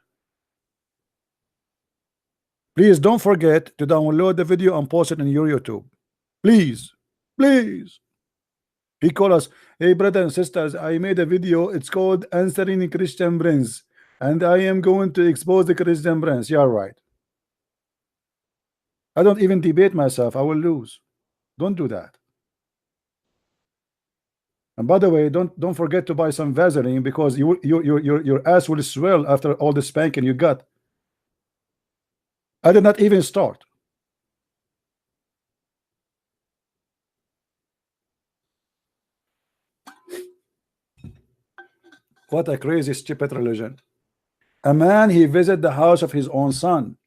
Please don't forget to download the video and post it on your YouTube. Please. He called us, hey brothers and sisters, I made a video. It's called Answering Christian Prince, and I am going to expose the Christian Prince. You're right. I don't even debate myself. I will lose. Don't do that. And by the way, don't forget to buy some Vaseline because your ass will swell after all the spanking you got. I did not even start. What a crazy, stupid religion. A man, he visit the house of his own son.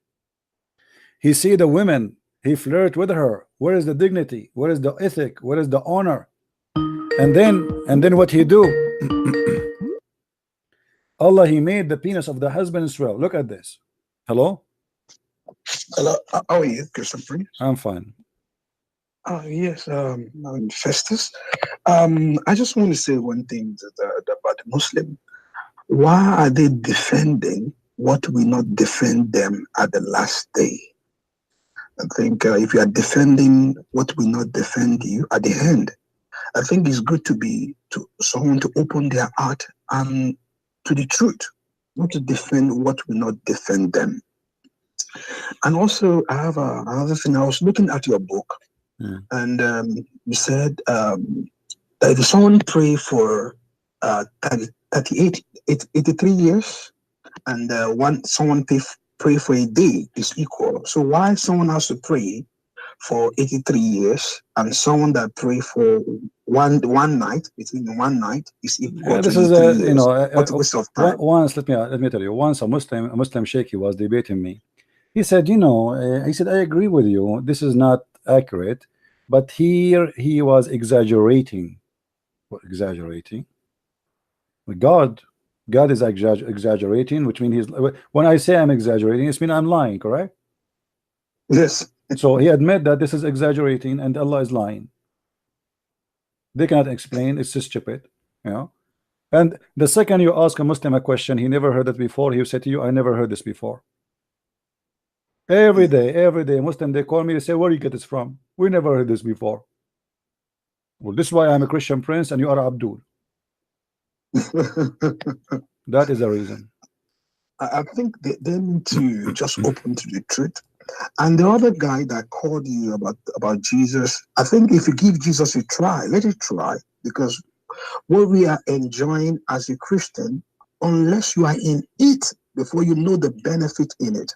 He see the women. He flirt with her. Where is the dignity? Where is the ethic? Where is the honor? And then what he do? Allah, he made the penis of the husband swell. Look at this. Hello? Hello. How are you, Christian Prince? I'm fine. Yes, I'm Festus. I just want to say one thing about the Muslim. Why are they defending what will not defend them at the last day? I think if you are defending what will not defend you at the end, I think it's good to someone to open their heart and to the truth, not to defend what will not defend them. And also, I have another thing. I was looking at your book, and you said that if someone pray for 83 years, and someone pray for a day is equal. So why someone has to pray for 83 years and someone that pray for one night, between one night, is equal Yeah, to this is 83 years? you know, What a waste of time. once let me tell you. Once a Muslim sheikh, he was debating me. He said, you know, he said, I agree with you. This is not accurate, but here he was exaggerating. What, exaggerating? God is exaggerating, which means he's. When I say I'm exaggerating, it's mean I'm lying, correct? Yes. So he admit that this is exaggerating and Allah is lying. They cannot explain. It's just stupid, you know. And the second you ask a Muslim a question, he never heard it before, he will say to you, I never heard this before. Every day, Muslim, they call me, they say, where you get this from? We never heard this before. Well, this is why I'm a Christian prince and you are Abdul. That is the reason. I think they need to just open to the truth. And the other guy that called you about Jesus, I think if you give Jesus a try, let it try, because what we are enjoying as a Christian, unless you are in it before you know the benefit in it,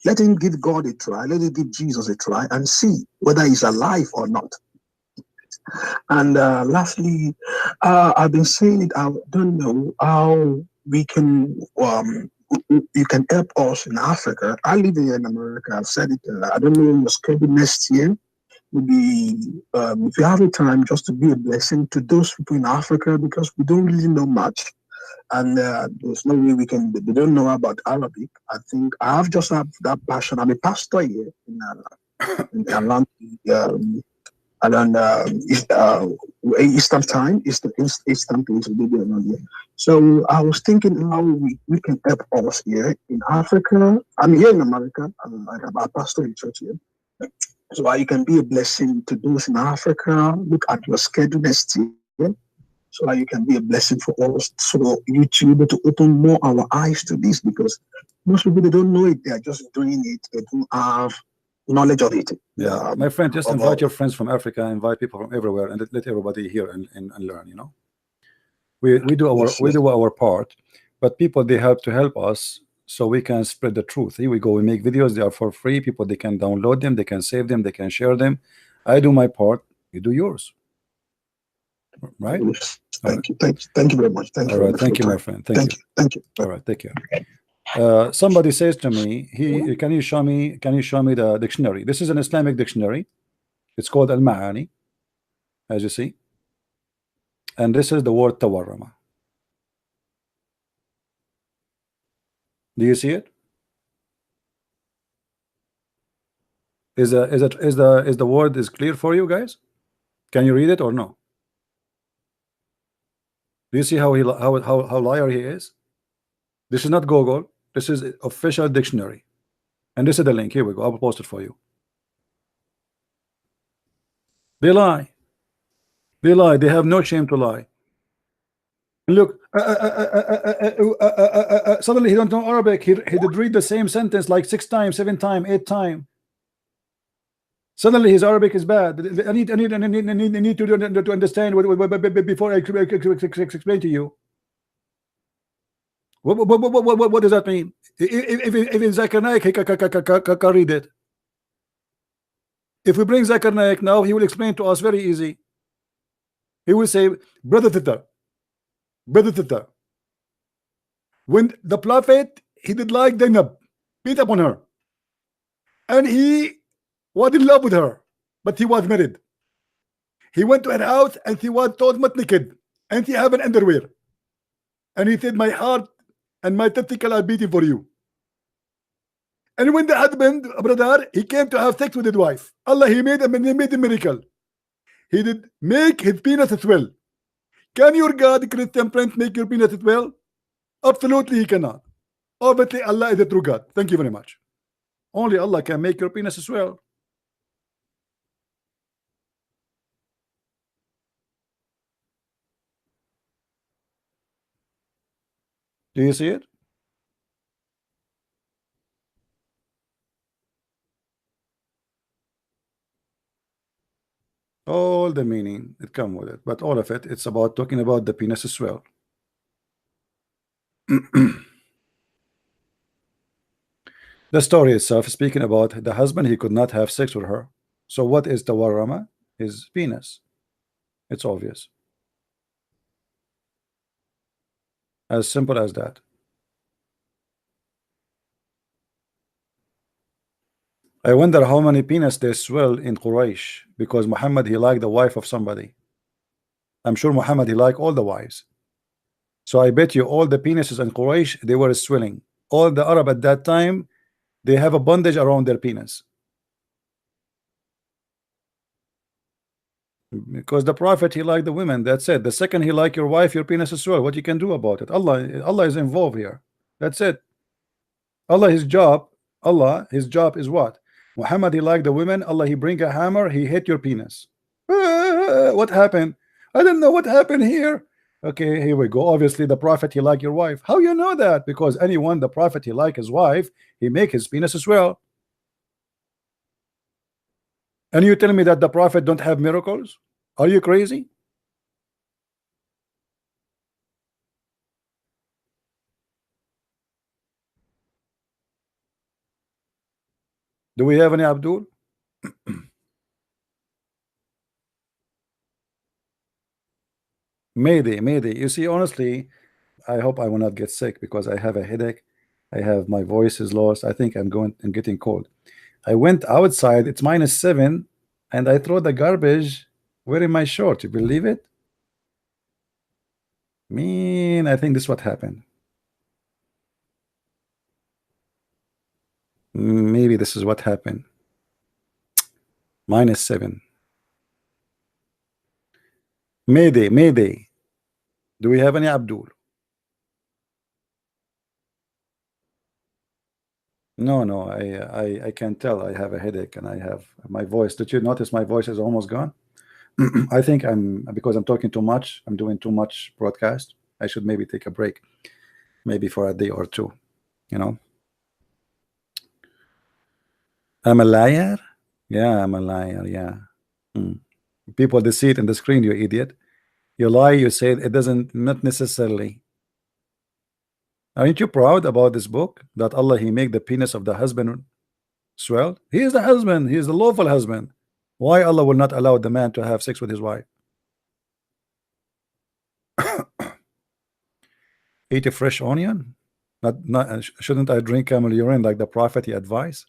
let him give God a try, let him give Jesus a try and see whether he's alive or not. And lastly, I've been saying it, I don't know how we can you can help us in Africa. I live here in America. I've said it. I don't know your schedule next year. Maybe if you have a time, just to be a blessing to those people in Africa, because we don't really know much, and there's no way we can. They don't know about Arabic. I think I have that passion. I'm a pastor here in around Eastern time, Eastern place, maybe around here. So I was thinking how we can help us here in Africa. I'm here in America. I'm a pastor in church here. So you can be a blessing to those in Africa. Look at your schedule next year. So you can be a blessing for us. So you to be able to open more our eyes to this, because most people, they don't know it. They are just doing it. They don't have knowledge of it. Yeah, my friend, just invite your friends from Africa, invite people from everywhere, and let everybody hear and learn. You know, we do our part, but people, they help to help us so we can spread the truth. Here we go. We make videos. They are for free. People, they can download them. They can save them. They can share them. I do my part. You do yours. Right? Thank you very much. Thank you. All right, thank you, my friend. Thank you. All right, take care. Somebody says to me, can you show me the dictionary? This is an Islamic dictionary. It's called Al-Ma'ani, as you see, and this is the word tawarrama. Do you see it? Is the word is clear for you guys? Can you read it or no? Do you see how liar he is? This is not Google. This is official dictionary, and this is the link. Here we go. I'll post it for you. They lie. They lie. They have no shame to lie. Look, suddenly he don't know Arabic. He did read the same sentence like 6 times, 7 times, 8 times. Suddenly his Arabic is bad. I need to understand before I explain to you. What does that mean? If in Zakir Naik, he can read it. If we bring Zakir Naik now, he will explain to us very easy. He will say, brother Tita, when the Prophet, he did like Zainab, beat upon her, and he was in love with her, but he was married. He went to her house and he was totally naked, and he have an underwear, and he said, my heart and my testicle are beating for you. And when the husband, brother, he came to have sex with his wife, Allah, he made a miracle. He did make his penis swell. Can your God, Christian friends, make your penis swell? Absolutely he cannot. Obviously Allah is a true God. Thank you very much. Only Allah can make your penis swell. Do you see it? All the meaning that come with it, but all of it, it's about talking about the penis as well. The story itself is speaking about the husband, he could not have sex with her. So what is tawarrama? His penis. It's obvious. As simple as that. I wonder how many penis they swell in Quraysh because Muhammad, he liked the wife of somebody. I'm sure Muhammad, he liked all the wives. So I bet you all the penises in Quraysh, they were swelling. All the Arab at that time, they have a bondage around their penis. Because the Prophet, he liked the women. That's it. The second he like your wife, your penis is swell. What you can do about it? Allah is involved here. That's it. His job is what? Muhammad, he liked the women. Allah, he bring a hammer, he hit your penis. What happened? I don't know what happened here. Okay, here we go. Obviously, the Prophet, he like your wife. How you know that? Because anyone, the Prophet, he like his wife, he make his penis as well. And you tell me that the Prophet don't have miracles? Are you crazy? Do we have any Abdul? Mayday. You see, honestly, I hope I will not get sick because I have a headache. I have my voice is lost. I think I'm getting cold. I went outside, it's -7, and I throw the garbage wearing my short. You believe it? Man, I think this is what happened. Maybe this is what happened. -7. Mayday. Do we have any Abdul? No, I can tell I have a headache and I have my voice. Did you notice my voice is almost gone? I think because I'm talking too much, I'm doing too much broadcast. I should maybe take a break, maybe for a day or two, you know. I'm a liar? Yeah, I'm a liar, yeah. People, they see it in the screen, you idiot. You lie, you say it doesn't, not necessarily. Aren't you proud about this book that Allah, he make the penis of the husband swell? He is the husband, he is the lawful husband. Why Allah will not allow the man to have sex with his wife? Eat a fresh onion? Not shouldn't I drink camel urine like the Prophet he advised?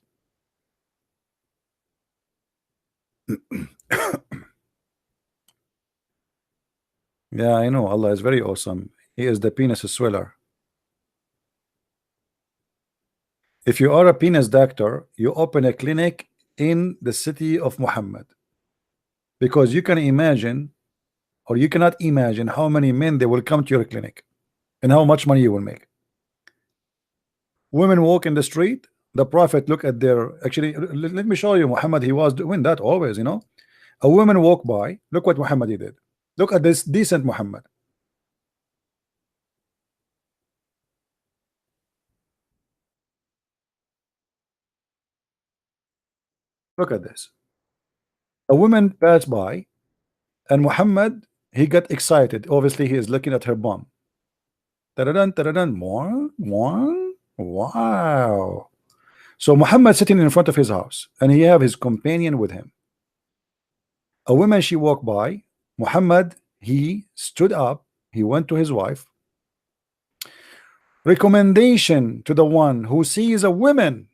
Yeah, I know Allah is very awesome. He is the penis sweller. If you are a penis doctor, you open a clinic in the city of Muhammad, because you can imagine, or you cannot imagine how many men they will come to your clinic and how much money you will make. Women walk in the street, the Prophet look at their, actually let me show you, Muhammad, he was doing that always, you know. A woman walk by, look what Muhammad he did. Look at this decent Muhammad. Look at this. A woman passed by and Muhammad, he got excited. Obviously he is looking at her bum. Wow. So Muhammad sitting in front of his house and he have his companion with him. A woman, she walked by. Muhammad, he stood up, he went to his wife. Recommendation to the one who sees a woman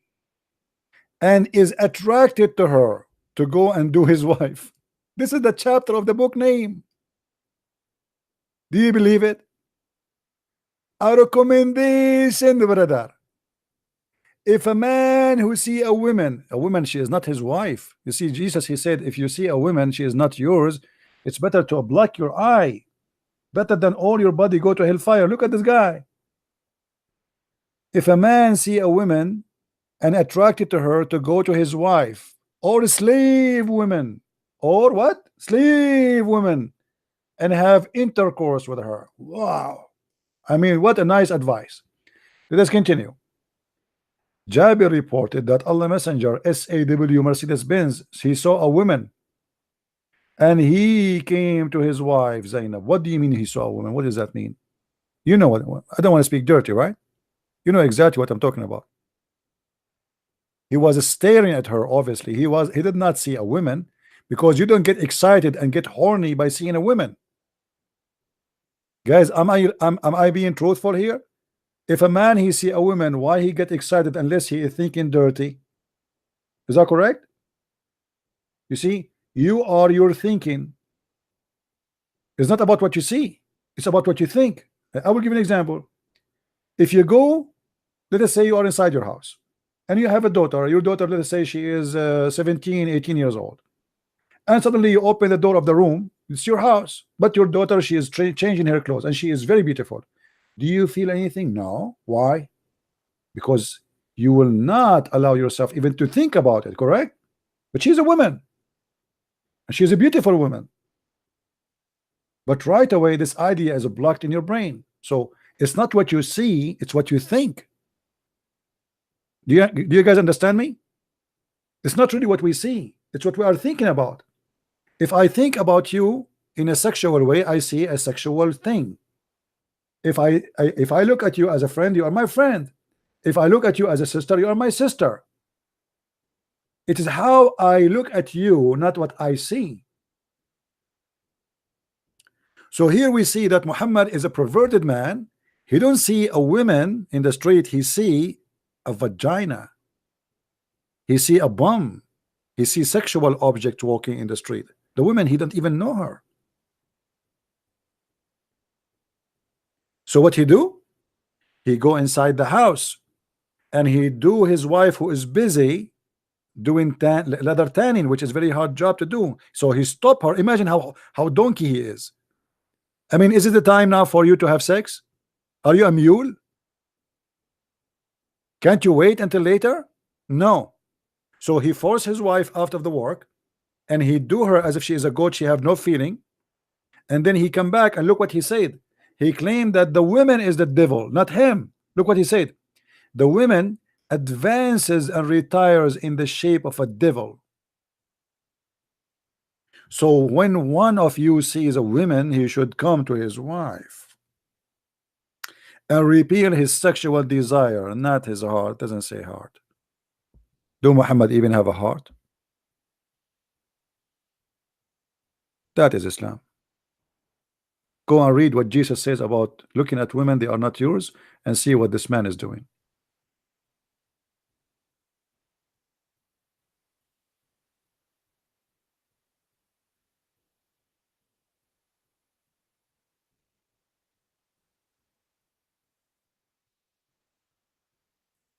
and is attracted to her to go and do his wife. This is the chapter of the book name. Do you believe it? A recommendation, brother. If a man who see a woman, she is not his wife. You see, Jesus, he said, if you see a woman, she is not yours. It's better to block your eye, better than all your body go to hellfire. Look at this guy. If a man see a woman and attracted to her to go to his wife, or slave women, or what? Slave women, and have intercourse with her. Wow. I mean, what a nice advice. Let us continue. Jabir reported that Allah Messenger SAW Mercedes-Benz, he saw a woman and he came to his wife Zainab. What do you mean he saw a woman? What does that mean? You know what? I don't want to speak dirty, right? You know exactly what I'm talking about. He was staring at her. Obviously, he did not see a woman, because you don't get excited and get horny by seeing a woman. Guys, am I being truthful here? If a man he see a woman, why he get excited unless he is thinking dirty? Is that correct? You see, you are your thinking. It's not about what you see, it's about what you think. I will give you an example. If you go, let us say you are inside your house and you have a daughter. Your daughter, let us say she is 17, 18 years old, and suddenly you open the door of the room. It's your house, but your daughter, she is changing her clothes and she is very beautiful. Do you feel anything? No. Why? Because you will not allow yourself even to think about it, correct? But she's a woman, and she's a beautiful woman, but right away this idea is blocked in your brain. So it's not what you see, it's what you think. Do you guys understand me? It's not really what we see, it's what we are thinking about. If I think about you in a sexual way, I see a sexual thing. If I look at you as a friend, you are my friend. If I look at you as a sister, you are my sister. It is how I look at you, not what I see. So here we see that Muhammad is a perverted man. He don't see a woman in the street, he see a vagina. He see a bum. He see sexual object walking in the street. The woman, he don't even know her. So what he do? He go inside the house and he do his wife, who is busy doing leather tanning, which is very hard job to do. So he stop her. Imagine how donkey he is. I mean, is it the time now for you to have sex? Are you a mule? Can't you wait until later? No. So he forced his wife out of the work, and he do her as if she is a goat. She have no feeling. And then he come back and look what he said. He claimed that the woman is the devil, not him. Look what he said. The woman advances and retires in the shape of a devil. So when one of you sees a woman, he should come to his wife and repeal his sexual desire, not his heart. Doesn't say heart. Do Muhammad even have a heart? That is Islam. Go and read what Jesus says about looking at women, they are not yours, and see what this man is doing.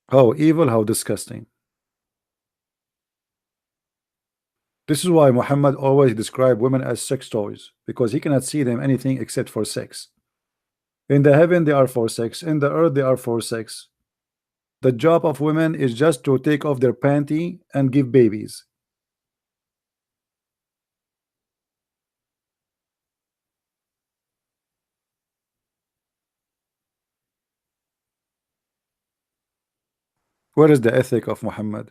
How evil, how disgusting. This is why Muhammad always described women as sex toys, because he cannot see them anything except for sex. In the heaven they are for sex, in the earth they are for sex. The job of women is just to take off their panty and give babies. Where is the ethic of Muhammad?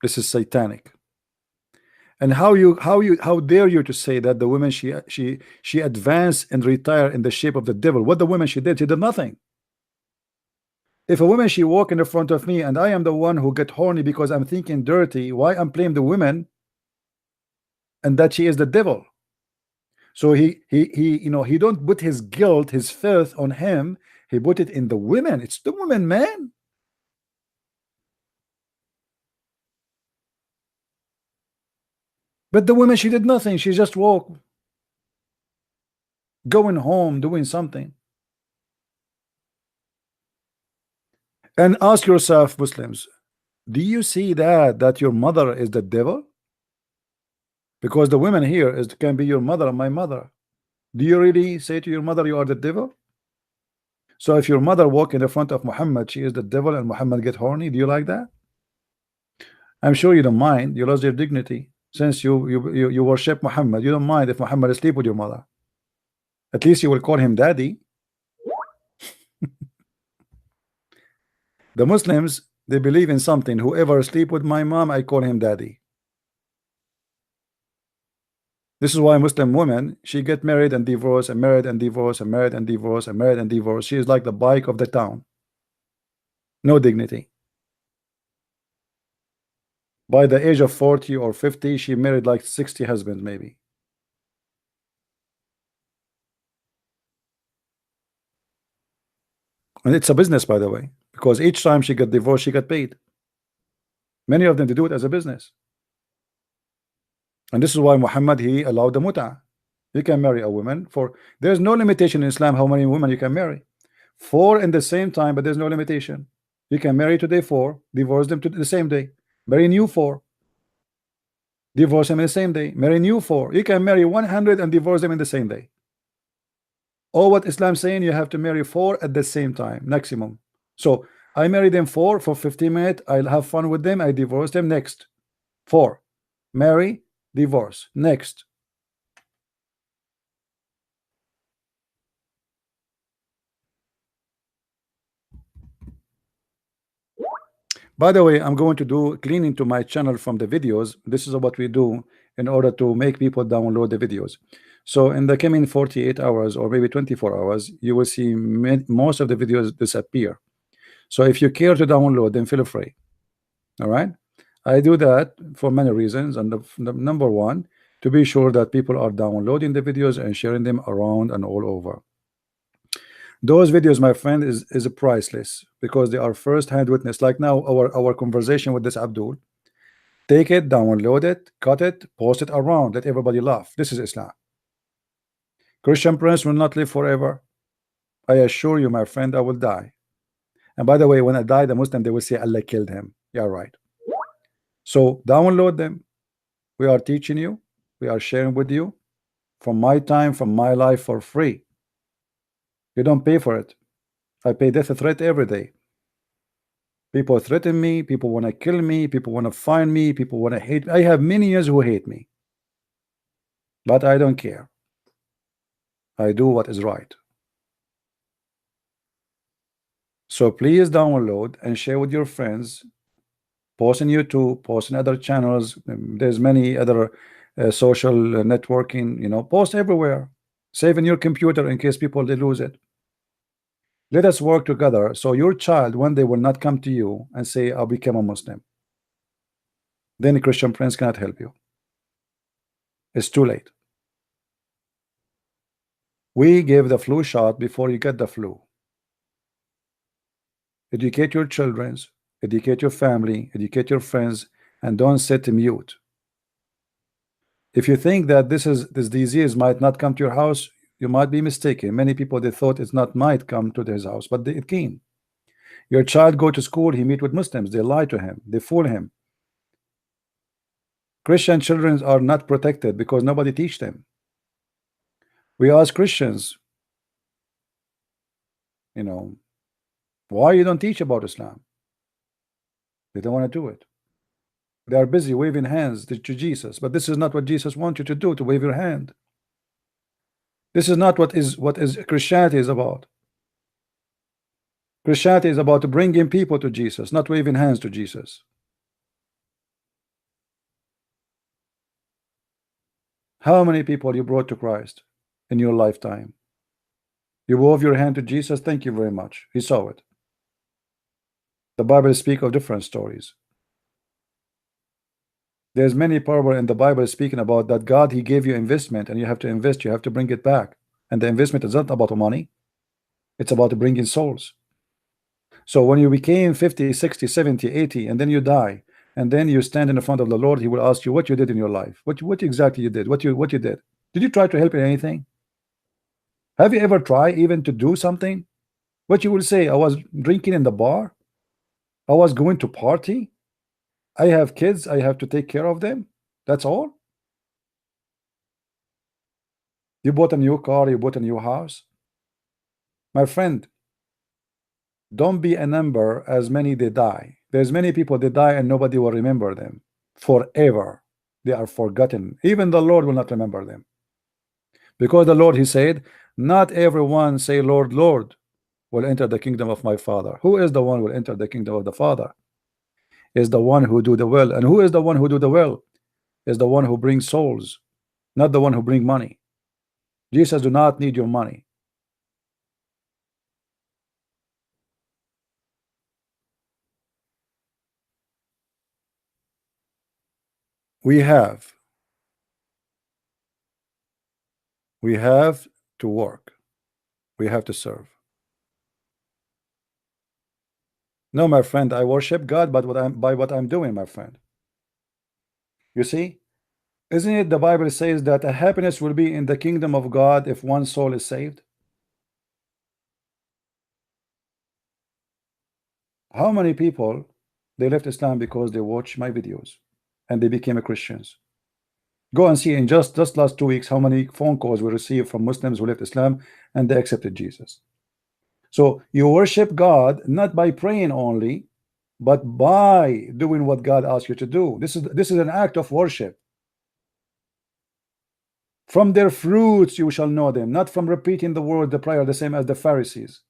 This is satanic. And how dare you to say that the women she advanced and retired in the shape of the devil? What the woman she did nothing. If a woman she walk in the front of me and I am the one who get horny because I'm thinking dirty, why I'm blaming the woman and that she is the devil? So he you know, he don't put his guilt, his filth on him, he put it in the women. It's the woman, man. But the woman, she did nothing. She just walked, going home, doing something. And ask yourself, Muslims, do you see that your mother is the devil? Because the women here can be your mother and my mother. Do you really say to your mother you are the devil? So if your mother walk in the front of Muhammad, she is the devil, and Muhammad get horny, do you like that? I'm sure you don't mind. You lost your dignity. Since you worship Muhammad, you don't mind if Muhammad sleep with your mother. At least you will call him daddy. The Muslims, they believe in something. Whoever sleep with my mom, I call him daddy. This is why Muslim women, she get married and divorce and married and divorce and married and divorce and married and divorce. She is like the bike of the town. No dignity. By the age of 40 or 50, she married like 60 husbands maybe. And it's a business, by the way, because each time she got divorced, she got paid. Many of them, they do it as a business. And this is why Muhammad, he allowed the mut'ah. You can marry a woman for, there's no limitation in Islam how many women you can marry. 4 in the same time, but there's no limitation. You can marry today 4, divorce them to the same day, marry new 4, divorce them in the same day, marry new 4. You can marry 100 and divorce them in the same day. Or what Islam saying, you have to marry 4 at the same time, maximum. So I marry them 4 for 15 minutes, I'll have fun with them, I divorce them, next 4, marry, divorce, next. By the way, I'm going to do cleaning to my channel from the videos. This is what we do in order to make people download the videos. So in the coming 48 hours or maybe 24 hours, you will see most of the videos disappear. So if you care to download, then feel free. All right. I do that for many reasons. And the number one, to be sure that people are downloading the videos and sharing them around and all over. Those videos, my friend, is priceless because they are first-hand witness. Like now, our conversation with this Abdul. Take it, download it, cut it, post it around, let everybody laugh. This is Islam. Christian Prince will not live forever. I assure you, my friend, I will die. And by the way, when I die, the Muslim, they will say Allah killed him. Yeah, right. So download them. We are teaching you. We are sharing with you from my time, from my life for free. You don't pay for it. I pay death threat every day. People threaten me. People want to kill me. People want to find me. People want to hate me. I have minions who hate me. But I don't care. I do what is right. So please download and share with your friends. Post on YouTube, post in other channels. There's many other social networking, you know, post everywhere. Save in your computer in case people they lose it. Let us work together so your child one day will not come to you and say, I'll become a Muslim. Then the Christian Prince cannot help you. It's too late. We gave the flu shot before you get the flu. Educate your children, educate your family, educate your friends, and don't sit mute. If you think that this disease might not come to your house, you might be mistaken. Many people they thought it's not might come to his house, but it came. Your child go to school, he meet with Muslims, they lie to him, they fool him. Christian children are not protected because nobody teach them. We ask Christians, you know, why you don't teach about Islam? They don't want to do it. They are busy waving hands to Jesus, but this is not what Jesus wants you to do, to wave your hand. This is not what is Christianity is about. Christianity is about bringing people to Jesus, not waving hands to Jesus. How many people you brought to Christ in your lifetime? You wave your hand to Jesus, thank you very much. He saw it. The Bible speaks of different stories. There's many parable in the Bible speaking about that God, he gave you investment and you have to invest, you have to bring it back. And the investment is not about money. It's about bringing souls. So when you became 50, 60, 70, 80, and then you die, and then you stand in the front of the Lord, he will ask you what you did in your life. What exactly you did, what you did. Did you try to help in anything? Have you ever tried even to do something? What you will say, I was drinking in the bar. I was going to party. I have kids, I have to take care of them. That's all. You bought a new car, you bought a new house. My friend, don't be a number as many they die. There's many people they die and nobody will remember them forever. They are forgotten. Even the Lord will not remember them. Because the Lord, he said, not everyone say Lord, Lord will enter the kingdom of my Father. Who is the one who will enter the kingdom of the Father? Is the one who do the will. And who is the one who do the will? Is the one who brings souls. not the one who bring money. Jesus do not need your money. We have to work. We have to serve. No, my friend, I worship God, but by what I'm doing, my friend. You see, isn't it the Bible says that a happiness will be in the kingdom of God if one soul is saved? How many people they left Islam because they watched my videos and they became a Christians? Go and see in just last 2 weeks how many phone calls we received from Muslims who left Islam and they accepted Jesus. So you worship God not by praying only, but by doing what God asks you to do. This is an act of worship. From their fruits you shall know them, not from repeating the word, the prayer, the same as the Pharisees.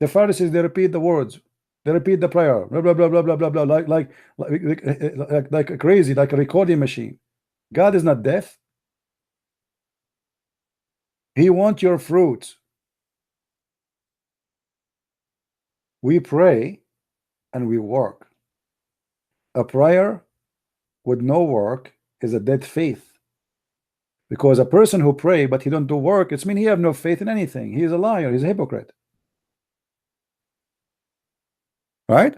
The Pharisees, they repeat the words, they repeat the prayer, blah blah blah blah blah blah blah, like crazy, like a recording machine. God is not deaf. He wants your fruits. We pray and we work. A prayer with no work is a dead faith. Because a person who pray but he don't do work, it's mean he have no faith in anything. He is a liar. He's a hypocrite. Right?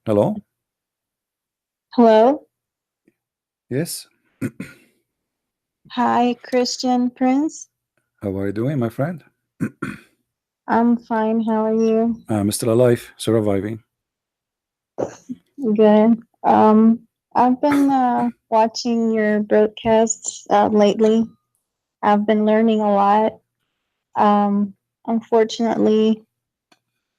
Hello? Hello. Yes. Hi, Christian Prince. How are you doing, my friend? I'm fine. How are you? I'm still alive, surviving. Good. I've been watching your broadcasts lately. I've been learning a lot. Unfortunately,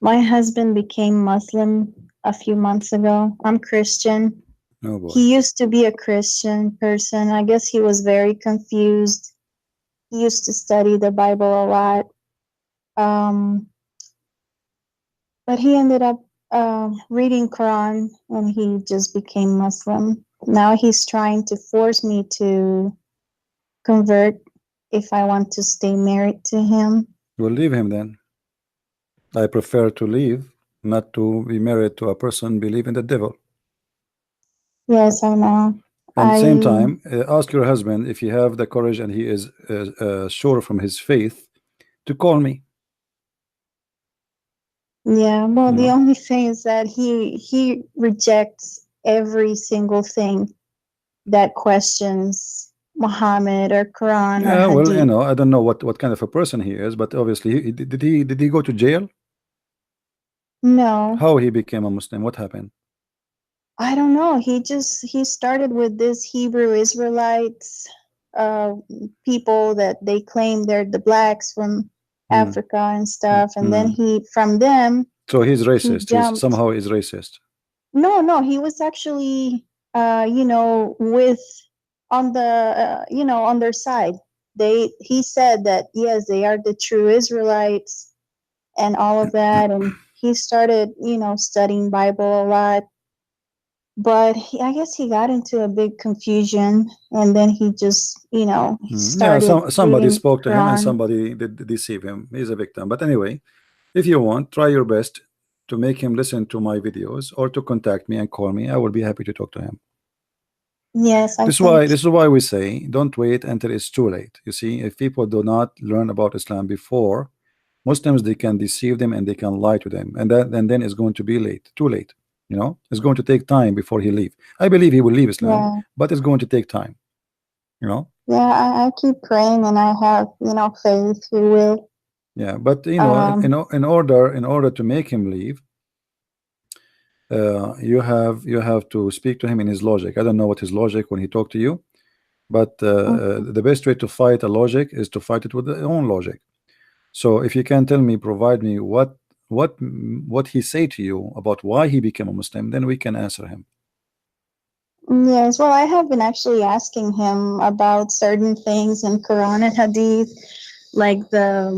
my husband became Muslim a few months ago. I'm Christian. Oh boy. He used to be a Christian person. I guess he was very confused. He used to study the Bible a lot. But he ended up reading Quran and he just became Muslim. Now he's trying to force me to convert if I want to stay married to him. We'll leave him then. I prefer to leave, not to be married to a person believe in the devil. Yes, I know. At the same time, ask your husband if you have the courage and he is sure from his faith to call me. Yeah, well, the only thing is that he rejects every single thing that questions Muhammad or Quran or Yeah, well, Hadith. I don't know what kind of a person he is, but obviously, did he go to jail? No. How he became a Muslim? What happened? I don't know. He started with this Hebrew Israelites, people that they claim they're the blacks from Africa and stuff, and then from them. So he's racist. Jumped. Somehow he's racist. No, he was actually, with on the, on their side. He said that yes, they are the true Israelites, and all of that, and he started, studying Bible a lot. But I guess he got into a big confusion, and then he just, started. Yeah, somebody spoke to him and Quran. somebody did deceive him. He's a victim. But anyway, if you want, try your best to make him listen to my videos or to contact me and call me. I will be happy to talk to him. Yes, this is why we say don't wait until it's too late. You see, if people do not learn about Islam before, Muslims, they can deceive them and they can lie to them, and then it's going to be too late. It's going to take time before he leave. I believe he will leave Islam, but it's going to take time. Yeah, I keep praying, and I have faith he will. Yeah, but in order to make him leave, you have to speak to him in his logic. I don't know what his logic when he talked to you, but the best way to fight a logic is to fight it with their own logic. So if you can provide me what he say to you about why he became a Muslim, then we can answer him. Yes, well, I have been actually asking him about certain things in Quran and Hadith, like the,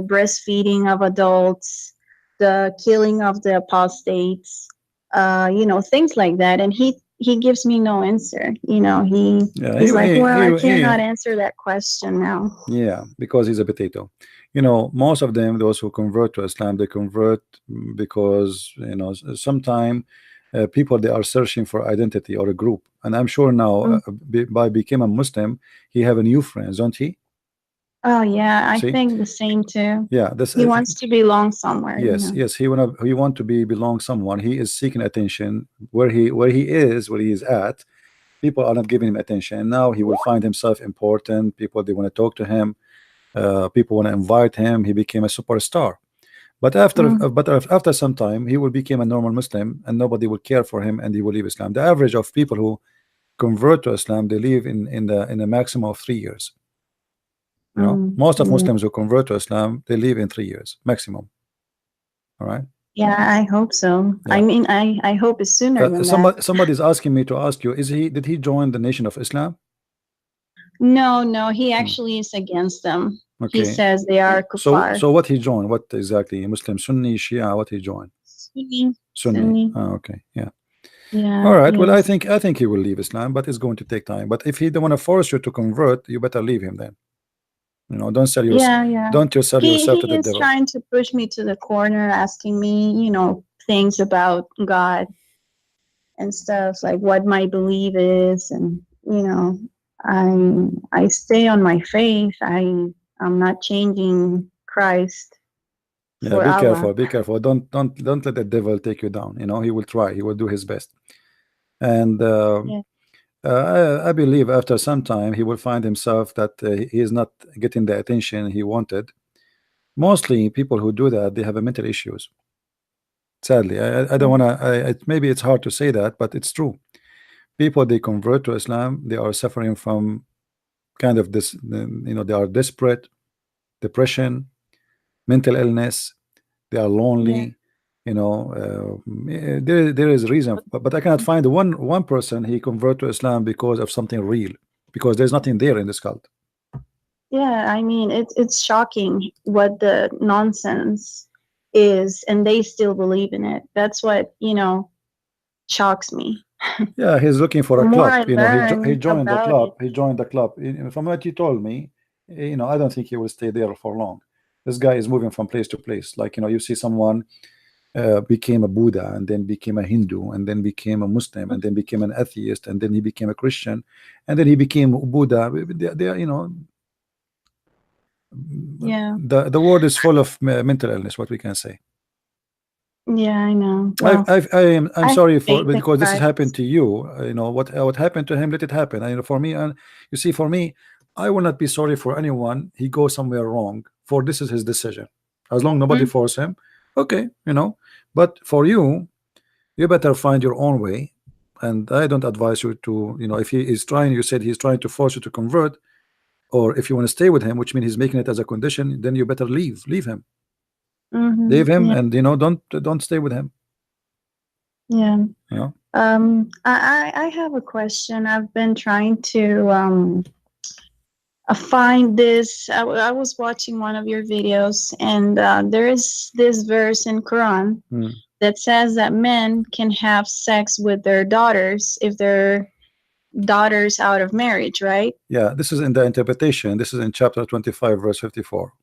breastfeeding of adults, the killing of the apostates, things like that. And he gives me no answer. He's like, well, I cannot answer that question now. Yeah, because he's a potato. Most of them, those who convert to Islam, they convert because, sometime people, they are searching for identity or a group. And I'm sure now, by becoming a Muslim, he have a new friends, don't he? Oh yeah, I See? think the same too. Yeah, he wants to belong somewhere. Yes, yes, he want to belong someone. He is seeking attention where he is at. People are not giving him attention, and now he will find himself important. People, they want to talk to him. People want to invite him. He became a superstar. But after some time, he will become a normal Muslim, and nobody will care for him, and he will leave Islam. The average of people who convert to Islam, they live in a maximum of 3 years. Most of Muslims who convert to Islam, they live in 3 years maximum. All right. Yeah, I hope so. Yeah. I mean, I hope it's sooner than that. Somebody's asking me to ask you: did he join the Nation of Islam? No, he actually is against them. Okay. He says they are kuffar. So what he joined? What exactly? Muslim, Sunni, Shia? What he joined? Sunni. Oh, okay, yeah. Yeah. All right. Yes. Well, I think he will leave Islam, but it's going to take time. But if he don't want to force you to convert, you better leave him then. Don't sell yourself. Don't you sell yourself to the devil. He is trying to push me to the corner, asking me, things about God and stuff, like what my belief is, and I stay on my faith. I'm not changing Christ. Yeah, be careful. Don't let the devil take you down. He will try. He will do his best. And I believe after some time he will find himself that he is not getting the attention he wanted. Mostly people who do that, they have mental issues. Sadly, I don't want to. Maybe it's hard to say that, but it's true. People, they convert to Islam, they are suffering from kind of this. They are desperate, depression, mental illness. They are lonely. There is reason, but I cannot find one person he convert to Islam because of something real, because there's nothing there in this cult. Yeah, I mean, it's shocking what the nonsense is, and they still believe in it. That's what shocks me. Yeah, he's looking for a club. He joined the club. He joined the club. From what you told me, I don't think he will stay there for long. This guy is moving from place to place. Like you see someone became a Buddha, and then became a Hindu, and then became a Muslim, and then became an atheist, and then he became a Christian, and then he became Buddha. They are, the world is full of mental illness. What we can say. Yeah, I know. Well, I'm sorry because this has happened to you. What happened to him, let it happen. For me, and you see, for me, I will not be sorry for anyone. He goes somewhere wrong. For this is his decision. As long nobody force him, okay, But for you, you better find your own way. And I don't advise you to, if he is trying, you said he's trying to force you to convert, or if you want to stay with him, which means he's making it as a condition, then you better leave him. Leave him, and don't stay with him. Yeah. I have a question. I've been trying to find this. I was watching one of your videos, and there is this verse in Quran that says that men can have sex with their daughters if they're daughters out of marriage, right? Yeah, this is in the interpretation. This is in chapter 25, verse 54.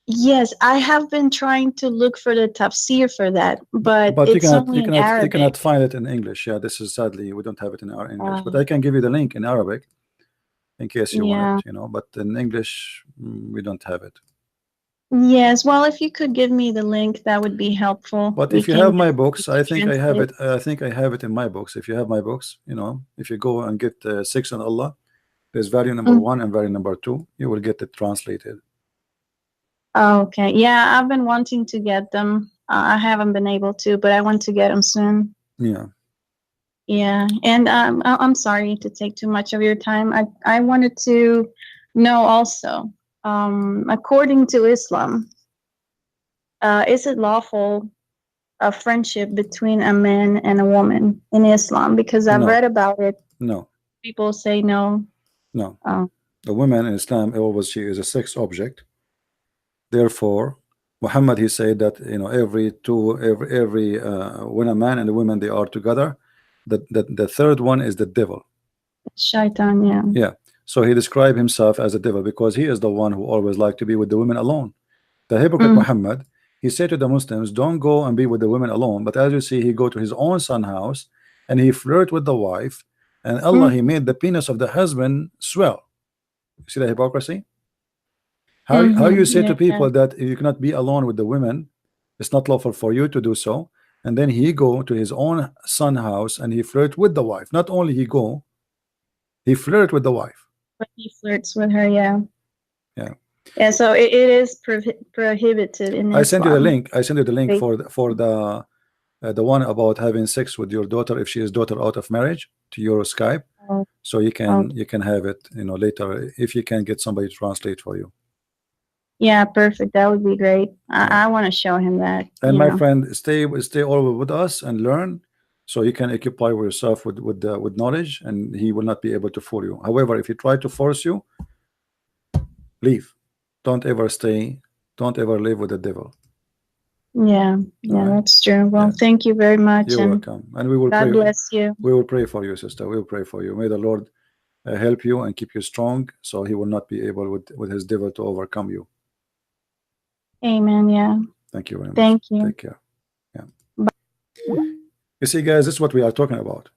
Yes, I have been trying to look for the tafsir for that, but it's only in Arabic. You cannot find it in English. Yeah, this is sadly we don't have it in our English, but I can give you the link in Arabic in case you want it, But in English, we don't have it. Yes, well, if you could give me the link, that would be helpful. But if you have my books, I think I have it. I think I have it in my books. If you have my books, if you go and get 6 on Allah, there's value number 1 and value number 2. You will get it translated. Okay, yeah, I've been wanting to get them. I haven't been able to, but I want to get them soon. Yeah. Yeah, and I'm sorry to take too much of your time. I wanted to know also, according to Islam, is it lawful a friendship between a man and a woman in Islam? Because I've No. read about it. No. People say no. No. Oh. The woman in Islam, always she is a sex object. Therefore, Muhammad, he said that, you know, when a man and a woman they are together, the third one is the devil. Shaitan, yeah. Yeah. So he described himself as a devil because he is the one who always liked to be with the women alone. The hypocrite Muhammad, he said to the Muslims, don't go and be with the women alone. But as you see, he go to his own son's house and he flirt with the wife, and Allah, he made the penis of the husband swell. You see the hypocrisy? How you say to people that you cannot be alone with the women, it's not lawful for you to do so, and then he go to his own son's house and he flirt with the wife. Not only he go, he flirt with the wife. But he flirts with her, yeah. Yeah. Yeah, so it is prohibited in Islam. I sent you the link. I sent you the link for the one about having sex with your daughter if she is daughter out of marriage to your Skype. Oh. So you can have it, you know, later if you can get somebody to translate for you. Yeah, perfect. That would be great. I want to show him that. And my friend, stay all with us and learn, so you can occupy yourself with knowledge, and he will not be able to fool you. However, if he try to force you, leave. Don't ever stay. Don't ever live with the devil. Yeah, that's true. Well, thank you very much. You're welcome. And we will God pray. bless you. We will pray for you, sister. We will pray for you. May the Lord help you and keep you strong, so he will not be able with his devil to overcome you. Amen. Yeah. Thank you very much. Thank you. Take care. Yeah. You see, guys, this is what we are talking about.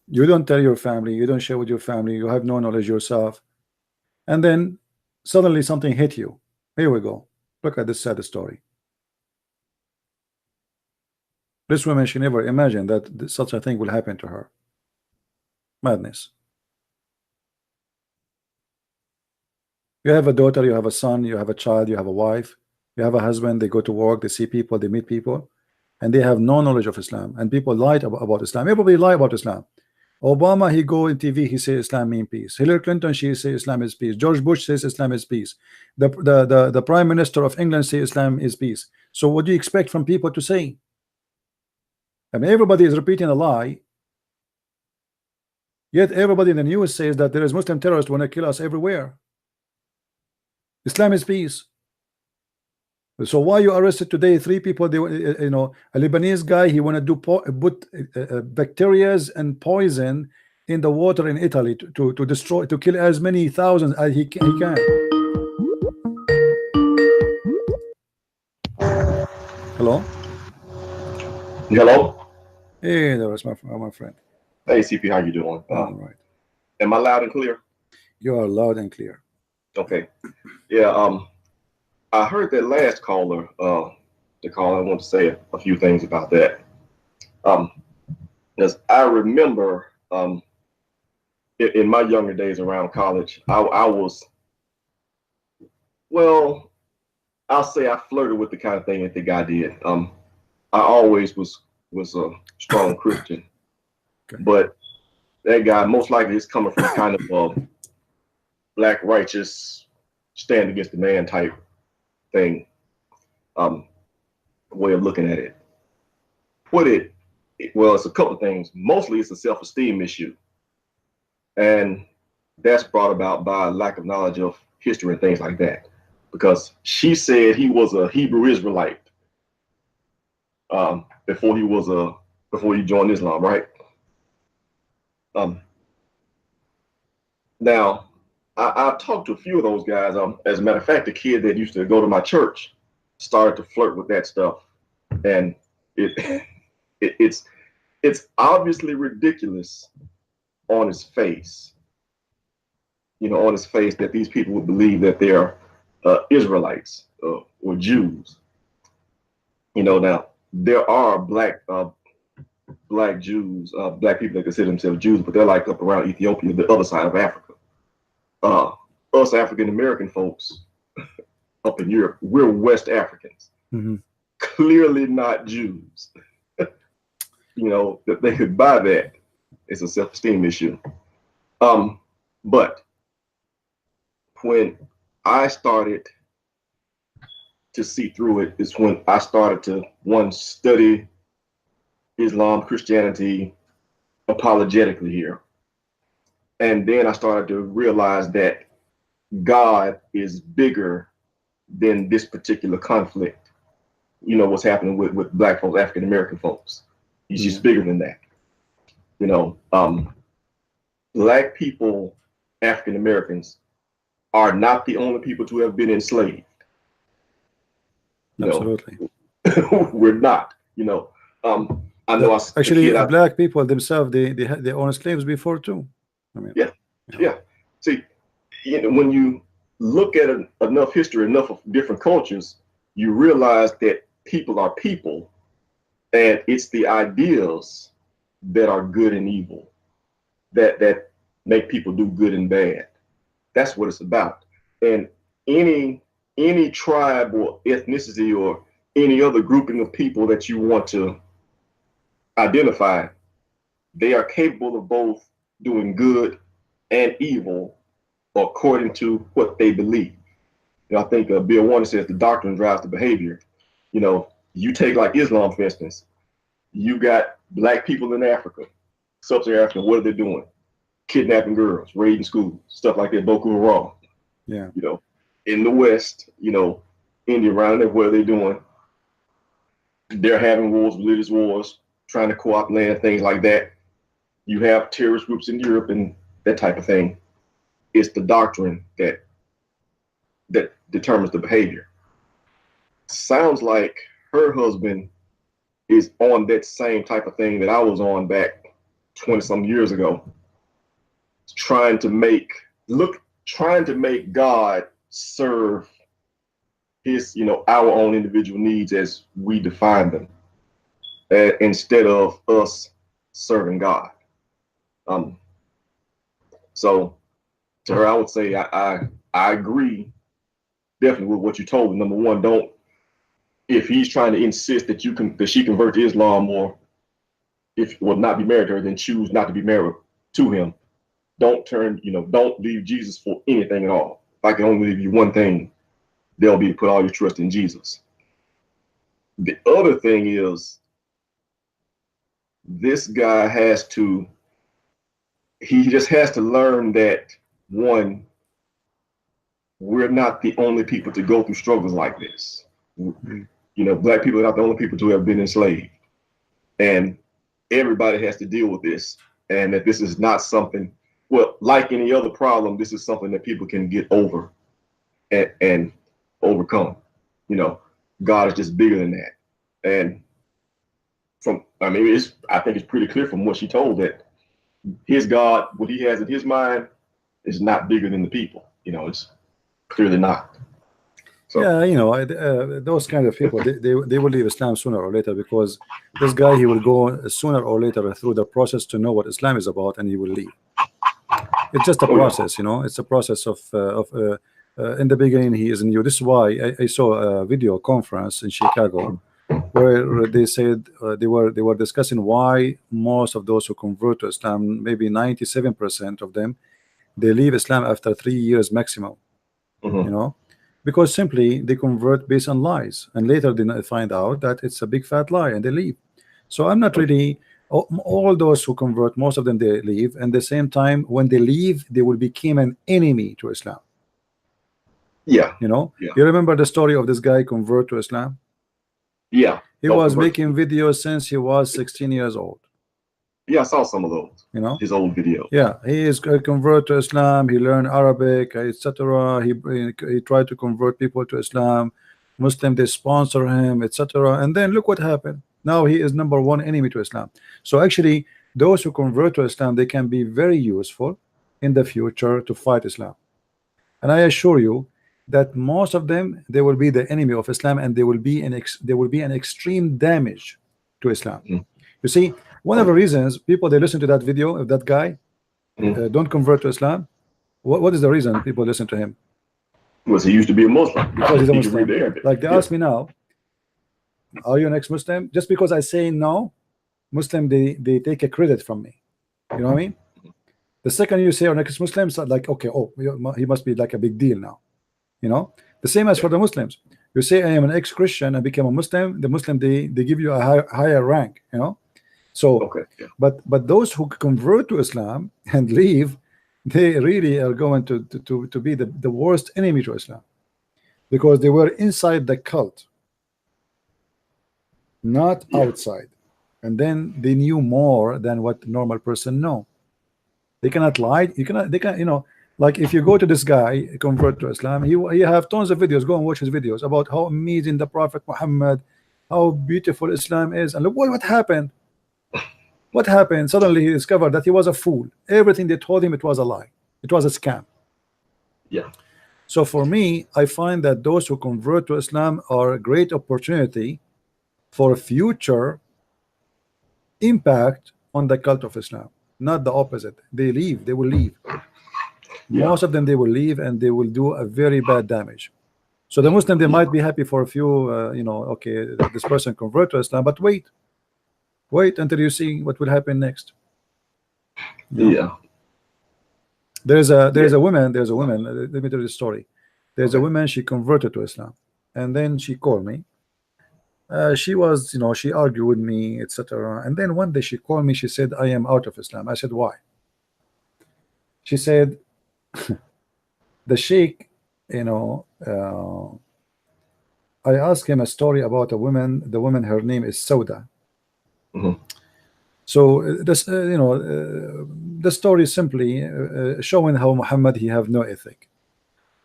You don't tell your family, you don't share with your family, you have no knowledge yourself, and then suddenly something hit you. Here we go. Look at this sad story. This woman, she never imagined that such a thing will happen to her. Madness. You have a daughter, you have a son, you have a child, you have a wife, you have a husband, they go to work, they see people, they meet people, and they have no knowledge of Islam. And people lied about Islam. Everybody lie about Islam. Obama, he go in TV, he says Islam means peace. Hillary Clinton, she says Islam is peace. George Bush says Islam is peace. The Prime Minister of England says Islam is peace. So what do you expect from people to say? I mean, everybody is repeating a lie, yet everybody in the news says that there is Muslim terrorists want to kill us everywhere. Islam is peace. So why you arrested today 3 people? They, you know, a Lebanese guy, he want to put bacteria and poison in the water in Italy to destroy, to kill as many thousands as he can. Hello. Hello. Hey, there was my friend. Hey, CP, how you doing? All right. Am I loud and clear? You are loud and clear. Okay. Yeah. I heard that last caller. The caller. I want to say a few things about that. As I remember, in my younger days around college, I was, well, I'll say I flirted with the kind of thing that the guy did. I always was a strong Christian, Okay. but that guy most likely is coming from kind of a black righteous stand against the man type thing, way of looking at it. Well, it's a couple of things. Mostly it's a self-esteem issue, and that's brought about by a lack of knowledge of history and things like that, because she said he was a Hebrew Israelite before he joined Islam, right? Now, I've talked to a few of those guys. As a matter of fact, the kid that used to go to my church started to flirt with that stuff, and it's obviously ridiculous on his face. You know, on his face, that these people would believe that they're Israelites or Jews. You know, now there are black Jews, black people that consider themselves Jews, but they're like up around Ethiopia, the other side of Africa. Us African American folks up in Europe, we're West Africans, clearly not Jews. You know, that they could buy that. It's a self-esteem issue. But when I started to see through it is when I started to, one, study Islam, Christianity apologetically here. And then I started to realize that God is bigger than this particular conflict. You know, what's happening with black folks, African American folks. He's just bigger than that. You know, black people, African Americans, are not the only people to have been enslaved. You Absolutely. know, we're not. You know, I know. Actually, black people themselves, they own slaves before too. I mean, yeah. See, you know, when you look at enough history, enough of different cultures, you realize that people are people, and it's the ideals that are good and evil that make people do good and bad. That's what it's about. And any tribe or ethnicity or any other grouping of people that you want to identify, they are capable of both doing good and evil according to what they believe. You know, I think Bill Warner says the doctrine drives the behavior. You know, you take like Islam, for instance, you got black people in Africa, sub-Saharan Africa, what are they doing? Kidnapping girls, raiding schools, stuff like that, Boko Haram. Yeah. You know, in the West, you know, India, around there, what are they doing? They're having wars, religious wars, trying to co-opt land, things like that. You have terrorist groups in Europe and that type of thing. It's the doctrine that determines the behavior. Sounds like her husband is on that same type of thing that I was on back 20 some years ago, trying to make God serve his, you know, our own individual needs as we define them, instead of us serving God. So to her, I would say I agree definitely with what you told me. Number one, if he's trying to insist that she convert to Islam, or if will not be married to her, then choose not to be married to him. Don't leave Jesus for anything at all. If I can only leave you one thing, they'll be to put all your trust in Jesus. The other thing is, this guy he just has to learn that, one, we're not the only people to go through struggles like this. You know, black people are not the only people to have been enslaved. And everybody has to deal with this. And that this is not something, well, like any other problem, this is something that people can get over and overcome. You know, God is just bigger than that. And I think it's pretty clear from what she told that his God, what he has in his mind, is not bigger than the people. You know, it's clearly not. So. Yeah, you know, those kind of people, they will leave Islam sooner or later, because this guy, he will go sooner or later through the process to know what Islam is about, and he will leave. It's just a process, you know. It's a process of in the beginning he is new. This is why I saw a video conference in Chicago where they said they were discussing why most of those who convert to Islam, maybe 97% of them, they leave Islam after 3 years maximum. You know, because simply they convert based on lies, and later they find out that it's a big fat lie and they leave. So I'm not really all those who convert, most of them they leave, and the same time when they leave they will become an enemy to Islam. You know, you remember the story of this guy convert to Islam? He was making videos since he was 16 years old. I saw some of those. You know, his old videos. He is a convert to Islam. He learned Arabic, etc. He tried to convert people to Islam. Muslim, they sponsor him, etc. And then look what happened. Now he is #1 enemy to Islam. So actually, those who convert to Islam, they can be very useful in the future to fight Islam. And I assure you that most of them, they will be the enemy of Islam, and they will be an extreme damage to Islam. You see, one of the reasons people, they listen to that video of that guy don't convert to Islam, what is the reason people listen to him? Was he used to be a Muslim? Because he's a Muslim. Like they ask me now, are you an ex-Muslim? Just because I say no, Muslim, they take a credit from me. You know what I mean? The second you say you're an ex-Muslim, it's like, okay, oh, he must be like a big deal now. You know, the same as for the Muslims. You say I am an ex-Christian and became a Muslim. The Muslim, they give you a higher rank, you know. So Okay. Yeah. but those who convert to Islam and leave, they really are going to be the worst enemy to Islam, because they were inside the cult, not outside, and then they knew more than what the normal person know. They cannot lie. They can, you know, like if you go to this guy convert to Islam, he have tons of videos. Go and watch his videos about how amazing the Prophet Muhammad, how beautiful Islam is, and look what happened. What happened? Suddenly he discovered that he was a fool. Everything they told him, it was a lie. It was a scam. Yeah. So for me, I find that those who convert to Islam are a great opportunity for future impact on the cult of Islam, not the opposite. They leave. They will leave. Yeah. Most of them, they will leave and they will do a very bad damage. So the Muslim, they might be happy for a few, you know, okay, this person convert to Islam, but wait until you see what will happen next. Yeah. There's a woman. Let me tell you the story. There's a woman. She converted to Islam, and then she called me. She was, you know, she argued with me, etc. And then one day she called me. She said, "I am out of Islam." I said, "Why?" She said, "The sheikh, you know, I asked him a story about a woman. The woman, her name is Sauda." Mm-hmm. So this, you know, the story is simply showing how Muhammad, he have no ethic.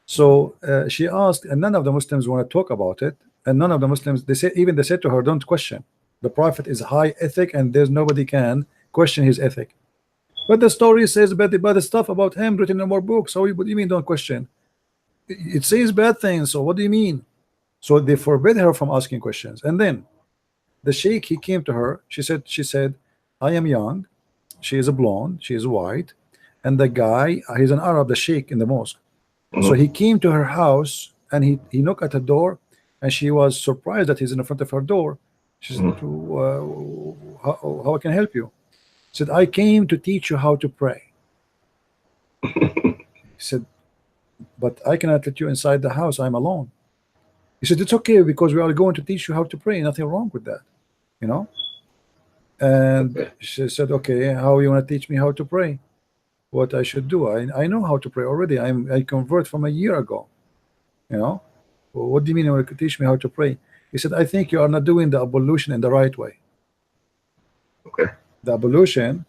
So she asked, and none of the Muslims want to talk about it, and none of the Muslims, they said to her, don't question. The Prophet is high ethic, and there's nobody can question his ethic. But the story says bad stuff about him written in more books. So what do you mean don't question? It says bad things. So what do you mean? So they forbid her from asking questions. And then the sheikh, he came to her. She said, I am young. She is a blonde. She is white. And the guy, he's an Arab, the sheikh in the mosque. Mm-hmm. So he came to her house and he knocked at the door, and she was surprised that he's in front of her door. She said, how can I help you? He said, I came to teach you how to pray. He said, but I cannot let you inside the house. I'm alone. He said, it's okay, because we are going to teach you how to pray. Nothing wrong with that, you know. And she said, okay, how you want to teach me how to pray? What I should do? I know how to pray already. I convert from a year ago, you know. Well, what do you mean you want to teach me how to pray? He said, I think you are not doing the ablution in the right way. Okay. The ablution,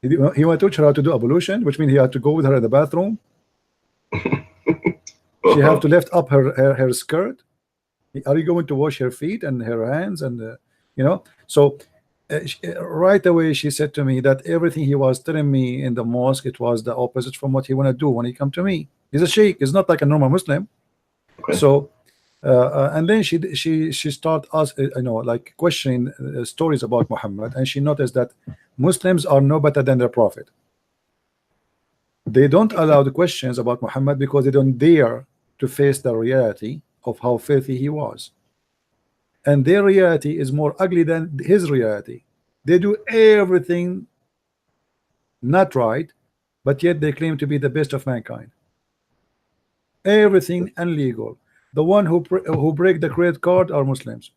he want to teach her how to do ablution, which means he had to go with her in the bathroom. She have to lift up her skirt. Are you going to wash her feet and her hands and you know? So right away she said to me that everything he was telling me in the mosque, it was the opposite from what he want to do when he come to me. He's a sheikh. He's not like a normal Muslim. Okay. So and then she start you know, like questioning stories about Muhammad, and she noticed that Muslims are no better than their prophet. They don't allow the questions about Muhammad because they don't dare to face the reality of how filthy he was, and their reality is more ugly than his reality. They do everything not right, but yet they claim to be the best of mankind. Everything illegal. The one who break the credit card are Muslims.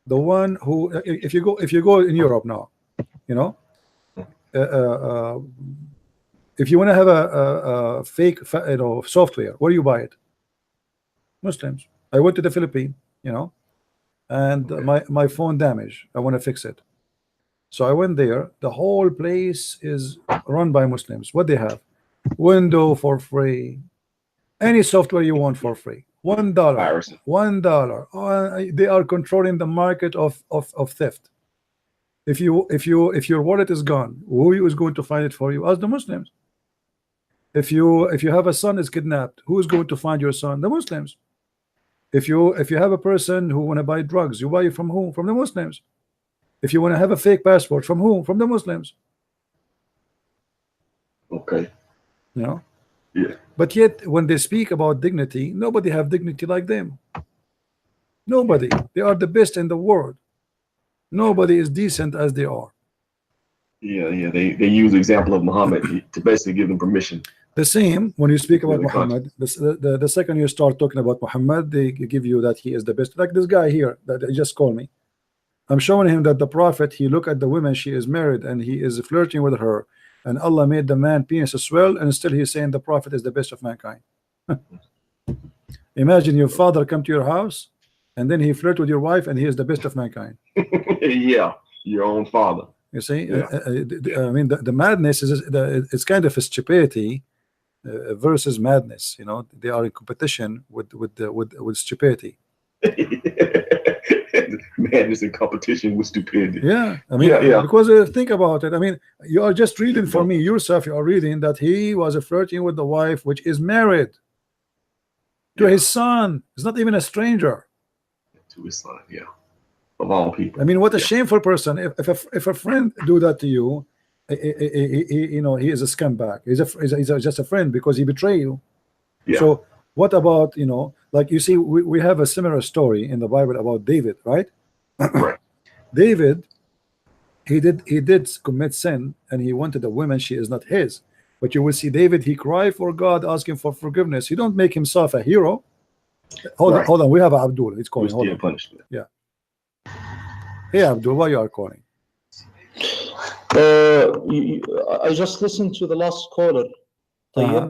The one who, if you go in Europe now, you know, if you want to have a fake, you know, software, where do you buy it? Muslims. I went to the Philippines, you know, and my phone damaged. I want to fix it. So I went there. The whole place is run by Muslims. What they have? Windows for free. Any software you want for free. $1. $1. They are controlling the market of theft. If your wallet is gone, who is going to find it for you? As the Muslims. If you have a son is kidnapped, who is going to find your son? The Muslims. If you have a person who want to buy drugs, you buy it from whom? From the Muslims. If you want to have a fake passport, from whom? From the Muslims. Okay. You know. Yeah. But yet, when they speak about dignity, nobody have dignity like them. Nobody. They are the best in the world. Nobody is decent as they are. Yeah. They use the example of Muhammad to basically give them permission. The same when you speak about Really Muhammad. The second you start talking about Muhammad, they give you that he is the best. Like this guy here that he just called me. I'm showing him that the Prophet, he look at the woman, she is married and he is flirting with her, and Allah made the man penis swell, and still he's saying the Prophet is the best of mankind. Imagine your father come to your house and then he flirt with your wife and he is the best of mankind. Yeah, your own father. You see, Yeah. I mean, the madness is it's kind of a stupidity versus madness. You know, they are in competition with stupidity. Madness in competition with stupidity. Yeah, I mean, Yeah. because think about it. I mean, you are just reading for me yourself. You are reading that he was flirting with the wife, which is married to his son. It's not even a stranger. To his son, yeah. Of all people. I mean, what a shameful person. If a friend do that to you, you know, he is a scumbag. He's just a friend because he betray you. Yeah. So what about, you know, like you see, we have a similar story in the Bible about David, right? Right. David, he did commit sin, and he wanted a woman, she is not his. But you will see David, he cried for God, asking for forgiveness. He don't make himself a hero. Hold on, we have Abdul. He's calling. Hold on. Punishment. Yeah. Hey Abdul, why you are calling? I just listened to the last caller. Yeah.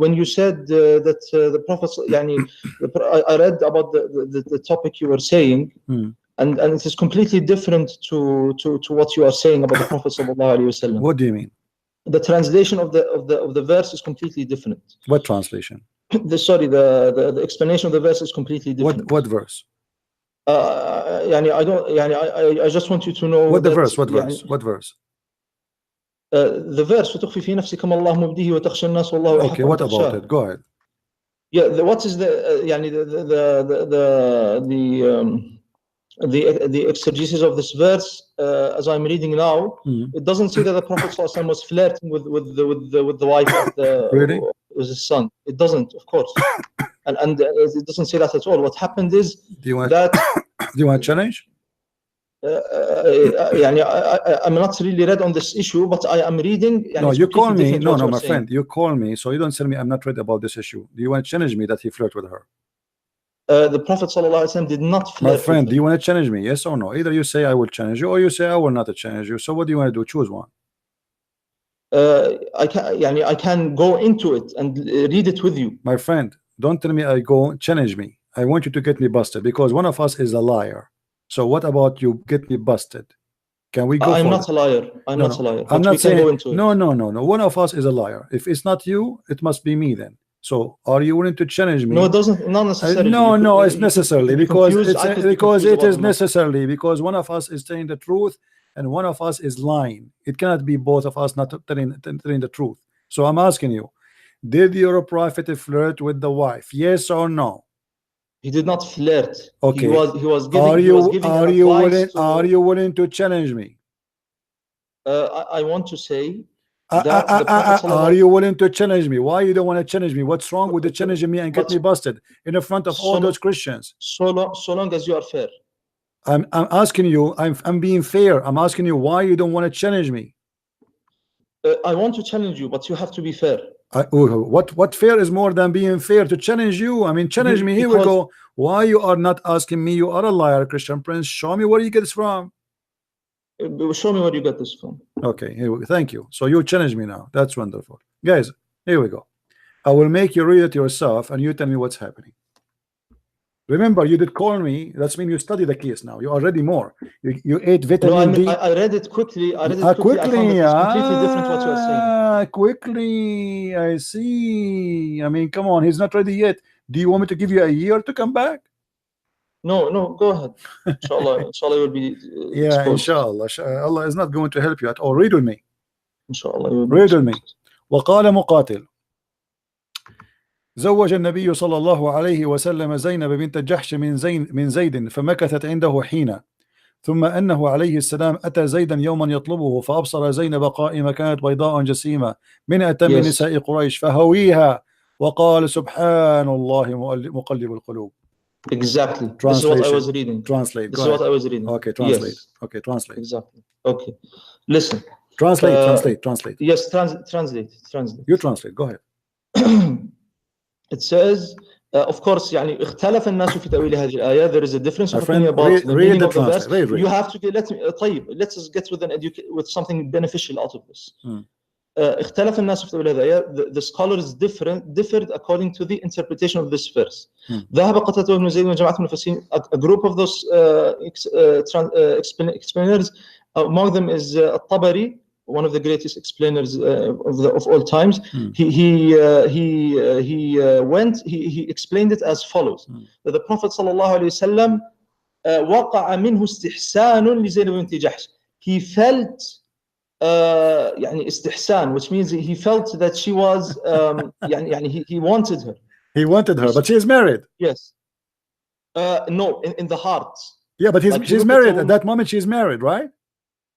When you said that the Prophet, I read about the topic you were saying, and it is completely different to what you are saying about the Prophet sallallahu alaihi wasallam. What do you mean? The translation of the verse is completely different. What translation? The explanation of the verse is completely different. What verse? I just want you to know what the that, verse? What verse? What verse? The verse وتخفي في نفسك ما الله مبديه وتخشى الناس والله Okay, what about it? Go ahead. Yeah, what is the exegesis of this verse as I'm reading now? It doesn't say that the Prophet ﷺ was flirting with the wife of really? With his son. It doesn't, of course, and it doesn't say that at all. What happened is do you want to challenge? I'm not really read on this issue, but I am reading. No, you call me. No, my friend, you call me, so you don't tell me I'm not read about this issue. Do you want to challenge me that he flirted with her? The Prophet _Allah did not flirt. My friend, do you want to challenge me? Yes or no? Either you say I will challenge you, or you say I will not challenge you. So what do you want to do? Choose one. I can go into it and read it with you. My friend, don't tell me I go challenge me. I want you to get me busted because one of us is a liar. So what about you get me busted? Can we go? I'm not a liar. I'm not a liar. I'm not saying. Go into it. No. One of us is a liar. If it's not you, it must be me then. So are you willing to challenge me? No, it doesn't. Not necessarily. No, it's necessarily because it is necessarily because one of us is telling the truth and one of us is lying. It cannot be both of us not telling the truth. So I'm asking you, did your prophet flirt with the wife? Yes or no? He did not flirt. Okay. He was giving. Are you willing to challenge me? I want to say. Are you willing to challenge me? Why you don't want to challenge me? What's wrong with the challenging me and get me busted in the front of all those Christians? So long as you are fair. I'm asking you. I'm being fair. I'm asking you why you don't want to challenge me. I want to challenge you, but you have to be fair. What fair is more than being fair to challenge you? I mean, challenge me. Here we go. Why you are not asking me? You are a liar, Christian Prince. Show me where you get this from. Show me where you got this from. Okay, here we go. Thank you. So you challenge me now. That's wonderful, guys. Here we go. I will make you read it yourself, and you tell me what's happening. Remember, you did call me. That's mean you study the case now. You are ready more. You ate vitamin D. I read it quickly. I found it's completely different what you are saying. Quickly. I see. I mean, come on. He's not ready yet. Do you want me to give you a year to come back? No, go ahead. Inshallah, you'll be yeah, inshallah. Allah is not going to help you at all. Read with me. Inshallah. read with me. وقال مقاتل زوج النبي صلى الله عليه وسلم زينب بنت جحش من زيد فمكثت عنده حين ثم أنه عليه السلام أتى زيدا يوما يطلبه فأبصر زينب قائمة كانت بيضاء جسيمة من أتم نساء قريش فهويها وقال سبحان الله مقلب القلوب. Exactly. This is what I was reading. Translate. This is what I was reading. Okay, translate. Yes. Okay, translate. Exactly. Okay. Listen. Translate. Yes, translate. You translate. Go ahead. It says, of course, يعني اختلف الناس في تأويل هذه الآية. There is a difference of opinion about the meaning of the verse. You have to get. طيب, let's just get with something beneficial out of this. اختلف الناس في تأويل هذه الآية. The scholars differed according to the interpretation of this verse. ذهب قتادة بن زيد وجماعة من المفسرين. A group of those explainers, among them is الطبري, one of the greatest explainers of all times. He explained it as follows: that the Prophet sallallahu alaihi wasallam وقع منه استحسان لزينب بنت جحش. He felt يعني استحسان, which means he felt that she was يعني he wanted her. He wanted her, but she is married. Yes. No, in the heart. Yeah, but she's married at that moment. She's married, right?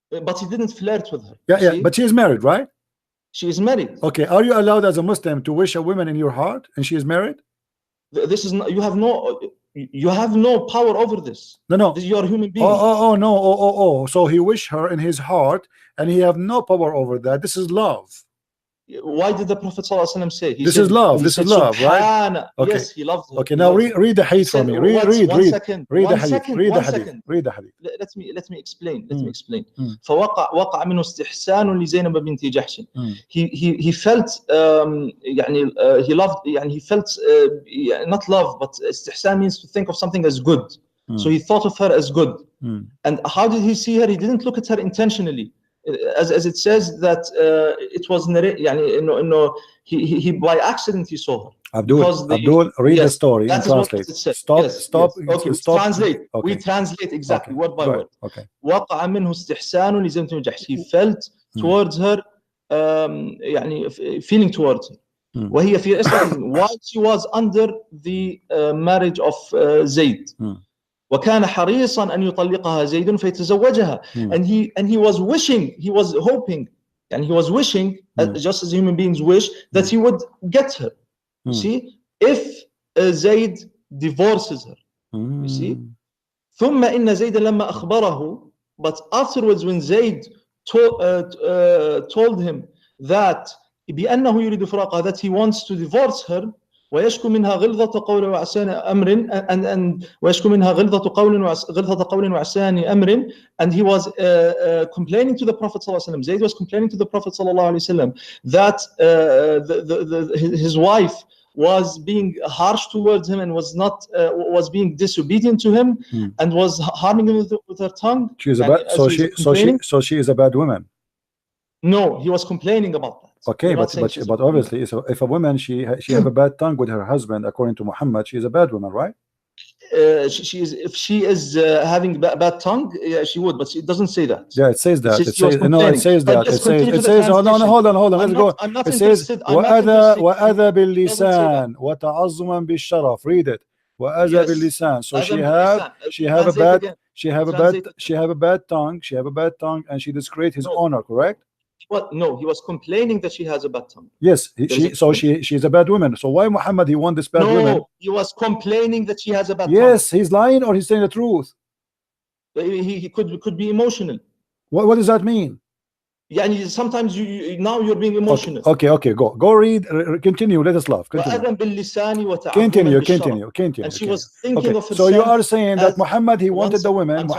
But he didn't flirt with her. Yeah, but she is married, right? She is married. Okay, are you allowed as a Muslim to wish a woman in your heart and she is married? This is not, you have no power over this. No. You are a human being. No. So he wished her in his heart and he have no power over that. This is love. Why did the Prophet ﷺ say? This is love, right? Okay. Yes, he loved her. Okay, now read the hadith for me. Read the hadith. Let me explain. فوقع منه استحسان لزينب بنت جحش. He felt he loved, he felt not love, but استحسان means to think of something as good. So he thought of her as good. And how did he see her? He didn't look at her intentionally. As it says that it was he by accident he saw her. Abdul, read the story and translate. Stop. Okay, translate. Okay. We translate exactly word by word. Okay. وقع منه استحسان لزينب بنت جحش. He felt towards her, feeling towards her. وهي في Islam while she was under the marriage of Zayd. وكان حريصا أن يطلقها زيد فيتزوجها. And he was wishing, he was hoping, and he was wishing, just as human beings wish, that he would get her. You see, if Zayd divorces her. You see, ثم إن زيد لما أخبره, but afterwards when Zayd told him that بأنه يريد فراقها, that he wants to divorce her, ويشكو منها غلظة قول وعسان أمر, ويشكو منها غلظة قول وعسان أمر, and he was complaining to the Prophet صلى الله عليه وسلم. Zayd was complaining to the Prophet صلى الله عليه وسلم that his wife was being harsh towards him and was being disobedient to him and was harming him with her tongue. She is so she is a bad woman. No, he was complaining about that. Okay, but obviously, if a woman she have a bad tongue with her husband, according to Muhammad, she is a bad woman, right? If she is having bad tongue, yeah, she would, but it doesn't say that. Yeah, it says that. It says. Hold on. Let's go. It says وَأَذَى بِاللِّسَانِ وَتَعَظُّمًا بِالشَّرَفِ. Read it. وَأَذَى بِاللِّسَانِ. So she have a bad tongue, and she disgrace his honor, correct? What? No, he was complaining that she has a bad tongue. Yes, she's a bad woman. So why Muhammad he want this bad woman? No, he was complaining that she has a bad tongue. Yes, he's lying or he's saying the truth. He could be emotional. What does that mean? Yeah, sometimes now you're being emotional. Okay, go read. Continue. Let us laugh. Continue. And she was thinking of herself. So you are saying that Muhammad he wanted the women.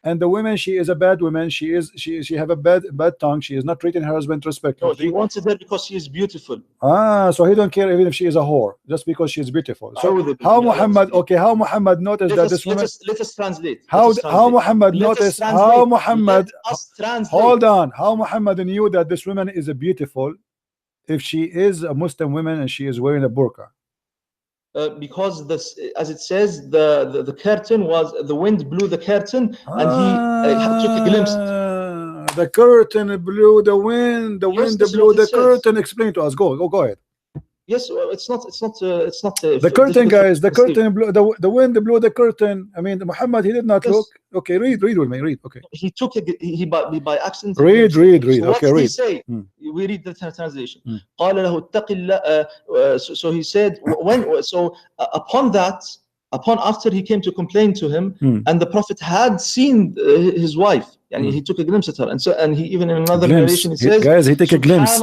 And the woman, she is a bad woman. She have a bad tongue. She is not treating her husband respectfully. No, he wanted her because she is beautiful. So he don't care even if she is a whore, just because she is beautiful. So how Muhammad noticed that this woman? Let us translate. How Muhammad noticed? How Muhammad? Hold on. How Muhammad knew that this woman is a beautiful if she is a Muslim woman and she is wearing a burqa? Because this, as it says, the curtain was, the wind blew the curtain and he took a glimpse. The curtain blew the wind. The wind blew the curtain. Explain to us. Go ahead. Yes, it's not. The curtain, guys. The curtain blew. The wind blew the curtain. I mean, Muhammad he did not look. Okay, read with me. Read. Okay. He took he by accident. Read. So okay, read. He say? We read the translation. قال له اتق الله. So he said upon after he came to complain to him, and the Prophet had seen his wife, يعني he took a glimpse at her, and he even in another narration he says, guys, he take a glimpse.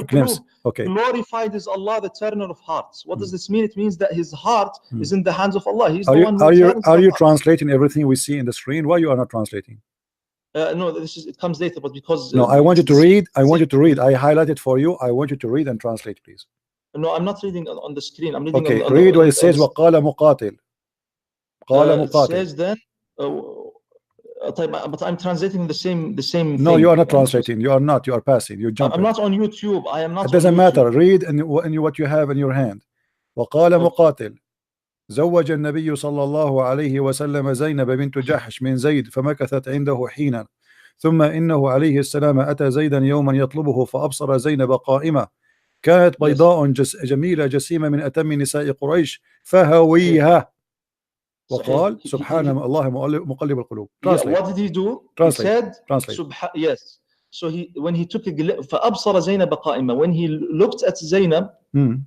glimpse. Okay. Glorified is Allah, the turner of hearts. What does this mean? It means that his heart is in the hands of Allah. He's the one who are you translating everything we see in the screen? Why you are not translating? No, it comes later, but because no, I want you to read. I want you to read. I highlighted for you. I want you to read and translate, please. No, I'm not reading on the screen. I'm reading. Okay, read what it says. وقال مقاتل. قال مقاتل. It says then. But I'm translating the same. No, thing. you are not translating. You are not. You are passing. You're jumping. I'm not on YouTube. I am not. It doesn't matter. Read and what you have in your hand. وقال مقاتل. زوج النبي صلى الله عليه وسلم زينب بنت جحش من زيد فمكثت عنده حينا ثم إنه عليه السلام أتى زيدا يوما يطلبه فأبصر زينب قائمة كانت بيضاء جميلة جسيمة من أتم نساء قريش فهويها وقال سبحان الله مقلب القلوب. What did he do? Translate. He said, yes. So when he took a glimpse, فأبصر زينب قائمة, when he looked at Zainab,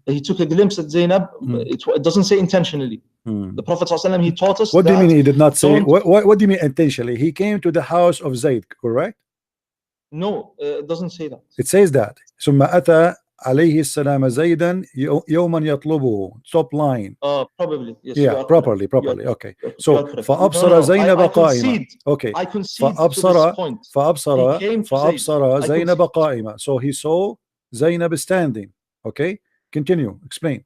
he took a glimpse at Zainab. It doesn't say intentionally. The Prophet ﷺ, he taught us. What do you mean he did not say? What do you mean intentionally? He came to the house of Zayd, correct? No, it doesn't say that. It says that. ثم أتى عليه السلام زيدا يوما يطلبه. Stop lying. Probably. Yes. Yeah, properly. Okay. So فأبصر زينب قائمة. Okay. I concede فأبصر زينب قائمة. So he saw Zainab standing. Okay. Continue. Explain.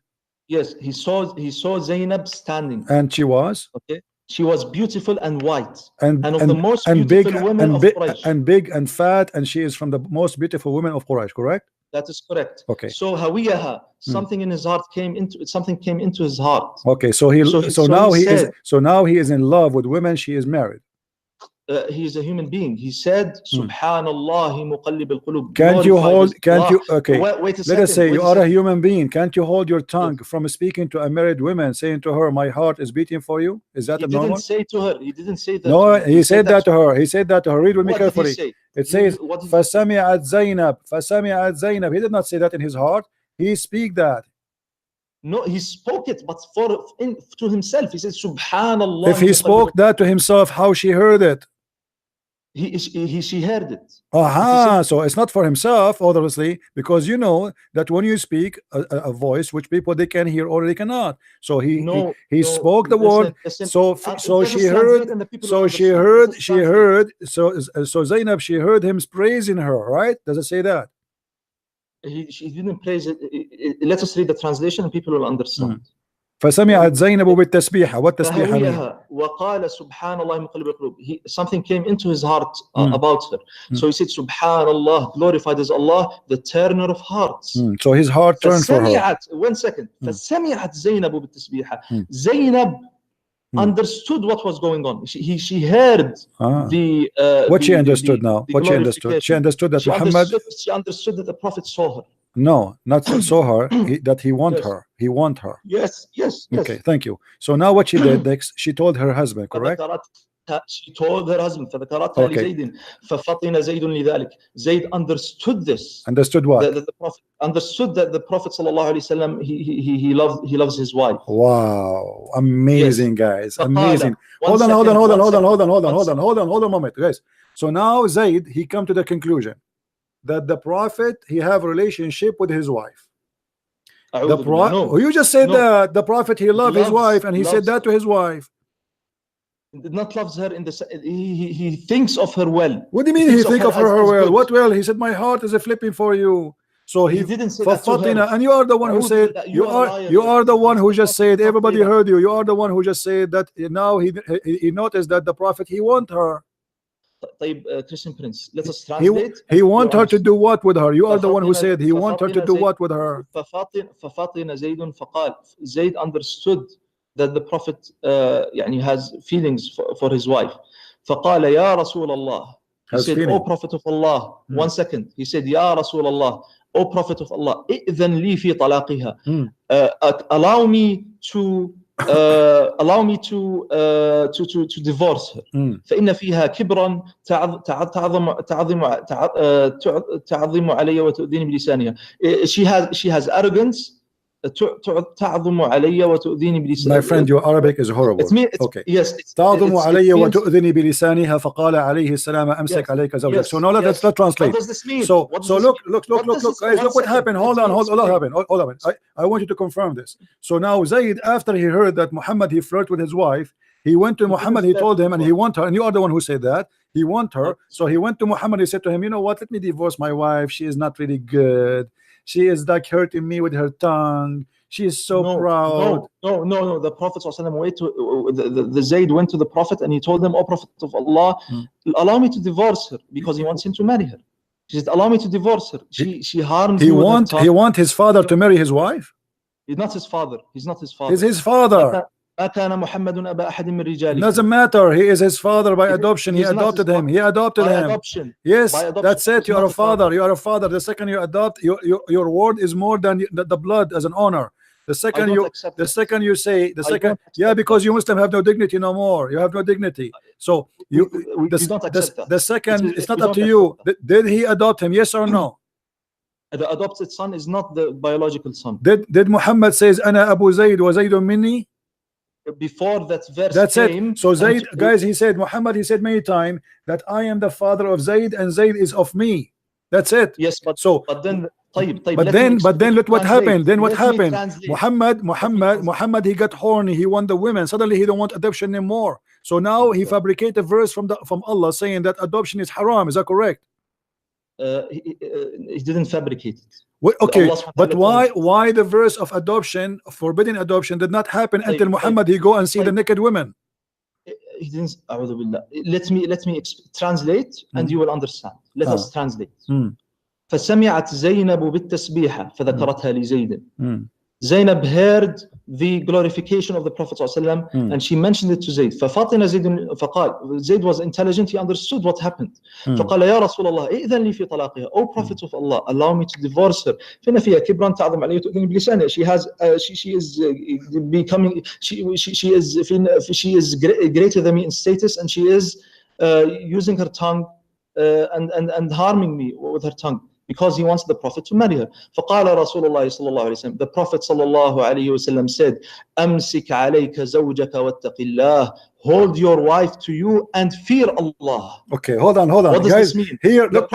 Yes, he saw Zainab standing. And she was? Okay. She was beautiful and white. And of the most beautiful women of Quraysh. And big and fat, and she is from the most beautiful women of Quraysh, correct? That is correct. Okay. So hawiyaha, something in his heart came into his heart. Okay, so now he is in love with women she is married. He is a human being. He said, Subhanallah muqallib al-qulub. Okay. Let us say you are a human being. Can't you hold your tongue from speaking to a married woman, saying to her, my heart is beating for you? Is that normal? He didn't say to her. He didn't say that. No, he said that to her. He said that to her. Read with me carefully. It says, فَسَمِعَتْ زَيْنَبْ. He did not say that in his heart. He speak that. No, he spoke it, but to himself. He said, Subhanallah. If he spoke that to himself, how she heard it? She heard it. So it's not for himself, obviously, because you know that when you speak a voice which people they can hear or they cannot. So he spoke the word. So Zainab, she heard him praising her, right? Does it say that? She didn't praise it. Let us read the translation and people will understand. فسمعت زينب بالتسبيحة. What تسبيحة mean? وقال سبحان الله مقلب القلوب. Something came into his heart about her. So he said, Subhanallah, glorified is Allah, the turner of hearts. So his heart turned for her. 1 second. فسمعت زينب بالتسبيحة. Zainab understood what was going on. She heard she understood now. What she understood? She understood that she understood that the Prophet saw her. No, not saw her. That he want her. He want her. Yes. Okay, thank you. So now what she did next? She told her husband, correct? She told her husband. فذكرتها لزيد ففطن زيد لذلك. Zayd understood this. Understood what? The Prophet understood that the Prophet sallallahu alaihi wasallam he loves his wife. Wow, amazing, guys, amazing. Hold on a moment, guys. So now Zayd he come to the conclusion that the Prophet he have a relationship with his wife. You just said that the Prophet he loved his wife and he said that to his wife. Not loves her in the he thinks of her well. What do you mean he think of her well? What well? He said my heart is flipping for you. So he didn't say that to her. And you are the one who said you are the one who just said everybody heard you. You are the one who just said that now he noticed that the Prophet he want her. Christian Prince, let us translate. He want her to do what with her? You are the one who said he want her to do what with her? Zayd understood that the Prophet has feelings for his wife. فقال يا رسول الله. He said, O Prophet of Allah. 1 second. He said, Ya Rasulullah, O Prophet of Allah, إذن لي في طلاقها. Allow me to divorce her. فإن فيها كبرا تعظم علي وتؤذيني بلسانها. She has arrogance. تعظم علي وتؤذيني بلساني. My friend, your Arabic is horrible. Okay. Yes. تعظم علي وتؤذني بلسانها فقال عليه السلام أمسك عليك زوجك. So now let's translate. What does this mean? So look guys, look what happened. Hold on. I want you to confirm this. So now Zayd, after he heard that Muhammad he flirted with his wife, he went to Muhammad, he told him, and he want her, and you are the one who said that he want her. So he went to Muhammad, he said to him, you know what, let me divorce my wife, she is not really good, she is like hurting me with her tongue, she is so proud. No, the Prophet went to the Zayd went to the Prophet and he told him, oh Prophet of Allah, allow me to divorce her, because he wants him to marry her. He said, allow me to divorce her, she harmed me with her tongue. He want his father to marry his wife? He's not his father. He's his father. كان محمد أبا أحد من رجالكم. Doesn't matter. He is his father by adoption. He adopted him. He adopted him. Adoption. Yes, that's it. You are a father. You are a father. The second you adopt, your word is more than the blood as an honor. The second you say, because you Muslim have no dignity no more. You have no dignity. So the second, it's not up to you. Did he adopt him? Yes or no? The adopted son is not the biological son. Did Muhammad says أنا أبو زيد وزيد مني? Before that verse that's came, it. So Zayd, guys, he said, Muhammad, he said many times that I am the father of Zayd and Zayd is of me. That's it. Yes, but then look what happened. Then what happened? Muhammad, he got horny. He want the women. Suddenly he don't want adoption anymore. So now he fabricated a verse from Allah saying that adoption is haram. Is that correct? He didn't fabricate it. Okay, but why the verse of adoption, forbidden adoption, did not happen until Muhammad he go and see the naked women? He didn't. Let me translate and you will understand. Let us translate. فسمعت زينب بالتسبيحة فذكرتها لزيد. Zainab heard the glorification of the Prophet ﷺ, and she mentioned it to Zayd. ففطن زيد فقال, Zayd was intelligent, he understood what happened. فقال يا رسول الله إذن لي في طلاقها. O Prophet of Allah, allow me to divorce her. فإن فيها كبرا تعظم عليه وتؤذن بلسانها. She is greater than me in status, and she is using her tongue and harming me with her tongue, because he wants the Prophet to marry her. فقال رسول الله صلى الله عليه وسلم, the Prophet صلى الله عليه وسلم said, أمسك عليك زوجك واتق الله. Hold your wife to you and fear Allah. Okay, hold on. What does guys, this mean? Here, look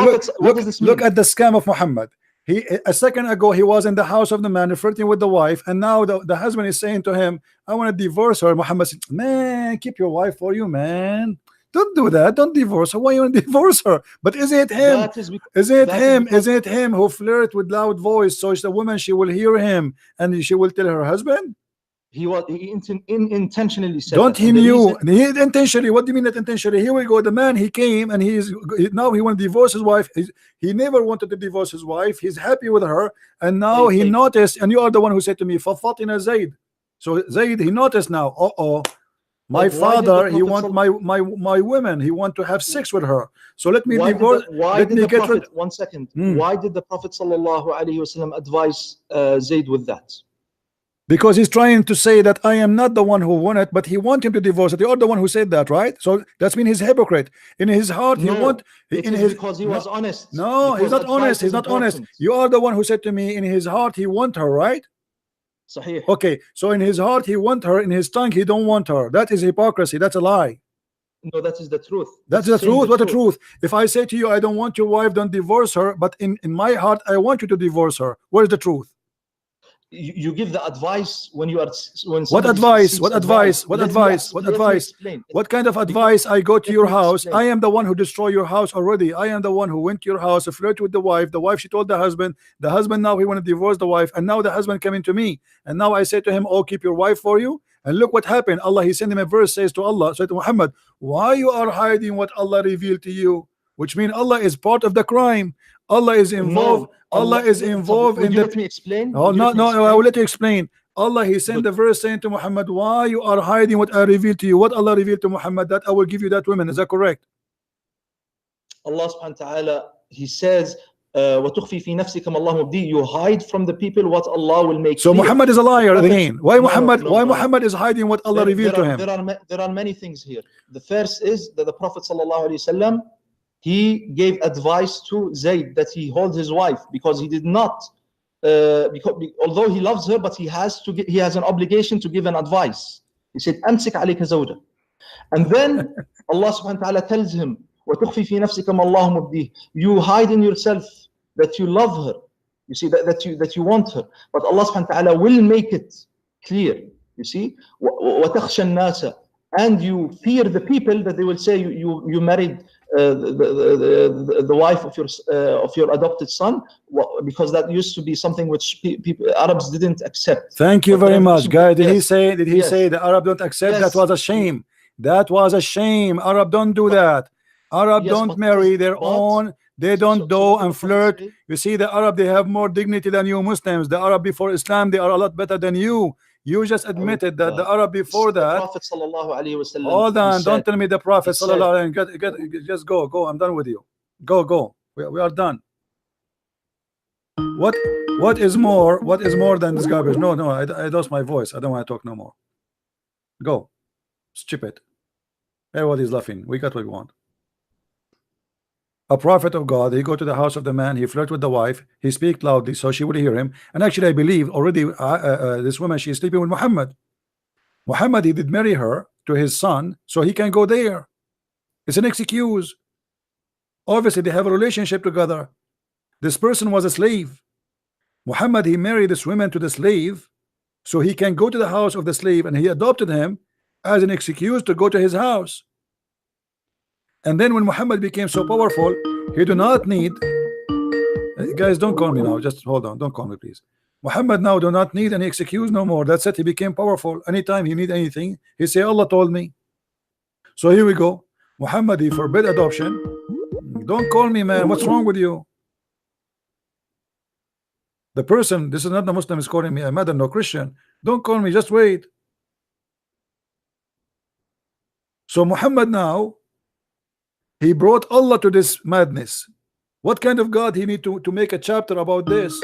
at the scam of Muhammad. A second ago he was in the house of the man flirting with the wife, and now the husband is saying to him, I want to divorce her. Muhammad said, man, keep your wife for you, man. Don't do that. Don't divorce her. Why you want to divorce her? But is it him? Is it him who flirt with loud voice so the woman, she will hear him and she will tell her husband? He intentionally said. Don't he knew? He intentionally. What do you mean that intentionally? Here we go. The man, he came and now he want to divorce his wife. He never wanted to divorce his wife. He's happy with her, and now he noticed. And you are the one who said to me, "Fafatina Zayd." So Zayd, he noticed now. My father, he want my women. He want to have sex with her. So let me divorce. One second. Why did the Prophet ﷺ advise Zayd with that? Because he's trying to say that I am not the one who won it, but he want him to divorce it. You are the one who said that, right? So that's mean he's hypocrite. In his heart, because he was honest. No, he's not honest. He's not honest. You are the one who said to me, in his heart, he want her, right? Sahih. Okay, so in his heart he want her, in his tongue he don't want her. That is hypocrisy. That's a lie. No, that is the truth. That's the truth. What the truth? If I say to you, I don't want your wife, don't divorce her, but in my heart I want you to divorce her, where's the truth? You give the advice when you are what advice? What kind of advice? I go to your house. I am the one who destroyed your house already. I am the one who went to your house, flirted with the wife. The wife, she told the husband now he want to divorce the wife, and now the husband coming to me, and now I say to him, oh, keep your wife for you. And look what happened. Allah, he sent him a verse, says to Allah, said to Muhammad, why you are hiding what Allah revealed to you? Which means Allah is part of the crime. Allah is involved. Allah is involved in the. Let me explain. Oh, no, I will let you explain. Allah, he sent the verse saying to Muhammad, why you are hiding what I revealed to you? What Allah revealed to Muhammad, that I will give you that woman. Is that correct? Allah subhanahu wa ta'ala, he says, وَتُخْفِي فِي نَفْسِكَ مَا اللَّهُ مُبْدِيهِ. You hide from the people what Allah will make so clear. Muhammad is a liar again. Why Muhammad? No. Why Muhammad is hiding what Allah revealed to him? There are many things here. The first is that the Prophet sallallahu alaihi wasallam, he gave advice to Zayd that he hold his wife, because he did not although he loves her, but he has an obligation to give an advice. He said, "Amsik alayka zawja." And then Allah subhanahu wa ta'ala tells him, وَتُخْفِي فِي نَفْسِكَ مَا اللَّهُ مُبْدِيهِ. You hide in yourself that you love her. You see, that you want her. But Allah subhanahu wa ta'ala will make it clear. You see, وَتَخْشَى النَّاسَ. And you fear the people that they will say you married the wife of your adopted son, because that used to be something which Arabs didn't accept. Thank you very much, guy. Did he say the Arab don't accept? Yes. That was a shame. That was a shame. Arab don't do that. Arab don't marry their own. They don't do and flirt. You see, the Arab, they have more dignity than you Muslims. The Arab before Islam, they are a lot better than you. You just admitted that the Arab before that. The Prophet sallallahu alaihi wasallam. Hold on, don't tell me the Prophet sallallahu alaihi wasallam. Just go. I'm done with you. Go. We are done. What is more than this garbage? No, I lost my voice. I don't want to talk no more. Go. Skip it. Everybody's laughing. We got what we want. A prophet of God, he go to the house of the man, he flirt with the wife, he speak loudly so she would hear him. And actually, I believe already this woman, she is sleeping with Muhammad. Muhammad, he did marry her to his son so he can go there. It's an excuse. Obviously, they have a relationship together. This person was a slave. Muhammad, he married this woman to the slave so he can go to the house of the slave, and he adopted him as an excuse to go to his house. And then when Muhammad became so powerful, he do not need, guys, don't call me now, just hold on, don't call me please. Muhammad now do not need any excuse no more. That's it. He became powerful. Anytime he need anything, he say, Allah told me. So here we go. Muhammad, he forbid adoption. Don't call me, man. What's wrong with you? The person, this is not the Muslim, is calling me a mother, no Christian. Don't call me, just wait. So Muhammad now, he brought Allah to this madness. What kind of God he need to make a chapter about this?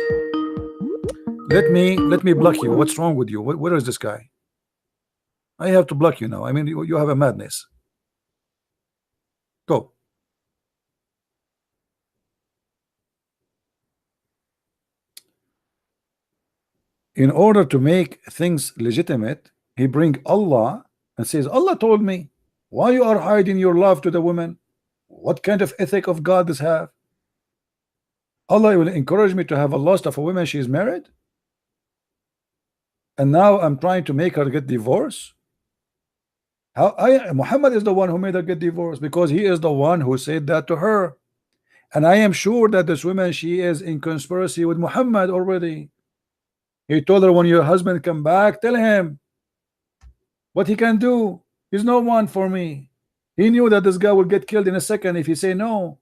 Let me block you. What's wrong with you? Where is this guy? I have to block you now. I mean, you have a madness. Go. In order to make things legitimate, he bring Allah and says, Allah told me. Why you are hiding your love to the woman? What kind of ethic of God does have? Allah will encourage me to have a lust of a woman she is married, and now I'm trying to make her get divorced. Muhammad is the one who made her get divorced, because he is the one who said that to her. And I am sure that this woman, she is in conspiracy with Muhammad already. He told her, when your husband come back, tell him what he can do. He's no one for me. He knew that this guy would get killed in a second if he say no.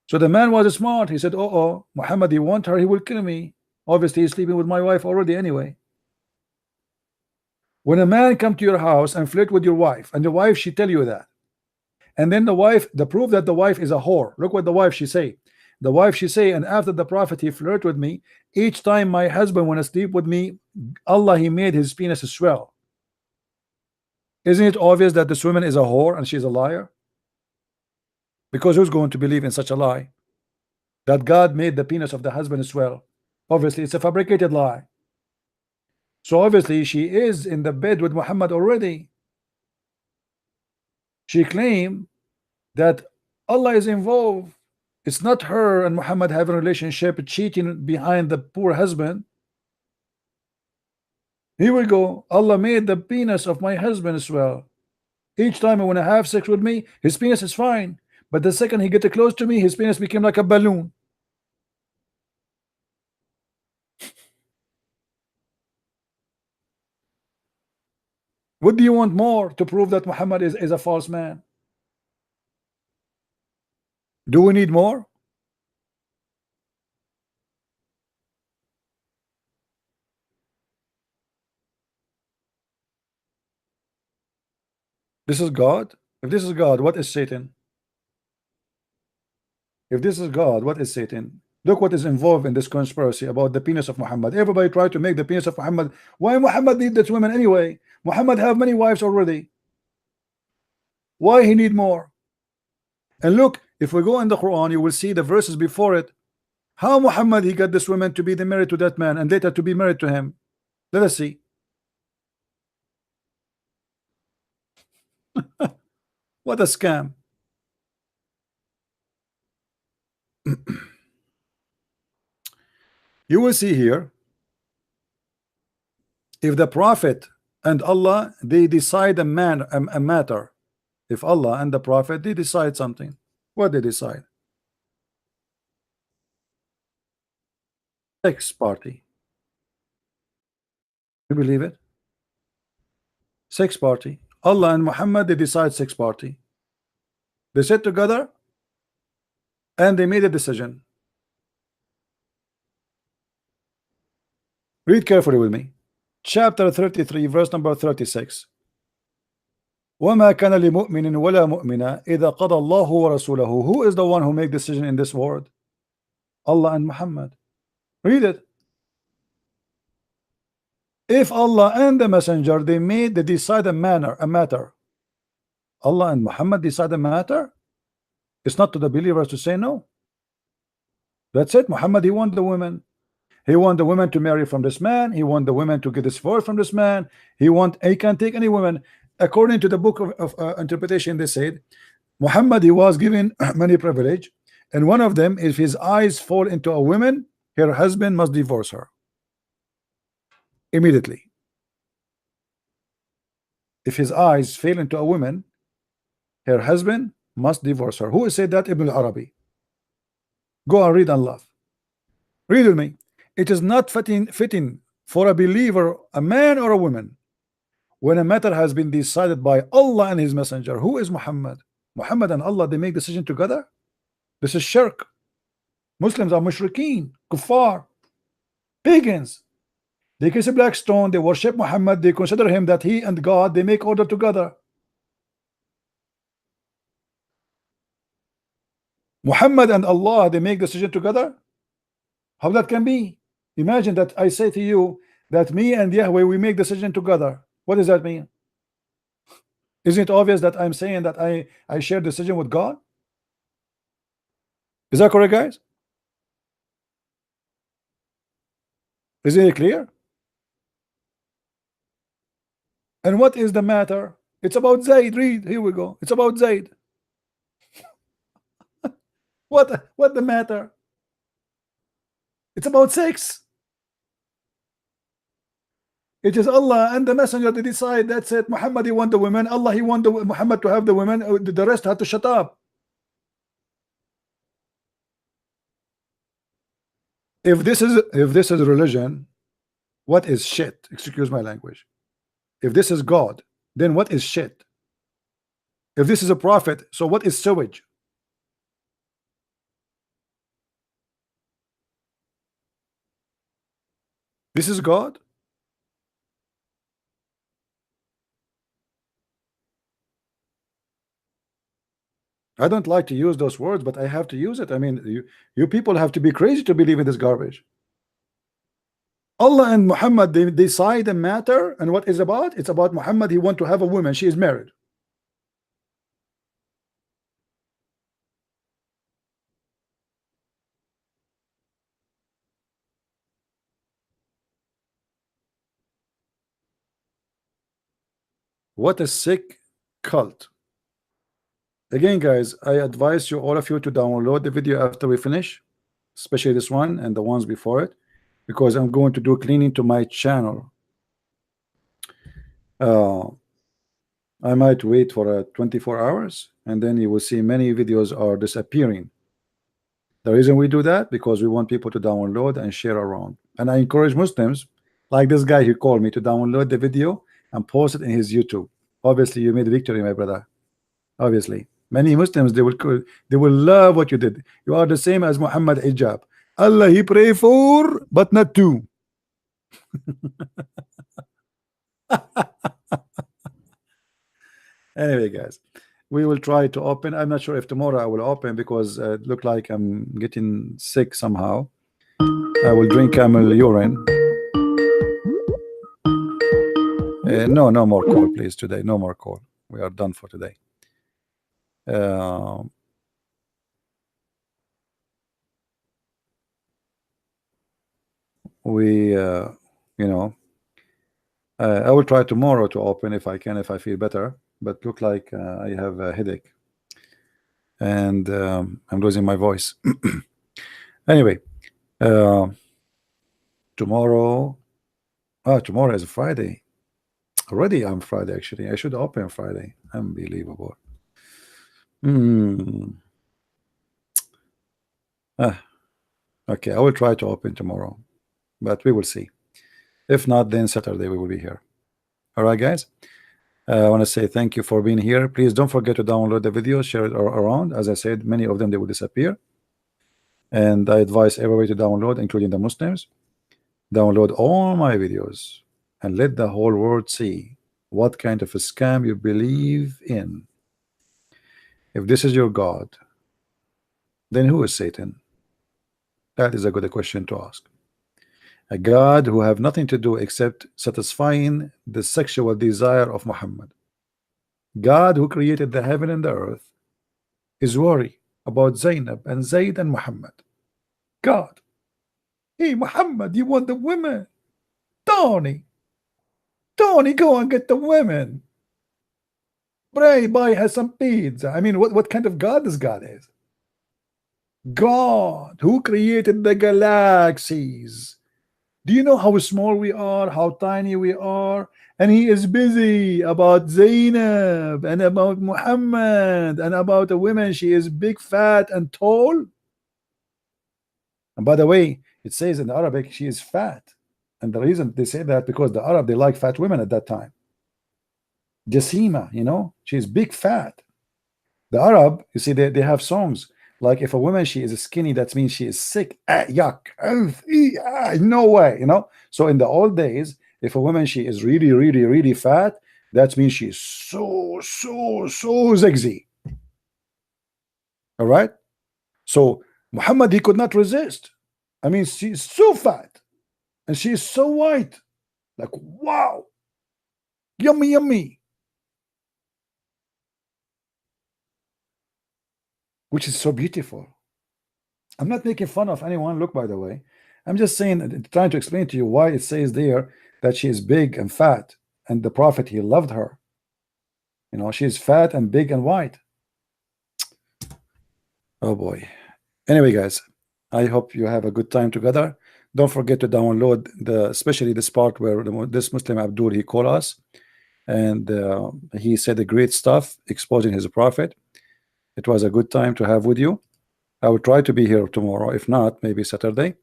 So the man was smart. He said, oh, Muhammad, he want her, he will kill me. Obviously, he's sleeping with my wife already anyway. When a man come to your house and flirt with your wife, and the wife, she tell you that, and then the proof that the wife is a whore. Look what the wife, she say. The wife, she say, and after the prophet, he flirt with me. Each time my husband want to sleep with me, Allah, he made his penis swell. Isn't it obvious that this woman is a whore and she's a liar? Because who's going to believe in such a lie? That God made the penis of the husband swell. Obviously, it's a fabricated lie. So obviously, she is in the bed with Muhammad already. She claimed that Allah is involved. It's not her and Muhammad having a relationship, cheating behind the poor husband. Here we go. Allah made the penis of my husband swell. Each time I want to have sex with me, his penis is fine. But the second he get close to me, his penis became like a balloon. What do you want more to prove that Muhammad is a false man? Do we need more? This is God. If this is God, what is Satan? If this is God, what is Satan? Look what is involved in this conspiracy about the penis of Muhammad. Everybody tried to make the penis of Muhammad. Why Muhammad need this woman anyway? Muhammad have many wives already. Why he need more? And look, if we go in the Quran, you will see the verses before it. How Muhammad he got this woman to be the married to that man and later to be married to him? Let us see. What a scam. You will see here, if the Prophet and Allah they decide a matter, if Allah and the Prophet they decide something, what they decide? Sex party. You believe it? Sex party. Allah and Muhammad they decide sex party. They sit together and they made a decision. Read carefully with me. Chapter 33 verse number 36. وما كان لمؤمن ولا مؤمنة إذا قضى الله ورسوله. Who is the one who make decision in this world? Allah and Muhammad. Read it. If Allah and the messenger they decide a matter, Allah and Muhammad decide a matter, it's not to the believers to say no. That's it. Muhammad he want the women. He want the women to marry from this man. He want the women to get this divorce from this man. He can take any woman. According to the book of interpretation, they said Muhammad he was given many privilege, and one of them, if his eyes fall into a woman, her husband must divorce her immediately. If his eyes fail into a woman, her husband must divorce her. Who said that? Ibn al-Arabi. Go and read and laugh. Read with me. It is not fitting for a believer, a man or a woman, when a matter has been decided by Allah and his messenger. Who is Muhammad? Muhammad and Allah they make decision together. This is shirk. Muslims are mushrikeen, kuffar, pagans. They kiss a black stone, they worship Muhammad, they consider him that he and God they make order together. Muhammad and Allah they make decision together. How that can be? Imagine that I say to you that me and Yahweh we make decision together. What does that mean? Isn't it obvious that I'm saying that I share decision with God? Is that correct, guys? Isn't it clear? And what is the matter? It's about Zayd. Read, here we go. It's about Zayd. What the matter? It's about sex. It is Allah and the messenger to decide. That's it. Muhammad he want the women. Allah he want Muhammad to have the women. The rest had to shut up. If this is religion, what is shit? Excuse my language. If this is God, then what is shit? If this is a prophet, so what is sewage? This is God. I don't like to use those words, but I have to use it. I mean, you people have to be crazy to believe in this garbage. Allah and Muhammad they decide a matter, and what is about? It's about Muhammad. He want to have a woman. She is married. What a sick cult. Again, guys, I advise you, all of you, to download the video after we finish, especially this one and the ones before it, because I'm going to do cleaning to my channel. I might wait for 24 hours, and then you will see many videos are disappearing. The reason we do that, because we want people to download and share around. And I encourage Muslims, like this guy who called me, to download the video and post it in his YouTube. Obviously, you made a victory, my brother. Obviously. Many Muslims they will love what you did. You are the same as Muhammad Hijab. Allah he pray for, but not to. Anyway, guys, we will try to open. I'm not sure if tomorrow I will open, because it look like I'm getting sick somehow. I will drink camel urine. No more call, please, today. No more call. We are done for today. we you know, I will try tomorrow to open if I can, if I feel better, but look like I have a headache and I'm losing my voice. Anyway, tomorrow tomorrow is Friday already. I'm Friday, actually I should open Friday. Unbelievable. Okay, I will try to open tomorrow, but we will see. If not, then Saturday we will be here. All right, guys. I want to say thank you for being here. Please don't forget to download the video, share it around. As I said, many of them, they will disappear. And I advise everybody to download, including the Muslims. Download all my videos and let the whole world see what kind of a scam you believe in. If this is your God, then who is Satan? That is a good question to ask. A God who have nothing to do except satisfying the sexual desire of Muhammad. God who created the heaven and the earth is worried about Zainab and Zayd and Muhammad. God, hey Muhammad, you want the women? Tony, go and get the women. Pray, buy her some pizza. I mean, what kind of God this God is? God who created the galaxies. Do you know how small we are, how tiny we are? And he is busy about Zainab and about Muhammad and about a woman. She is big, fat, and tall. And by the way, it says in Arabic she is fat. And the reason they say that because the Arab, they like fat women at that time. Jasima, you know, she's big, fat. The Arab, you see, they have songs. Like if a woman, she is skinny, that means she is sick. Yuck. No way, you know. So in the old days, if a woman, she is really, really, really fat, that means she is so sexy. All right. So Muhammad, he could not resist. I mean, she's so fat and she is so white. Like, wow. Yummy, yummy. Which is so beautiful. I'm not making fun of anyone. Look, by the way, I'm just saying, trying to explain to you why it says there that she is big and fat, and the Prophet, he loved her. You know, she is fat and big and white. Oh boy. Anyway, guys, I hope you have a good time together. Don't forget to download especially this part where this Muslim Abdul, he called us and he said the great stuff exposing his Prophet. It was a good time to have with you. I will try to be here tomorrow. If not, maybe Saturday.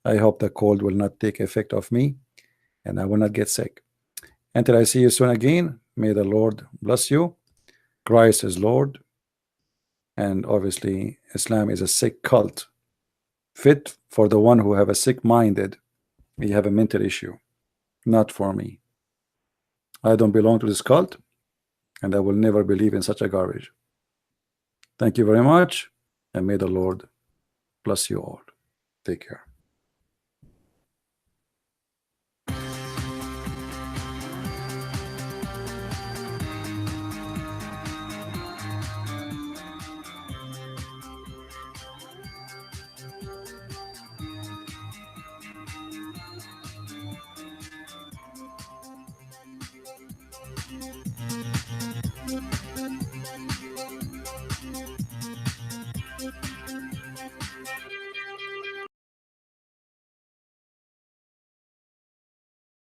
I hope the cold will not take effect of me and I will not get sick. Until I see you soon again, may the Lord bless you. Christ is Lord. And obviously, Islam is a sick cult, fit for the one who have a sick-minded. We have a mental issue, not for me. I don't belong to this cult, and I will never believe in such a garbage. Thank you very much, and may the Lord bless you all. Take care.